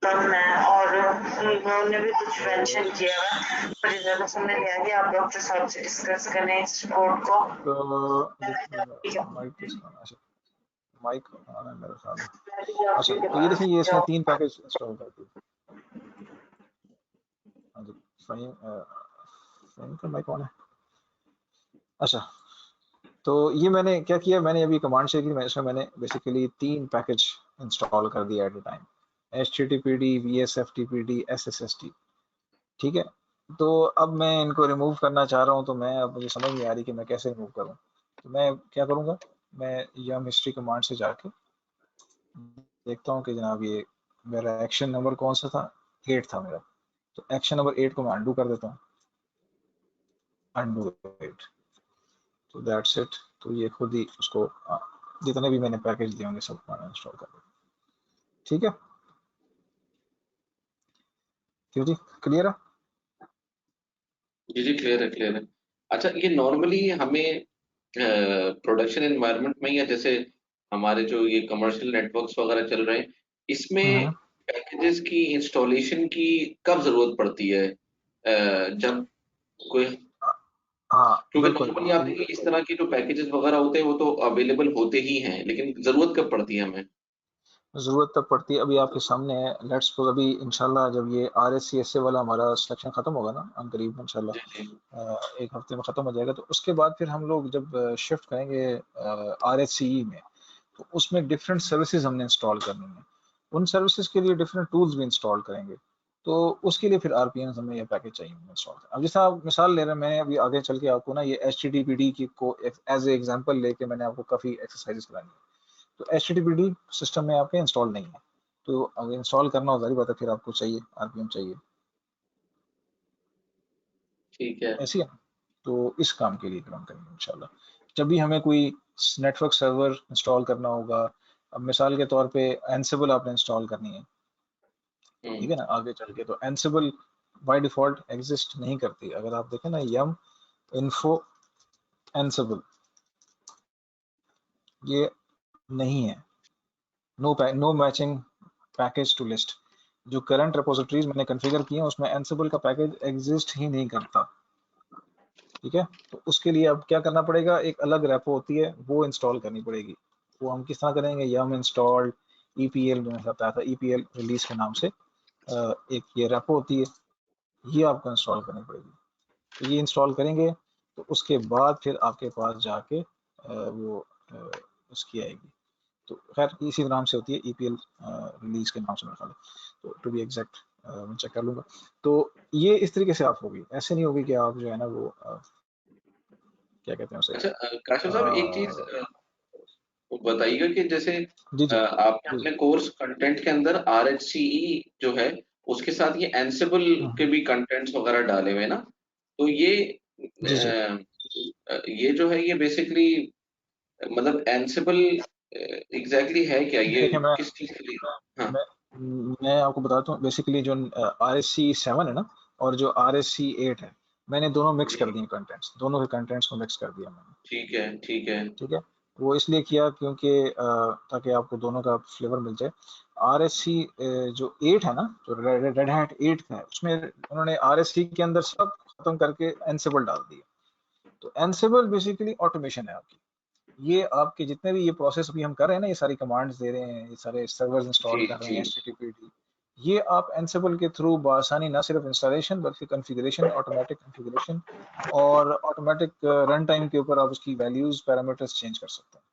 मैं और उन्होंने भी कुछ मेंशन किया है, मुझे ज़्यादा समझ नहीं आया कि आप डॉक्टर साहब से डिस्कस करें इस रिपोर्ट को। माइक आना है मेरे ख्याल में। अच्छा, तो ये देखें, ये इसने 3 पैकेज इंस्टॉल कर दिए। हाँ जी, फ़हीम का माइक ऑन है। अच्छा, तो ये मैंने क्या किया, मैंने अभी कमांड शेयर की, इसमें मैंने बेसिकली 3 पैकेज इंस्टॉल कर दिया at a time, httpd, vsftpd, sssd, ठीक है। तो अब मैं इनको रिमूव करना चाह रहा हूँ, तो मैं अब मुझे समझ नहीं आ रही कि मैं कैसे रिमूव करूँ। तो मैं क्या करूँगा, मैं यम हिस्ट्री कमांड से जाके देखता हूँ कि जनाब ये मेरा एक्शन नंबर कौन सा था, 8 था मेरा, तो एक्शन नंबर 8 को मैं अंडू कर देता हूँ, अंडू 8, तो दैट्स इट। तो ये खुद ही उसको जितने भी मैंने पैकेज दिए होंगे सब मैंने इंस्टॉल कर दिया, ठीक है। क्यों जी, क्लियर है? जी क्लियर है, क्लियर है। अच्छा, ये नॉर्मली हमें प्रोडक्शन एनवायरनमेंट में, या जैसे हमारे जो ये कमर्शियल नेटवर्क्स वगैरह चल रहे हैं, इसमें पैकेजेस की इंस्टॉलेशन की कब जरूरत पड़ती है? जब कोई, हाँ क्योंकि बिल्कुल, नॉर्मली आप देखिए इस तरह के जो पैकेजेस वगैरह होते हैं वो तो अवेलेबल होते ही हैं, लेकिन जरूरत कब पड़ती है हमें? ज़रूरत तब पड़ती है, अभी आपके सामने है, लेट्स सपोज अभी इंशाल्लाह जब ये RSC वाला हमारा सिलेक्शन ख़त्म होगा ना करीब इंशाल्लाह, जी जी एक हफ्ते में ख़त्म हो जाएगा, तो उसके बाद फिर हम लोग जब शिफ्ट करेंगे RSCE में, तो उसमें डिफरेंट सर्विसेज हमने इंस्टॉल करनी है, उन सर्विसेज के लिए डिफरेंट टूल्स भी इंस्टॉल करेंगे, तो उसके लिए फिर RPM हमें ये पैकेज चाहिए इंस्टॉल। अब जैसा आप मिसाल ले रहे हैं, मैं अभी आगे चल के आपको ना ये HTTPD की को एज ए एग्जांपल लेके मैंने आपको काफ़ी एक्सरसाइजेस करानी है। तो HTTPD सिस्टम में आपके इंस्टॉल नहीं है, तो अगर इंस्टॉल करना हो, जारी बात है, फिर आपको चाहिए RPM चाहिए, ठीक है। ऐसी है। तो इस काम के लिए काम करेंगे इंशाल्लाह, जब भी हमें कोई नेटवर्क सर्वर इंस्टॉल करना होगा। अब मिसाल के तौर पे एनसिबल आपने इंस्टॉल करनी है, ठीक है ना, आगे चल के, तो एनसिबल बाय डिफॉल्ट एग्जिस्ट नहीं करती। अगर आप देखें ना, यम इन्फो एनसिबल ये नहीं है, no matching package to list. जो करंट रिपोजिटरीज मैंने कॉन्फ़िगर किए हैं उसमें एनसिबल का पैकेज एग्जिस्ट ही नहीं करता, ठीक है। तो उसके लिए अब क्या करना पड़ेगा, एक अलग रेपो होती है वो इंस्टॉल करनी पड़ेगी। वो हम किस तरह करेंगे, यम इंस्टॉल EPL में बताया था, EPL रिलीज के नाम से एक ये रेपो होती है, ये आपको इंस्टॉल करनी पड़ेगी। तो ये इंस्टॉल करेंगे तो उसके बाद फिर आपके पास जाके वो उसकी आएगी। तो खैर इसी नाम से होती है, EPL रिलीज के नाम से मेरे ख्याल है, तो टू बी एग्जैक्ट मैं चेक कर लूँगा। तो ये इस तरीके से आप होगी, ऐसे नहीं होगी कि आप जो है ना वो क्या कहते हैं उसे, अच्छा, काशिफ साहब एक चीज बताइएगा कि जैसे जी जी आपने जी अपने कोर्स कंटेंट के अंदर RHCE जो है उसके साथ ये एनसिबल के भी कंटेंट्स वगैरह डाले हुए हैं ना, तो जी जी ये जो है ये बेसिकली मतलब एनसिबल एग्जैक्टली है क्या, ये देखिए किस चीज के लिए? हाँ मैं मैं आपको बताता हूँ, बेसिकली जो RSC7 है ना और जो RSC8 है, मैंने दोनों मिक्स कर जी, दिए कंटेंट्स, दोनों के कंटेंट्स को मिक्स कर दिया मैंने, ठीक है, ठीक है। ठीक है। वो इसलिए किया क्योंकि ताकि आपको दोनों का फ्लेवर मिल जाए। RSC जो 8 है ना, जो रेड हैट 8 का है, उसमें उन्होंने RSC के अंदर सब खत्म करके एनसिबल डाल दिया। तो एनसिबल बेसिकली ऑटोमेशन है आपकी, ये आपके जितने भी ये प्रोसेस अभी हम कर रहे हैं ना, ये सारी कमांड्स दे रहे हैं, ये सारे सर्वर्स इंस्टॉल जी कर रहे जी हैं, HTTPD, ये आप एनसिबल के थ्रू बआसानी ना सिर्फ इंस्टॉलेशन बल्कि कॉन्फ़िगरेशन, ऑटोमेटिक कॉन्फ़िगरेशन और ऑटोमेटिक रन टाइम के ऊपर आप उसकी वैल्यूज पैरामीटर्स चेंज कर सकते हैं।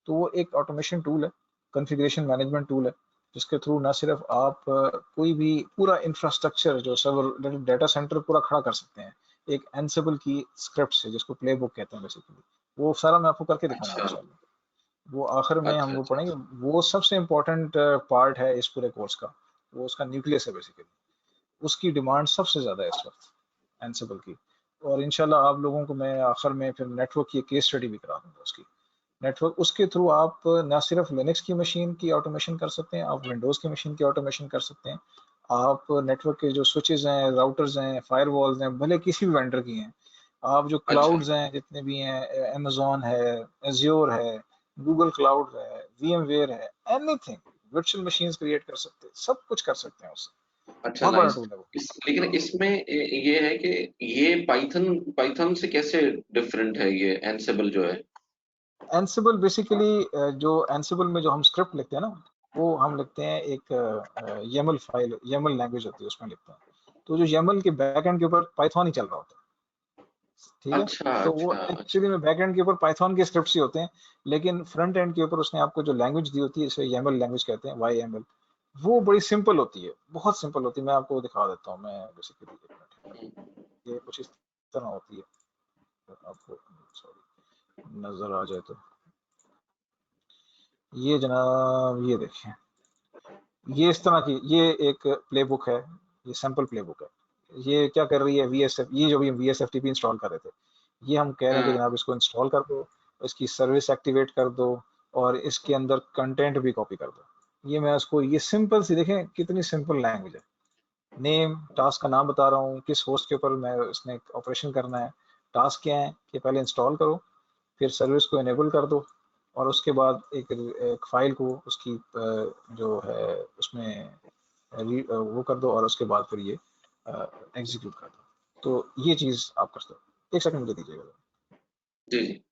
तो वो एक ऑटोमेशन टूल है, कॉन्फ़िगरेशन मैनेजमेंट टूल है, जिसके थ्रू ना सिर्फ आप कोई भी पूरा इंफ्रास्ट्रक्चर जो सर्वर डाटा सेंटर पूरा खड़ा कर सकते हैं एक एनसिबल की स्क्रिप्ट से, जिसको प्लेबुक कहते हैं बेसिकली, वो सारा मैं आपको करके दिखाऊंगा अच्छा, इंशाल्लाह। वो आखिर में हम वो अच्छा पढ़ेंगे। वो सबसे इम्पोर्टेंट पार्ट है इस पूरे कोर्स का, वो उसका न्यूक्लियस है बेसिकली, उसकी डिमांड सबसे ज़्यादा है इस वक्त एंसिबल की। और इंशाल्लाह आप लोगों को मैं आखिर में फिर नेटवर्क की केस स्टडी भी करा दूंगा उसकी। नेटवर्क उसके थ्रू आप ना सिर्फ लिनक्स की मशीन की ऑटोमेशन कर सकते हैं, आप विंडोज़ की मशीन की ऑटोमेशन कर सकते हैं। आप नेटवर्क के जो स्विचेस हैं, राउटर्स हैं, फायरवॉल्स हैं, भले किसी भी वेंडर की हैं, आप जो अच्छा क्लाउड्स हैं जितने भी हैं, अमेजोन है, एज्योर है, गूगल क्लाउड है, वीएमवेयर है, एनीथिंग, वर्चुअल मशीन्स क्रिएट कर सकते हैं, सब कुछ कर सकते हैं उससे। अच्छा बहुत बड़ा नाइस। टूल है वो। लेकिन इसमें ये है कि ये पाइथन पाइथन से कैसे डिफरेंट है ये एनसिबल जो है? एंसिबल बेसिकली जो एंसिबल में जो हम स्क्रिप्ट लिखते हैं ना, वो हम लिखते हैं एक YAML फाइल, YAML लैंग्वेज होती है, उसमें लिखते हैं। तो जो YAML के बैक एंड के ऊपर पाइथन ही चल रहा होता है, ठीक है। अच्छा तो वो अच्छा अच्छा। एक्चुअली में बैक एंड के ऊपर पाइथन के स्क्रिप्ट्स ही होते हैं, लेकिन फ्रंट एंड के ऊपर उसने आपको जो लैंग्वेज दी होती है, इसे YAML लैंग्वेज कहते हैं, YAML। वो बड़ी सिंपल होती है, बहुत सिंपल होती है। मैं आपको दिखा देता हूँ, मैं बेसिकली एक मिनट, ये कुछ इस तरह होती है, आपको सॉरी नजर आ जाए तो। ये जनाब ये देखें, ये इस तरह की ये एक प्ले बुक है, ये सैंपल प्ले बुक है। ये क्या कर रही है, VSF, ये जो भी हम VSFTP इंस्टॉल कर रहे थे, ये हम कह रहे हैं कि हाँ जनाब इसको इंस्टॉल कर दो, इसकी सर्विस एक्टिवेट कर दो, और इसके अंदर कंटेंट भी कॉपी कर दो। ये मैं उसको, ये सिंपल सी देखें कितनी सिंपल लैंग्वेज है। नेम, टास्क का नाम बता रहा हूँ, किस होस्ट के ऊपर मैं इसने ऑपरेशन करना है, टास्क क्या है कि पहले इंस्टॉल करो, फिर सर्विस को इनेबल कर दो, और उसके बाद एक फाइल को उसकी जो है उसमें वो कर दो, और उसके बाद फिर ये एग्जीक्यूट कर दो। तो ये चीज़ आप कर सकते हो। एक सेकंड मुझे दीजिएगा। जी जी।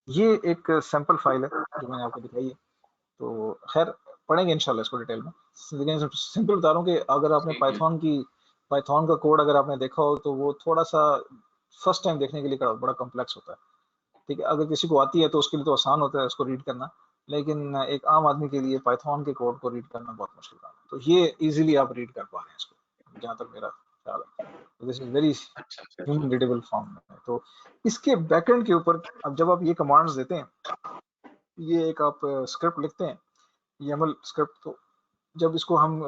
ये एक सैंपल फाइल है जो मैंने आपको दिखाई है, तो खैर पढ़ेंगे इंशाल्लाह इसको डिटेल में, लेकिन सिंपल बता रहा हूँ कि अगर आपने ठीक है पाइथन का कोड अगर आपने देखा हो, तो वो थोड़ा सा फर्स्ट टाइम देखने के लिए बड़ा कॉम्प्लेक्स होता है, ठीक है। अगर किसी को आती है तो उसके लिए तो आसान होता है उसको रीड करना, लेकिन एक आम आदमी के लिए पाइथन के कोड को रीड करना बहुत मुश्किल काम है। तो ये इजीली आप रीड कर पा रहे हैं इसको, जहाँ तक मेरा ख्याल है। तो दिस इज वेरी अच्छा अच्छा अच्छा। ह्यूमन रीडेबल फॉर्म में। तो इसके बैकएंड के ऊपर अब जब आप ये कमांड्स देते हैं, ये एक आप स्क्रिप्ट लिखते हैं, YAML स्क्रिप्ट, तो जब इसको हम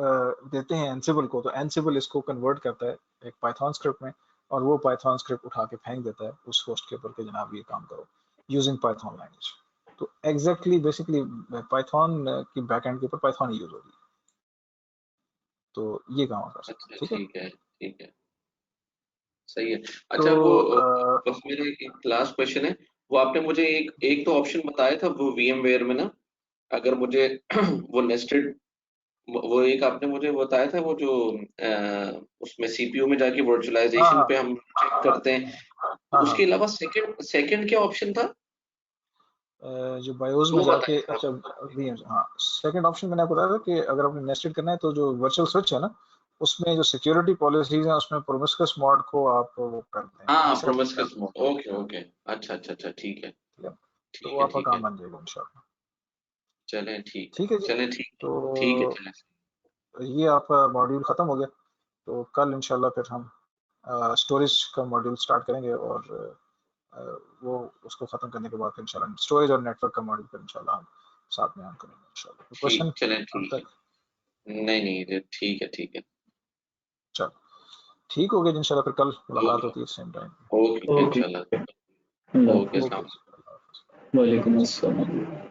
देते हैं एंसिबल को, तो एंसिबल इसको कन्वर्ट करता है एक पाइथन स्क्रिप्ट में, और वो पाइथन स्क्रिप्ट उठा के फेंक देता है उस होस्ट के ऊपर कि जनाब ये काम करो यूजिंग पाइथन लैंग्वेज। तो एग्जैक्टली बेसिकली पाइथन की बैकएंड के ऊपर पाइथन यूज होगी, तो ये काम कर सकते हैं, अच्छा ठीक है। ठीक है सही है। तो अच्छा वो बस मेरा एक लास्ट क्वेश्चन है। वो आपने मुझे एक एक तो ऑप्शन बताया था वो VMware में ना, अगर मुझे वो नेस्टेड, वो एक आपने मुझे बताया था वो जो उसमें CPU में जाके हाँ वर्चुअलाइजेशन हाँ पे हम चेक करते हैं, तो हाँ उसके हाँ, अलावा सेकंड सेकंड क्या ऑप्शन था? जो बायोस में दो जाके, बताया था अच्छा आपने। VMs, हाँ सेकंड ऑप्शन मैंने आपको बताया था कि अगर आपने नेस्टेड करना है तो जो वर्चुअल स्विच है ना, उसमें जो सिक्योरिटी पॉलिसीज हैं उसमें प्रोमिस्कस मोड को आप वो करते हैं, हाँ डिसएबल कर प्रोमिस्कस देते हैं, मोड, ओके ओके। अच्छा ठीक है ठीक है। तो ठीक वो है आपका ठीक है। काम बन जाएगा इंशाल्लाह। चलें ठीक है ठीक है जी। चलें ठीक तो ठीक है चलें। ये आपका मॉड्यूल ख़त्म हो गया, तो कल इंशाल्लाह फिर हम स्टोरेज का मॉड्यूल स्टार्ट करेंगे, और अ, वो उसको ख़त्म करने के बाद फिर इंशाल्लाह स्टोरेज और नेटवर्क का मॉड्यूल फिर इंशाल्लाह हम साथ में हम करेंगे इंशाल्लाह। तो ठीक क्वेश्चन चलें अब ठीक तक? है। नहीं नहीं ये ठीक है। चलो ठीक हो गया इंशाल्लाह, फिर कल मुलाकात ओके होती है सेम टाइम। ओके ओके, इंशाल्लाह। अल्लाह ओके हाफिज़। अस्सलाम। ओके, वालेकुम अस्सलाम।